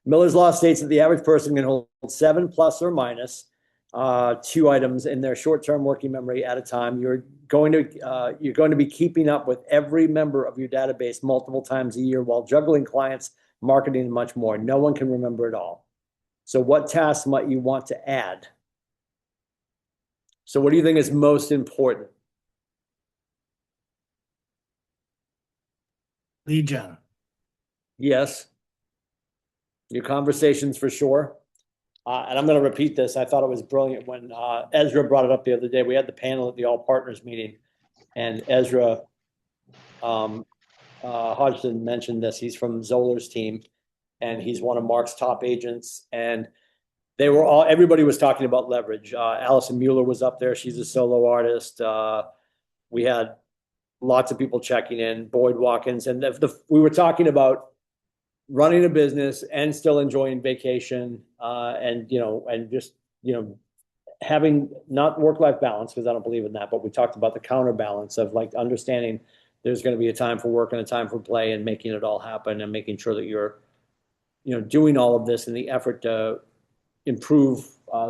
Miller's Law states that the average person can hold 7 plus or minus 2 items in their short-term working memory at a time. You're going to be keeping up with every member of your database multiple times a year while juggling clients, marketing, and much more. No one can remember it all. So what tasks might you want to add? So what do you think is most important? Lead gen. Yes. Your conversations for sure. And I'm going to repeat this. I thought it was brilliant when Ezra brought it up the other day. We had the panel at the All Partners meeting, and Ezra Hodgson mentioned this. He's from Zoller's team, and he's one of Mark's top agents. And everybody was talking about leverage. Allison Mueller was up there. She's a solo artist. We had lots of people checking in, Boyd Watkins, and we were talking about running a business and still enjoying vacation, and just having not work-life balance, because I don't believe in that, but we talked about the counterbalance of like understanding there's going to be a time for work and a time for play, and making it all happen and making sure that you're doing all of this in the effort to improve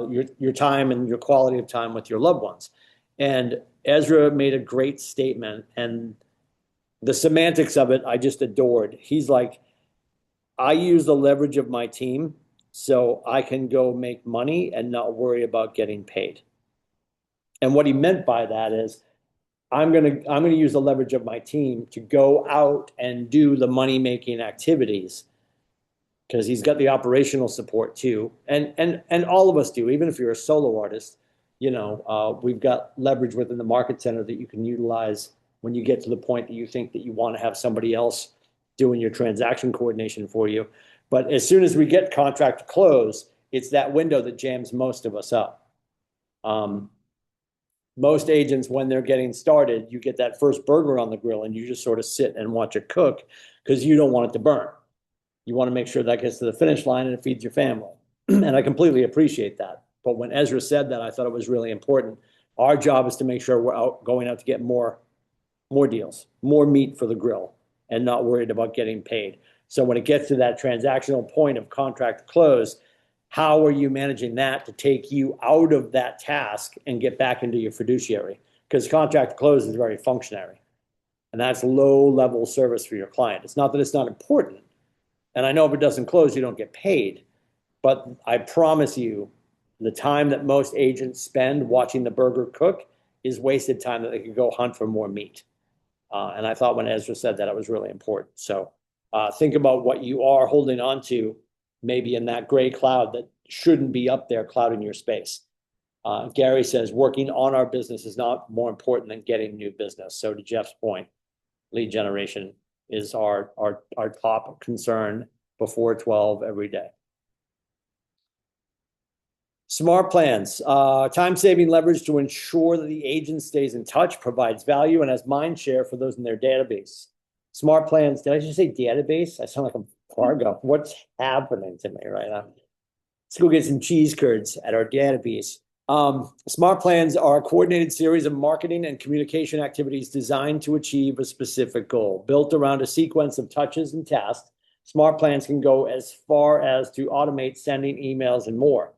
your time and your quality of time with your loved ones. And Ezra made a great statement, and the semantics of it I just adored. He's like, I use the leverage of my team so I can go make money and not worry about getting paid. And what he meant by that is I'm gonna use the leverage of my team to go out and do the money-making activities, because he's got the operational support too. And all of us do, even if you're a solo artist, we've got leverage within the market center that you can utilize when you get to the point that you think that you want to have somebody else doing your transaction coordination for you. But as soon as we get contract to close, it's that window that jams most of us up. Most agents, when they're getting started, you get that first burger on the grill and you just sort of sit and watch it cook because you don't want it to burn. You want to make sure that gets to the finish line and it feeds your family. And I completely appreciate that. But when Ezra said that, I thought it was really important. Our job is to make sure we're going out to get more deals, more meat for the grill, and not worried about getting paid. So when it gets to that transactional point of contract close, how are you managing that to take you out of that task and get back into your fiduciary? Because contract close is very functionary, and that's low-level service for your client. It's not that it's not important, and I know if it doesn't close, you don't get paid, but I promise you, The time that most agents spend watching the burger cook is wasted time that they could go hunt for more meat. And I thought when Ezra said that, it was really important. So think about what you are holding on to, maybe in that gray cloud that shouldn't be up there clouding your space. Gary says working on our business is not more important than getting new business. So to Jeff's point, lead generation is our top concern before 12 every day. Smart plans, time-saving leverage to ensure that the agent stays in touch, provides value, and has mind share for those in their database. Smart plans, did I just say database? I sound like a Fargo. What's happening to me right now? Let's go get some cheese curds at our database. Smart plans are a coordinated series of marketing and communication activities designed to achieve a specific goal. Built around a sequence of touches and tasks, smart plans can go as far as to automate sending emails and more.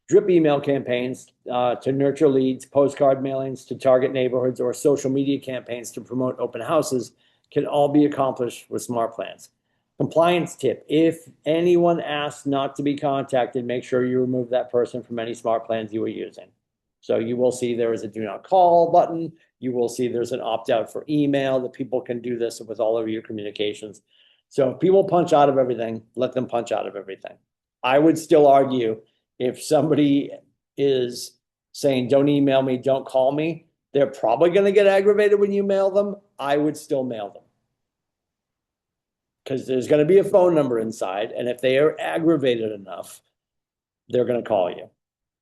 Drip email campaigns to nurture leads, postcard mailings to target neighborhoods, or social media campaigns to promote open houses can all be accomplished with smart plans. Compliance tip, if anyone asks not to be contacted, make sure you remove that person from any smart plans you are using. So you will see there is a do not call button. You will see there's an opt out for email, that people can do this with all of your communications. So if people punch out of everything, let them punch out of everything. I would still argue if somebody is saying, don't email me, don't call me, they're probably going to get aggravated when you mail them. I would still mail them, because there's going to be a phone number inside. And if they are aggravated enough, they're going to call you.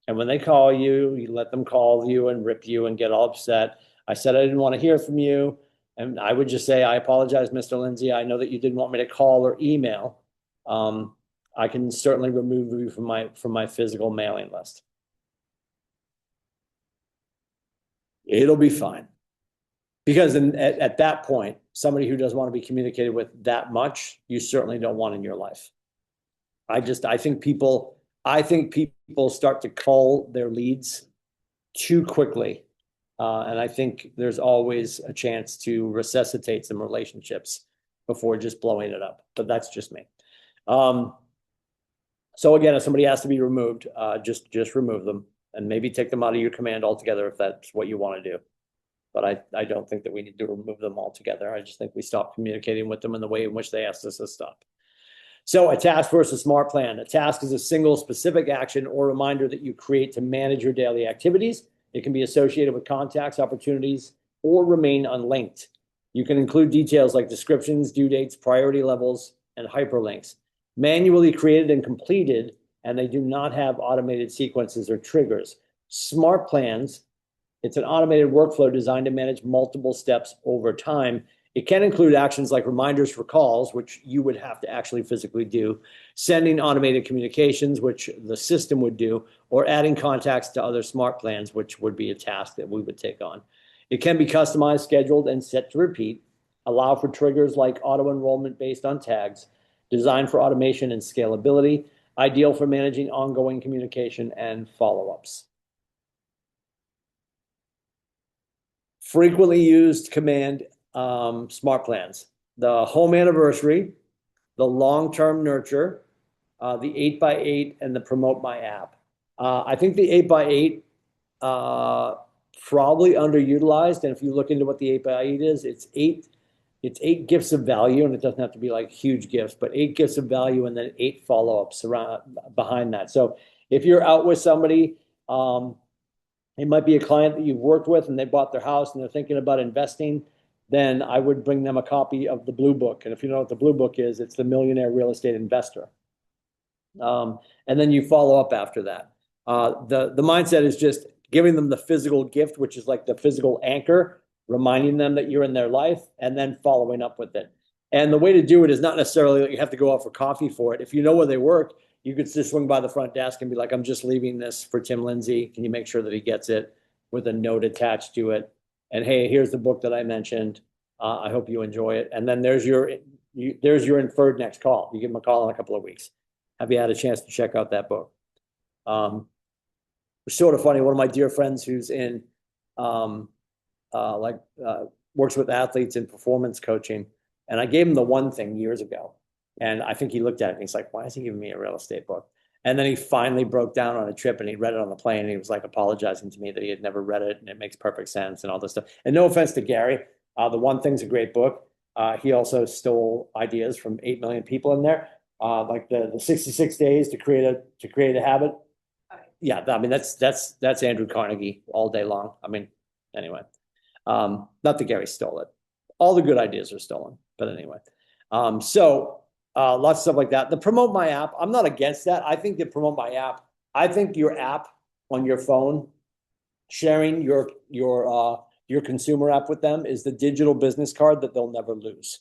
And when they call you, you let them call you and rip you and get all upset. I said I didn't want to hear from you. And I would just say, I apologize, Mr. Lindsay. I know that you didn't want me to call or email. I can certainly remove you from my physical mailing list. It'll be fine. Because at that point, somebody who doesn't want to be communicated with that much, you certainly don't want in your life. I think people start to cull their leads too quickly. And I think there's always a chance to resuscitate some relationships before just blowing it up. But that's just me. So again, if somebody has to be removed, just remove them and maybe take them out of your command altogether if that's what you want to do. But I don't think that we need to remove them altogether. I just think we stop communicating with them in the way in which they asked us to stop. So a task versus smart plan. A task is a single specific action or reminder that you create to manage your daily activities. It can be associated with contacts, opportunities, or remain unlinked. You can include details like descriptions, due dates, priority levels, and hyperlinks. Manually created and completed, and they do not have automated sequences or triggers. Smart plans, it's an automated workflow designed to manage multiple steps over time. It can include actions like reminders for calls, which you would have to actually physically do, sending automated communications, which the system would do, or adding contacts to other smart plans, which would be a task that we would take on. It can be customized, scheduled, and set to repeat, allow for triggers like auto-enrollment based on tags, designed for automation and scalability, ideal for managing ongoing communication and follow-ups. Frequently used command smart plans: the home anniversary, the long-term nurture, the 8x8, and the promote my app. I think the 8x8 probably underutilized. And if you look into what the 8x8 is, it's eight gifts of value, and it doesn't have to be like huge gifts, but 8 gifts of value and then 8 follow-ups behind that. So if you're out with somebody, it might be a client that you've worked with and they bought their house and they're thinking about investing, then I would bring them a copy of the Blue Book. And if you know what the Blue Book is, it's the Millionaire Real Estate Investor. And then you follow up after that. The mindset is just giving them the physical gift, which is like the physical anchor, reminding them that you're in their life, and then following up with it. And the way to do it is not necessarily that you have to go out for coffee for it. If you know where they work, you could just swing by the front desk and be like, I'm just leaving this for Tim Lindsay. Can you make sure that he gets it, with a note attached to it? And hey, here's the book that I mentioned. I hope you enjoy it. And then there's your inferred next call. You give them a call in a couple of weeks. Have you had a chance to check out that book? It's sort of funny. One of my dear friends who's in works with athletes in performance coaching, and I gave him the one thing years ago. And I think he looked at it and he's like, why is he giving me a real estate book? And then he finally broke down on a trip and he read it on the plane and he was like apologizing to me that he had never read it and it makes perfect sense and all this stuff. And no offense to Gary, The One Thing's a great book. He also stole ideas from 8 million people in there, like the 66 days to create a habit. Yeah, I mean that's Andrew Carnegie all day long. I mean, anyway, not that Gary stole it. All the good ideas are stolen, but anyway. So lots of stuff like that. The Promote My App, I'm not against that. I think the Promote My App, I think your app on your phone, sharing your consumer app with them is the digital business card that they'll never lose.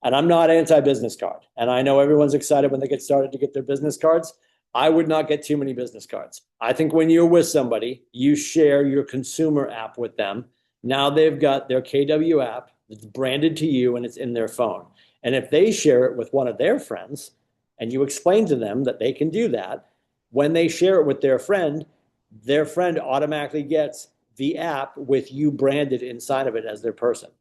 And I'm not anti-business card. And I know everyone's excited when they get started to get their business cards. I would not get too many business cards. I think when you're with somebody, you share your consumer app with them. Now they've got their KW app that's branded to you and it's in their phone. And if they share it with one of their friends and you explain to them that they can do that, when they share it with their friend automatically gets the app with you branded inside of it as their person.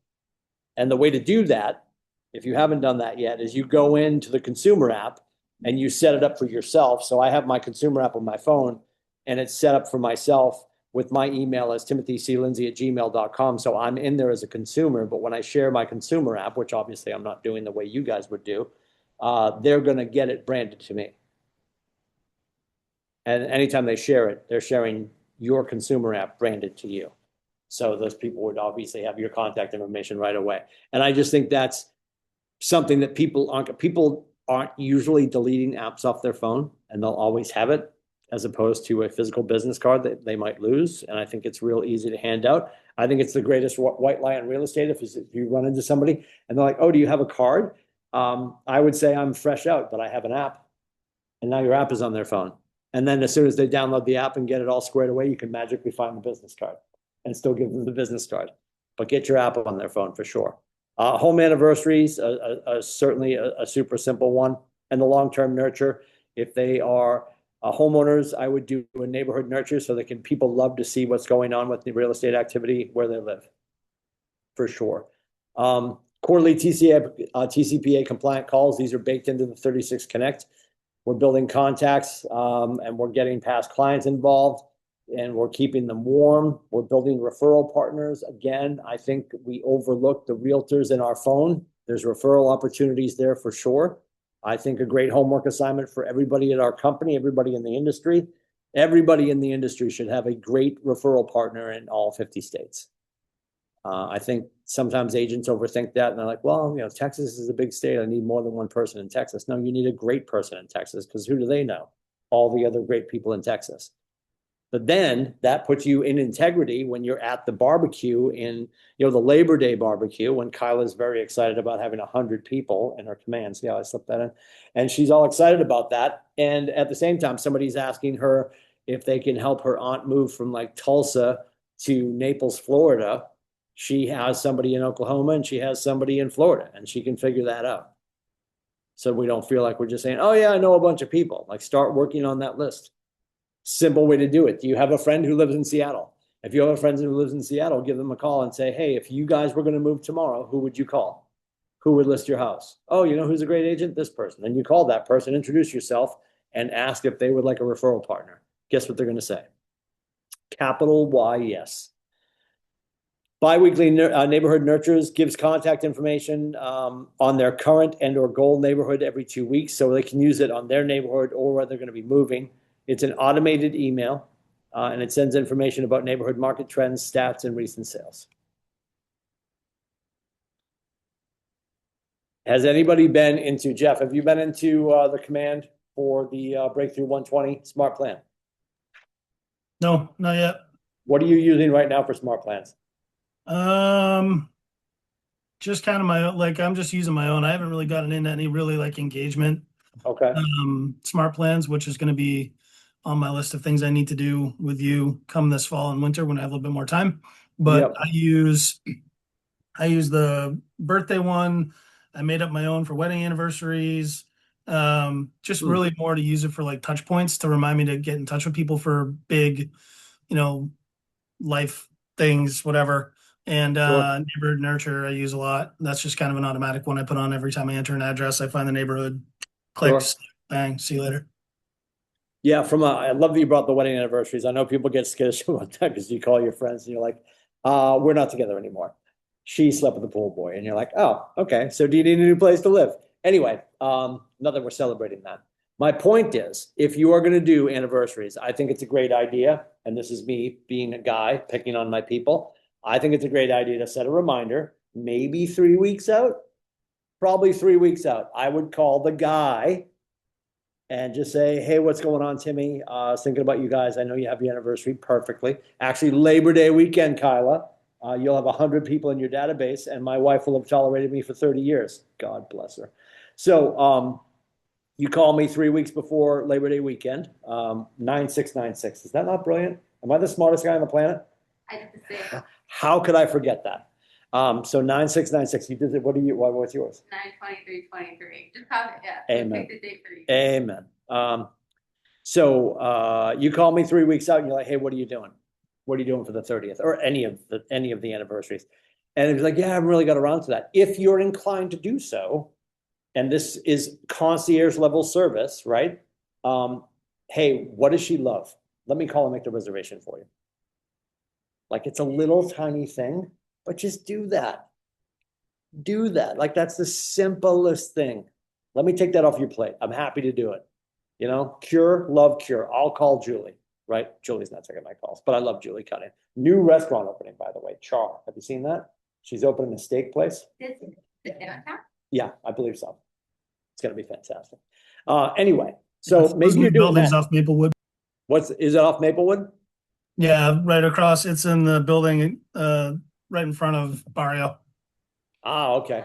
And the way to do that, if you haven't done that yet, is you go into the consumer app and you set it up for yourself. So I have my consumer app on my phone and it's set up for myself with my email as timothyclindsey@gmail.com. So I'm in there as a consumer, but when I share my consumer app, which obviously I'm not doing the way you guys would do, they're going to get it branded to me. And anytime they share it, they're sharing your consumer app branded to you. So those people would obviously have your contact information right away. And I just think that's something that people aren't usually deleting apps off their phone, and they'll always have it, as opposed to a physical business card that they might lose. And I think it's real easy to hand out. I think it's the greatest white lie in real estate. If you run into somebody and they're like, oh, do you have a card? I would say I'm fresh out, but I have an app. And now your app is on their phone. And then as soon as they download the app and get it all squared away, you can magically find the business card and still give them the business card. But get your app on their phone for sure. Home anniversaries are certainly a super simple one. And the long-term nurture, if they are homeowners, I would do a neighborhood nurture so that people love to see what's going on with the real estate activity where they live, for sure. Quarterly TCPA compliant calls. These are baked into the 36 Connect. We're building contacts and we're getting past clients involved and we're keeping them warm. We're building referral partners. Again, I think we overlook the realtors in our phone. There's referral opportunities there for sure. I think a great homework assignment for everybody at our company, everybody in the industry. Everybody in the industry should have a great referral partner in all 50 states. I think sometimes agents overthink that and they're like, well, Texas is a big state. I need more than one person in Texas. No, you need a great person in Texas because who do they know? All the other great people in Texas. But then that puts you in integrity when you're at the barbecue in, the Labor Day barbecue, when Kyla's very excited about having 100 people in her command. See how I slipped that in? And she's all excited about that. And at the same time, somebody's asking her if they can help her aunt move from like Tulsa to Naples, Florida. She has somebody in Oklahoma and she has somebody in Florida and she can figure that out. So we don't feel like we're just saying, oh yeah, I know a bunch of people. Like start working on that list. Simple way to do it. Do you have a friend who lives in Seattle? If you have a friend who lives in Seattle, give them a call and say, hey, if you guys were going to move tomorrow, who would you call? Who would list your house? Oh, you know who's a great agent? This person. Then you call that person, introduce yourself, and ask if they would like a referral partner. Guess what they're going to say? Capital Y, yes. Biweekly neighborhood nurtures gives contact information on their current and or goal neighborhood every 2 weeks, so they can use it on their neighborhood or where they're going to be moving. It's an automated email, and it sends information about neighborhood market trends, stats, and recent sales. Has anybody been into, Jeff, have you been into the command for the Breakthrough 120 Smart Plan? No, not yet. What are you using right now for Smart Plans? Just kind of my own, like I'm just using my own. I haven't really gotten into any really like engagement. Okay. Smart Plans, which is going to be on my list of things I need to do with you come this fall and winter when I have a little bit more time. But yep. I use the birthday one. I made up my own for wedding anniversaries. Just really more to use it for like touch points to remind me to get in touch with people for big, life things, whatever. And neighborhood nurture I use a lot. That's just kind of an automatic one I put on every time I enter an address. I find the neighborhood, clicks, bang, see you later. Yeah, I love that you brought the wedding anniversaries. I know people get skittish about that because you call your friends and you're like, we're not together anymore. She slept with the pool boy, and you're like, oh, okay. So do you need a new place to live? Anyway, not that we're celebrating that. My point is, if you are going to do anniversaries, I think it's a great idea. And this is me being a guy picking on my people. I think it's a great idea to set a reminder, maybe 3 weeks out, probably 3 weeks out. I would call the guy and just say, hey, what's going on, Timmy? I was thinking about you guys. I know you have your anniversary perfectly. Actually, Labor Day weekend, Kyla. You'll have 100 people in your database, and my wife will have tolerated me for 30 years. God bless her. So you call me 3 weeks before Labor Day weekend, 9696. Is that not brilliant? Am I the smartest guy on the planet? I did the same. How could I forget that? So 9696. You did it. What's yours? 9/23/23. Just have it, yeah. Amen. Pick the date for you. Amen. So you call me 3 weeks out and you're like, hey, what are you doing? What are you doing for the 30th or any of the anniversaries? And it was like, yeah, I haven't really got around to that. If you're inclined to do so, and this is concierge level service, right? Hey, what does she love? Let me call and make the reservation for you. Like, it's a little tiny thing, but just do that. Do that. Like, that's the simplest thing. Let me take that off your plate. I'm happy to do it. You know, cure, love, cure. I'll call Julie, right? Julie's not taking my calls, but I love Julie Cutting. New restaurant opening, by the way, Char. Have you seen that? She's opening a steak place. Is it downtown? Yeah, I believe so. It's gonna be fantastic. Anyway, so Those maybe new you're doing buildings that. off Maplewood. Is it off Maplewood? Yeah, right across. It's in the building right in front of Barrio. Okay,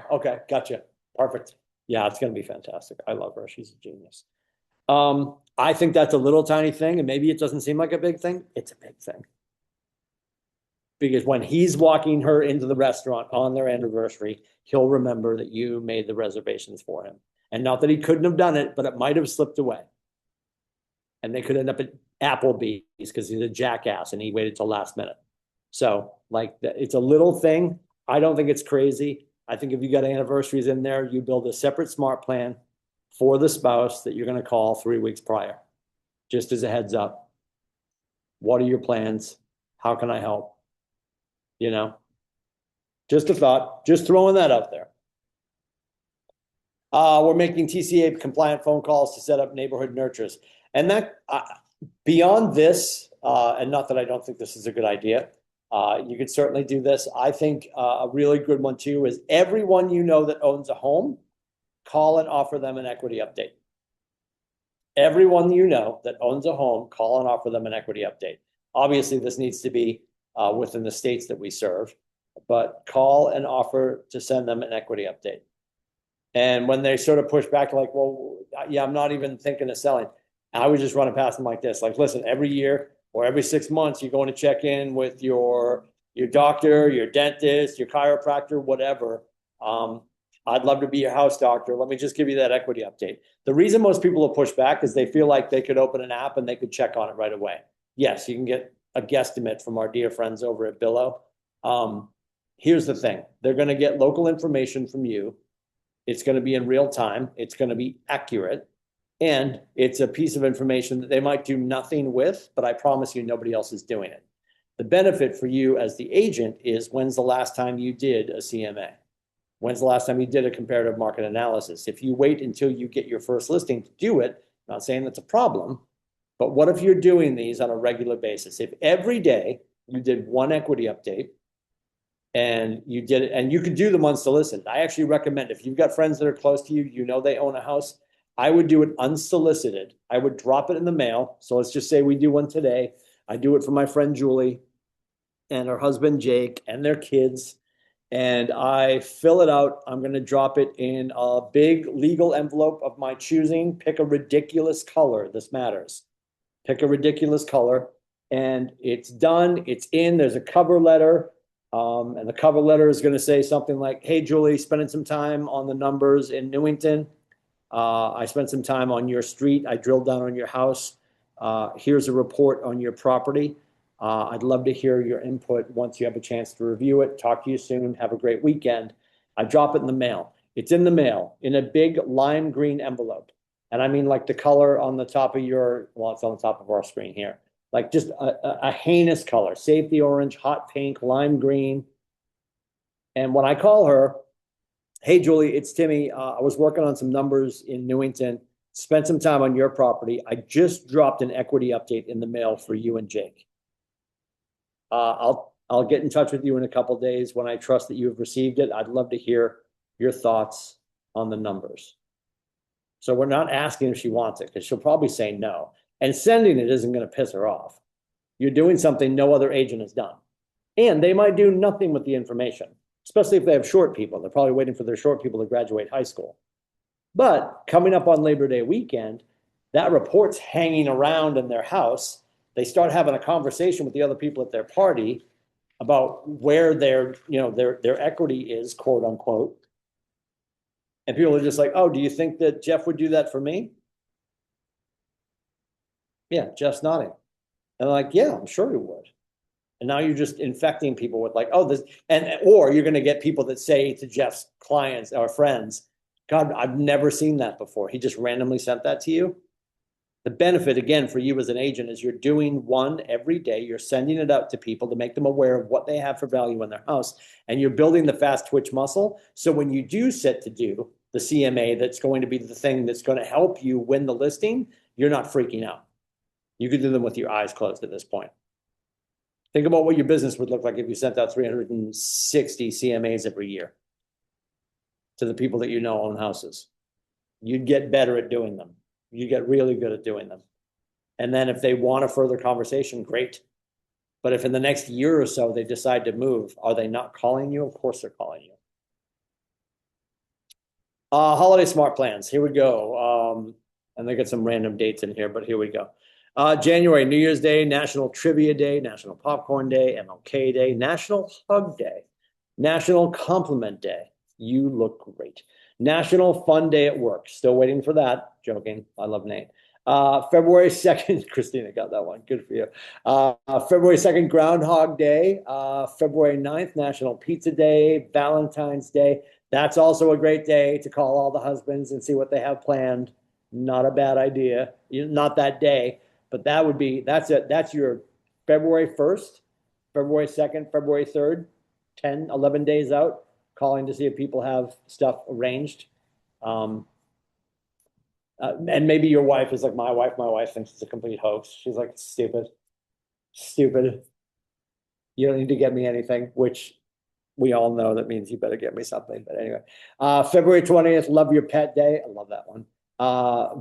gotcha. Perfect. Yeah, it's gonna be fantastic. I love her. She's a genius. I think that's a little tiny thing, and maybe it doesn't seem like a big thing. It's a big thing. Because when he's walking her into the restaurant on their anniversary, he'll remember that you made the reservations for him. And not that he couldn't have done it, but it might have slipped away. And they could end up at Applebee's because he's a jackass and he waited till last minute. So, like, it's a little thing. I don't think it's crazy. I think if you got anniversaries in there, you build a separate smart plan for the spouse that you're going to call 3 weeks prior. Just as a heads up. What are your plans? How can I help? You know, just a thought, just throwing that out there. We're making TCA compliant phone calls to set up neighborhood nurtures. And that beyond this, and not that I don't think this is a good idea, you could certainly do this. I think a really good one too is everyone you know that owns a home, call and offer them an equity update. Everyone you know that owns a home, call and offer them an equity update. Obviously, this needs to be within the states that we serve, but call and offer to send them an equity update. And when they sort of push back, like, well, yeah, I'm not even thinking of selling. I would just run it past them like this. Like, listen, every year or every 6 months, you're going to check in with your doctor, your dentist, your chiropractor, whatever. I'd love to be your house doctor. Let me just give you that equity update. The reason most people will push back is they feel like they could open an app and they could check on it right away. Yes, you can get a guesstimate from our dear friends over at Billo. Here's the thing. They're going to get local information from you. It's going to be in real time. It's going to be accurate. And it's a piece of information that they might do nothing with, but I promise you nobody else is doing it. The benefit for you as the agent is when's the last time you did a CMA? When's the last time you did a comparative market analysis? If you wait until you get your first listing to do it, I'm not saying that's a problem, but what if you're doing these on a regular basis? If every day you did one equity update and you did it, and you could do them unsolicited. I actually recommend if you've got friends that are close to you, you know they own a house, I would do it unsolicited. I would drop it in the mail. So let's just say we do one today. I do it for my friend Julie and her husband Jake and their kids. And I fill it out. I'm going to drop it in a big legal envelope of my choosing. Pick a ridiculous color. This matters. Pick a ridiculous color. And it's done. It's in. There's a cover letter. And the cover letter is going to say something like, hey, Julie, spending some time on the numbers in Newington. I spent some time on your street. I drilled down on your house. Here's a report on your property. I'd love to hear your input once you have a chance to review it. Talk to you soon. Have a great weekend. I drop it in the mail. It's in the mail in a big lime green envelope. And I mean like the color on the top of your, well, it's on the top of our screen here. Like just a heinous color, safety orange, hot pink, lime green. And when I call her, hey, Julie, it's Timmy. I was working on some numbers in Newington, spent some time on your property. I just dropped an equity update in the mail for you and Jake. I'll get in touch with you in a couple days when I trust that you've received it. I'd love to hear your thoughts on the numbers. So we're not asking if she wants it because she'll probably say no. And sending it isn't going to piss her off. You're doing something no other agent has done. And they might do nothing with the information, especially if they have short people. They're probably waiting for their short people to graduate high school. But coming up on Labor Day weekend, that report's hanging around in their house. They start having a conversation with the other people at their party about where their equity is, quote unquote. And people are just like, oh, do you think that Jeff would do that for me? Yeah, Jeff's nodding. And I'm like, yeah, I'm sure he would. And now you're just infecting people with like, oh, this, or you're going to get people that say to Jeff's clients or friends, God, I've never seen that before. He just randomly sent that to you. The benefit, again, for you as an agent is you're doing one every day. You're sending it out to people to make them aware of what they have for value in their house. And you're building the fast twitch muscle. So when you do set to do the CMA, that's going to be the thing that's going to help you win the listing, you're not freaking out. You could do them with your eyes closed at this point. Think about what your business would look like if you sent out 360 CMAs every year to the people that you know own houses. You'd get better at doing them. You get really good at doing them. And then if they want a further conversation, great. But if in the next year or so they decide to move, are they not calling you? Of course they're calling you. Holiday smart plans. Here we go. And they got some random dates in here, but here we go. January, New Year's Day, National Trivia Day, National Popcorn Day, MLK Day, National Hug Day, National Compliment Day. You look great. National Fun Day at Work. Still waiting for that. Joking. I love Nate. February 2nd, Christina got that one. Good for you. February 2nd, Groundhog Day. February 9th, National Pizza Day, Valentine's Day. That's also a great day to call all the husbands and see what they have planned. Not a bad idea. Not that day, but that's it. That's your February 1st, February 2nd, February 3rd, 10, 11 days out, calling to see if people have stuff arranged. And maybe your wife is like my wife. My wife thinks it's a complete hoax. She's like, stupid. You don't need to get me anything, which we all know that means you better get me something. But anyway, February 20th, Love Your Pet Day. I love that one.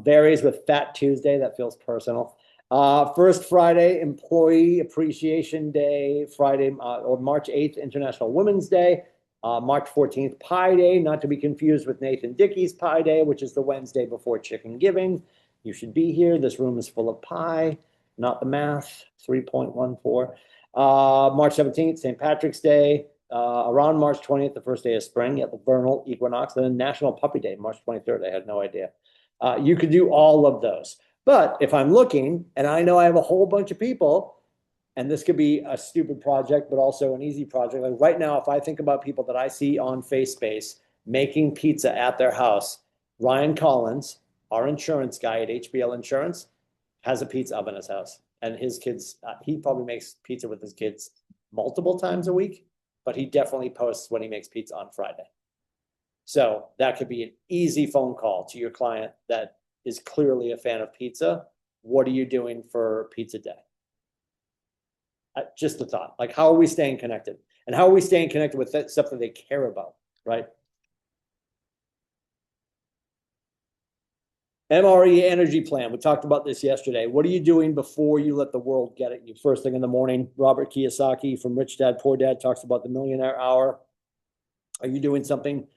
Varies with Fat Tuesday. That feels personal. First Friday, Employee Appreciation Day. Friday, or March 8th, International Women's Day. March 14th, Pie Day, not to be confused with Nathan Dickey's Pie Day, which is the Wednesday before Chicken Giving. You should be here. This room is full of pie, not the math, 3.14. March 17th, St. Patrick's Day. Around March 20th, the first day of spring, at the vernal equinox, and then National Puppy Day, March 23rd. I had no idea. You could do all of those. But if I'm looking, and I know I have a whole bunch of people, and this could be a stupid project, but also an easy project. Like right now, if I think about people that I see on FaceSpace making pizza at their house, Ryan Collins, our insurance guy at HBL Insurance, has a pizza oven in his house. And his kids, he probably makes pizza with his kids multiple times a week, but he definitely posts when he makes pizza on Friday. So that could be an easy phone call to your client that is clearly a fan of pizza. What are you doing for pizza day? Just a thought. Like, how are we staying connected? And how are we staying connected with that stuff that they care about, right? MRE Energy Plan. We talked about this yesterday. What are you doing before you let the world get it? You first thing in the morning. Robert Kiyosaki from Rich Dad Poor Dad talks about the millionaire hour. Are you doing something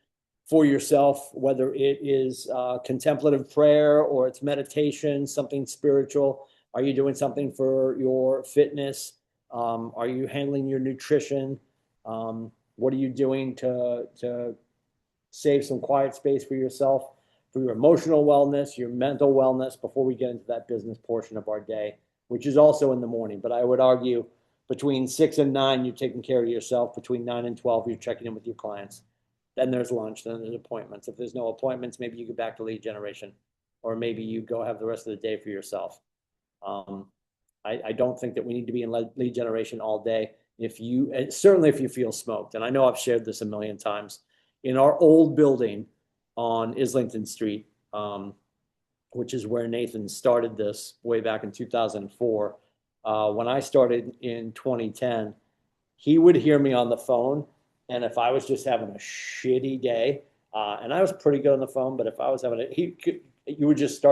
for yourself, whether it is contemplative prayer or it's meditation, something spiritual? Are you doing something for your fitness? Are you handling your nutrition? What are you doing to save some quiet space for yourself, for your emotional wellness, your mental wellness, before we get into that business portion of our day, which is also in the morning. But I would argue between 6 and 9, you're taking care of yourself. Between 9 and 12, you're checking in with your clients. Then there's lunch, then there's appointments. If there's no appointments, maybe you get back to lead generation. or maybe you go have the rest of the day for yourself. I don't think that we need to be in lead generation all day. Certainly if you feel smoked, and I know I've shared this a million times, in our old building on Islington Street, which is where Nathan started this way back in 2004. When I started in 2010, he would hear me on the phone. And if I was just having a shitty day, and I was pretty good on the phone, but if I was having you would just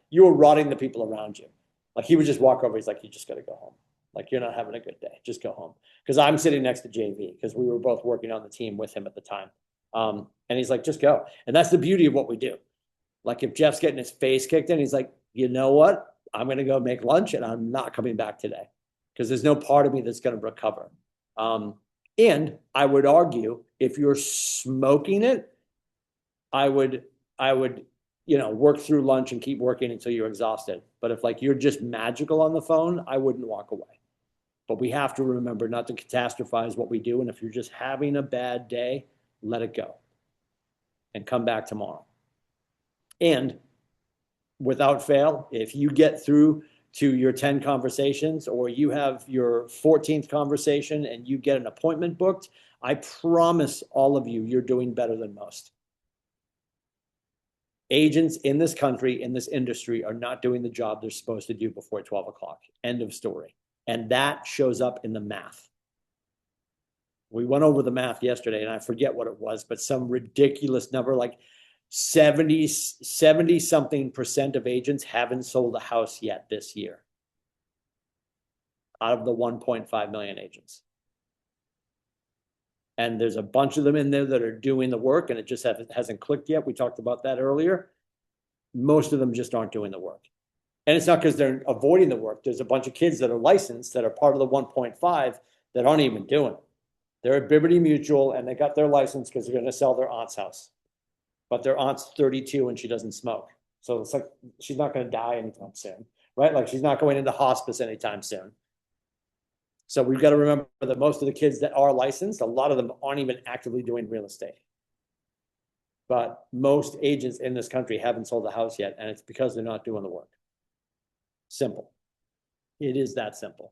you were rotting the people around you. Like he would just walk over. He's like, you just got to go home. Like you're not having a good day. Just go home. Because I'm sitting next to JV because we were both working on the team with him at the time. And he's like, just go. And that's the beauty of what we do. Like if Jeff's getting his face kicked in, he's like, you know what? I'm going to go make lunch and I'm not coming back today because there's no part of me that's going to recover. And I would argue if you're smoking it, I would, work through lunch and keep working until you're exhausted. But if like you're just magical on the phone, I wouldn't walk away. But we have to remember not to catastrophize what we do. And if you're just having a bad day, let it go and come back tomorrow. And without fail, if you get through to your 10 conversations or you have your 14th conversation and you get an appointment booked, I promise all of you, you're doing better than most. Agents in this country, in this industry, are not doing the job they're supposed to do before 12 o'clock. End of story. And that shows up in the math. We went over the math yesterday and I forget what it was, but some ridiculous number, like 70 something % of agents haven't sold a house yet this year out of the 1.5 million agents. And there's a bunch of them in there that are doing the work and it just hasn't clicked yet. We talked about that earlier. Most of them just aren't doing the work. And it's not because they're avoiding the work. There's a bunch of kids that are licensed that are part of the 1.5 that aren't even doing it. They're at Liberty Mutual and they got their license because they're going to sell their aunt's house. But their aunt's 32 and she doesn't smoke. So it's like, she's not going to die anytime soon, right? Like she's not going into hospice anytime soon. So we've got to remember that most of the kids that are licensed, a lot of them aren't even actively doing real estate. But most agents in this country haven't sold a house yet, and it's because they're not doing the work. Simple. It is that simple.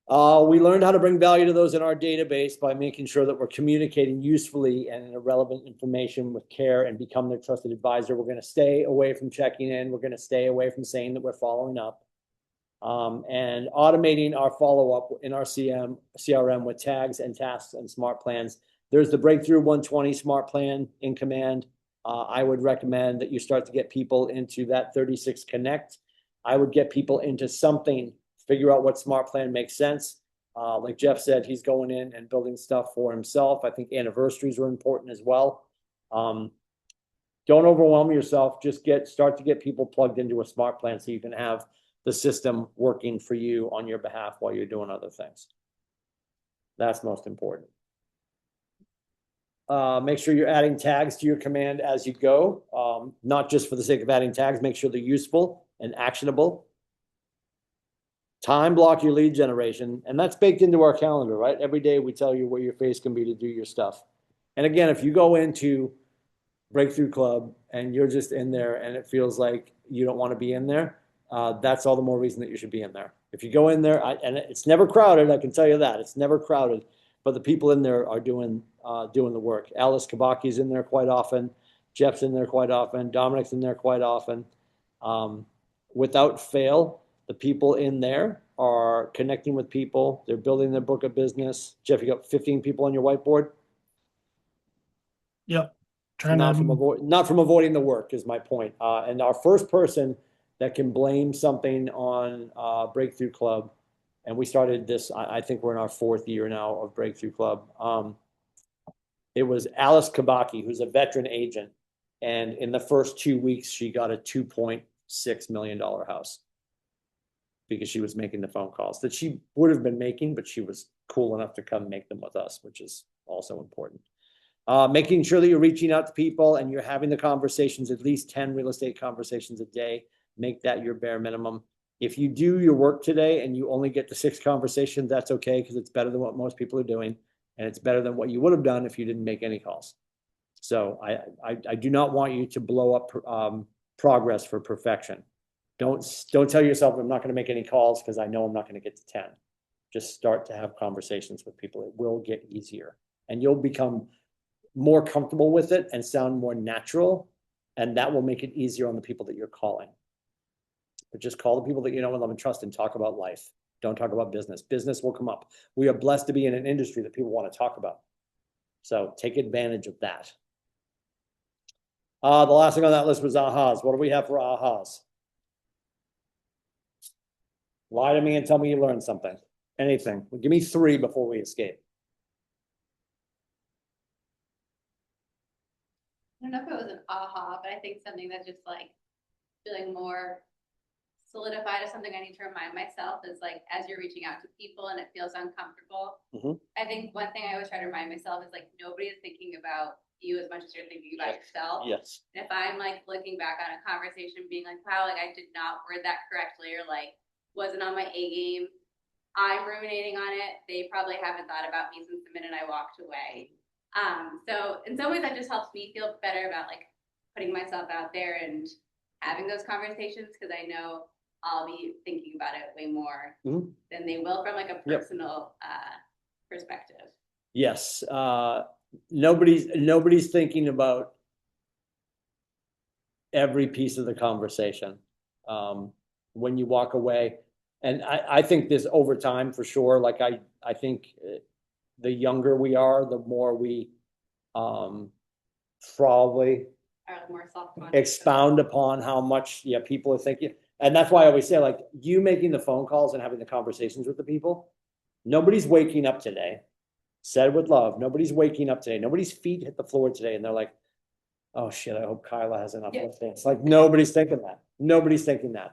We learned how to bring value to those in our database by making sure that we're communicating usefully and in relevant information with care and become their trusted advisor. We're going to stay away from checking in. We're going to stay away from saying that we're following up. And automating our follow-up in our CRM with tags and tasks and smart plans. There's the Breakthrough 120 smart plan in Command. I would recommend that you start to get people into that 36 Connect. I would get people into something, figure out what smart plan makes sense. Like Jeff said, he's going in and building stuff for himself. I think anniversaries are important as well. Don't overwhelm yourself. Just start to get people plugged into a smart plan so you can have the system working for you on your behalf while you're doing other things. That's most important. Make sure you're adding tags to your command as you go, not just for the sake of adding tags. Make sure they're useful and actionable. Time block your lead generation, and that's baked into our calendar, right? Every day we tell you where your face can be to do your stuff. And again, if you go into Breakthrough Club and you're just in there and it feels like you don't want to be in there, that's all the more reason that you should be in there. If you go in there, and it's never crowded, I can tell you that. It's never crowded, but the people in there are doing the work. Alice Kabaki's in there quite often. Jeff's in there quite often. Dominic's in there quite often. Without fail, the people in there are connecting with people. They're building their book of business. Jeff, you got 15 people on your whiteboard? Yep. Not from avoiding the work is my point. And our first person that can blame something on Breakthrough Club, and we started this, I think we're in our 4th year now of Breakthrough Club. It was Alice Kabaki, who's a veteran agent. And in the first 2 weeks, she got a $2.6 million house because she was making the phone calls that she would have been making, but she was cool enough to come make them with us, which is also important. Making sure that you're reaching out to people and you're having the conversations, at least 10 real estate conversations a day. Make that your bare minimum. If you do your work today and you only get to 6 conversations, that's okay, because it's better than what most people are doing. And it's better than what you would have done if you didn't make any calls. So I do not want you to blow up progress for perfection. Don't tell yourself I'm not going to make any calls because I know I'm not going to get to 10. Just start to have conversations with people. It will get easier and you'll become more comfortable with it and sound more natural. And that will make it easier on the people that you're calling. But just call the people that you know and love and trust and talk about life. Don't talk about business. Business will come up. We are blessed to be in an industry that people want to talk about. So take advantage of that. The last thing on that list was ahas. What do we have for ahas? Lie to me and tell me you learned something. Anything. Give me 3 before we escape. I don't know if it was an aha, but I think something that's just like feeling more solidified as something I need to remind myself is like, as you're reaching out to people and it feels uncomfortable. I think one thing I always try to remind myself is like, nobody is thinking about you as much as you're thinking about yourself. Yes. And if I'm like looking back on a conversation being like, wow, like I did not word that correctly or like wasn't on my A game, I'm ruminating on it. They probably haven't thought about me since the minute I walked away. So in some ways that just helps me feel better about like putting myself out there and having those conversations because I know I'll be thinking about it way more than they will from like a personal perspective. Yes. Nobody's thinking about every piece of the conversation when you walk away. And I think this over time for sure. Like I think the younger we are, the more we probably Are more self-conscious. expound upon how much people are thinking. And that's why I always say, like, you making the phone calls and having the conversations with the people, nobody's waking up today, said with love, nobody's waking up today, nobody's feet hit the floor today and they're like, oh shit, I hope Kyla has enough lifting. It's like nobody's thinking that. Nobody's thinking that.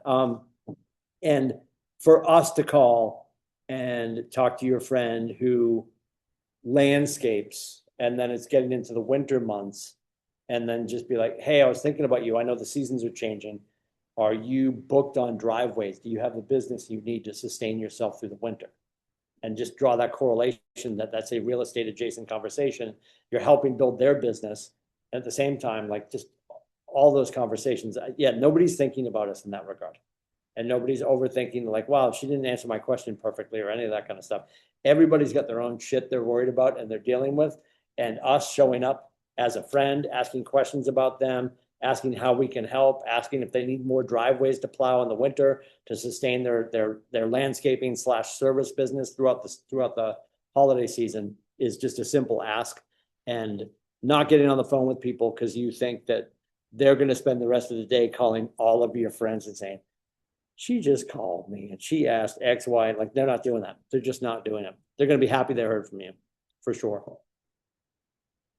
And for us to call and talk to your friend who landscapes and then it's getting into the winter months and then just be like, hey, I was thinking about you. I know the seasons are changing. Are you booked on driveways? Do you have the business you need to sustain yourself through the winter? And just draw that correlation that that's a real estate adjacent conversation. You're helping build their business. At the same time, like just all those conversations. Nobody's thinking about us in that regard. And nobody's overthinking like, wow, she didn't answer my question perfectly or any of that kind of stuff. Everybody's got their own shit they're worried about and they're dealing with. And us showing up as a friend, asking questions about them, asking how we can help, asking if they need more driveways to plow in the winter to sustain their landscaping / service business throughout the holiday season is just a simple ask. And not getting on the phone with people because you think that they're going to spend the rest of the day calling all of your friends and saying, she just called me and she asked X, Y. Like, they're not doing that. They're just not doing it. They're going to be happy they heard from you for sure.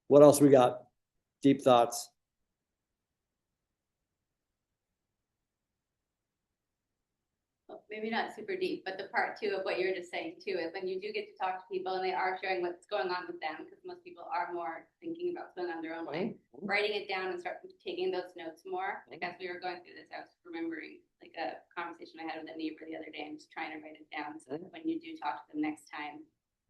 What else we got? Deep thoughts. Maybe not super deep, but the part 2 of what you're just saying too is when you do get to talk to people and they are sharing what's going on with them, because most people are more thinking about what's going on their own way, writing it down and start taking those notes more. Like as we were going through this, I was remembering like a conversation I had with a neighbor the other day and just trying to write it down so that when you do talk to them next time,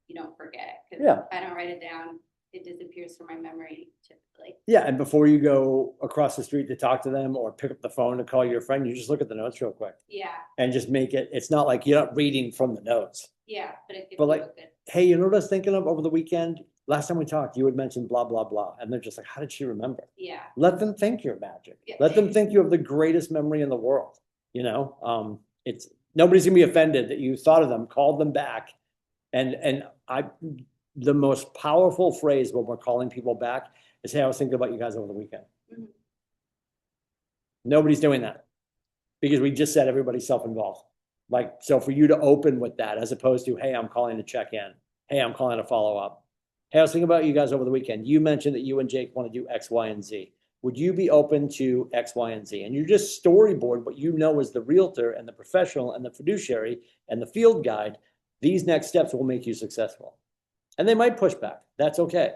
you don't forget. Because if I don't write it down, it disappears from my memory typically. Yeah, and before you go across the street to talk to them or pick up the phone to call your friend, you just look at the notes real quick. Yeah. And just make it, it's not like you're not reading from the notes. Yeah, but it But like, hey, you know what I was thinking of over the weekend? Last time we talked, you had mentioned blah, blah, blah. And they're just like, how did she remember? Yeah. Let them think you're magic. Yeah. Let them think you have the greatest memory in the world. You know, it's nobody's gonna be offended that you thought of them, called them back. And the most powerful phrase when we're calling people back is, hey, I was thinking about you guys over the weekend. Mm-hmm. Nobody's doing that because we just said everybody's self-involved. Like, so for you to open with that, as opposed to, hey, I'm calling to check in. Hey, I'm calling to follow up. Hey, I was thinking about you guys over the weekend. You mentioned that you and Jake want to do X, Y, and Z. Would you be open to X, Y, and Z? And you just storyboard what you know as the realtor and the professional and the fiduciary and the field guide. These next steps will make you successful. And they might push back. That's okay.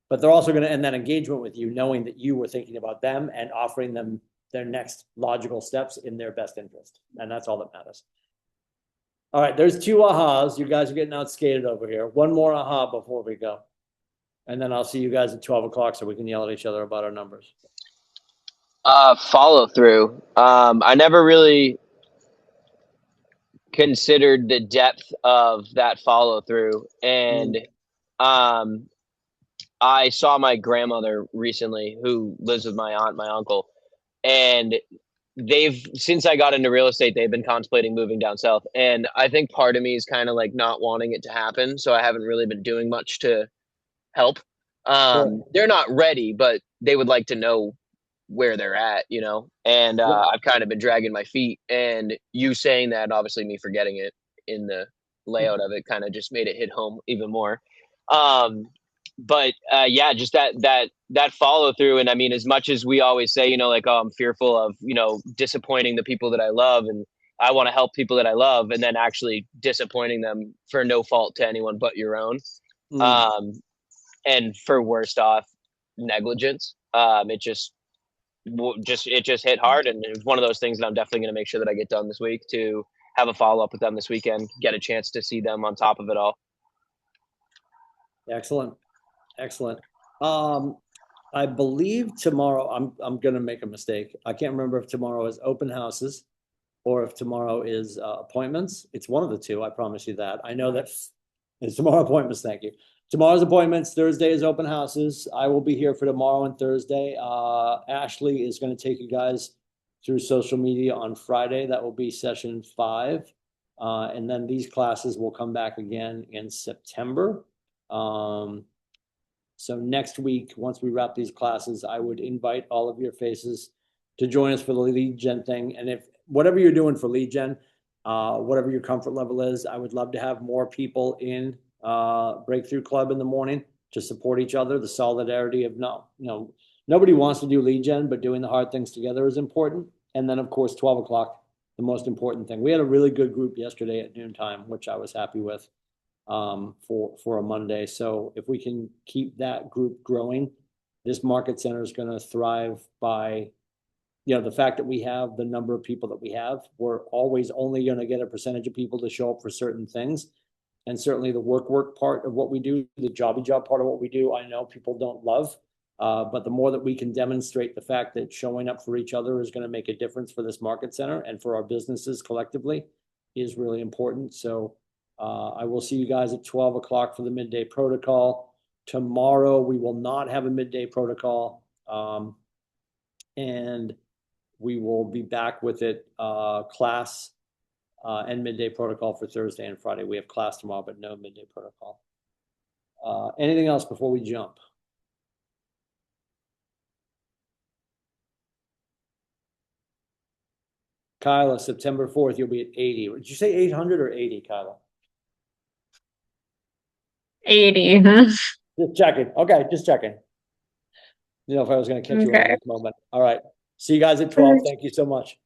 But they're also going to end that engagement with you knowing that you were thinking about them and offering them their next logical steps in their best interest. And that's all that matters. All right, there's 2 ahas. You guys are getting outskated over here. One more aha before we go. And then I'll see you guys at 12 o'clock so we can yell at each other about our numbers. Follow through. I never really considered the depth of that follow through, and um, I saw my grandmother recently, who lives with my aunt, my uncle, and they've since I got into real estate, they've been contemplating moving down south, and I think part of me is kind of like not wanting it to happen, so I haven't really been doing much to help. They're not ready, but they would like to know where they're at, you know. And I've kind of been dragging my feet, and you saying that, and obviously me forgetting it in the layout of it, kind of just made it hit home even more. Um, but yeah, just that follow through. And I mean, as much as we always say, you know, like, oh, I'm fearful of, you know, disappointing the people that I love, and I want to help people that I love, and then actually disappointing them for no fault to anyone but your own. Um, and for worst off negligence. It just hit hard, and it was one of those things that I'm definitely going to make sure that I get done this week, to have a follow up with them this weekend, get a chance to see them on top of it all. Excellent. I believe tomorrow, I'm going to make a mistake. I can't remember if tomorrow is open houses or if tomorrow is appointments. It's one of the two. I promise you that. I know that it's tomorrow appointments. Thank you. Tomorrow's appointments. Thursday is open houses. I will be here for tomorrow and Thursday. Ashley is going to take you guys through social media on Friday. That will be session 5. And then these classes will come back again in September. So next week, once we wrap these classes, I would invite all of your faces to join us for the lead gen thing. And if whatever you're doing for lead gen, whatever your comfort level is, I would love to have more people in Breakthrough Club in the morning to support each other. The solidarity of nobody wants to do lead gen, but doing the hard things together is important. And then of course, 12 o'clock, the most important thing. We had a really good group yesterday at noontime, which I was happy with for a Monday. So if we can keep that group growing, this market center is going to thrive by, the fact that we have the number of people that we have. We're always only going to get a percentage of people to show up for certain things. And certainly the work part of what we do, the jobby job part of what we do, I know people don't love. But the more that we can demonstrate the fact that showing up for each other is going to make a difference for this market center and for our businesses collectively is really important. So I will see you guys at 12 o'clock for the midday protocol. Tomorrow, we will not have a midday protocol. And we will be back with it, class and midday protocol for Thursday and Friday. We have class tomorrow, but no midday protocol. Anything else before we jump? Kyla, September 4th, you'll be at 80. Did you say 800 or 80, Kyla? 80. Just checking. Okay, just checking. If I was going to catch you at this moment. All right. See you guys at 12. Thank you so much.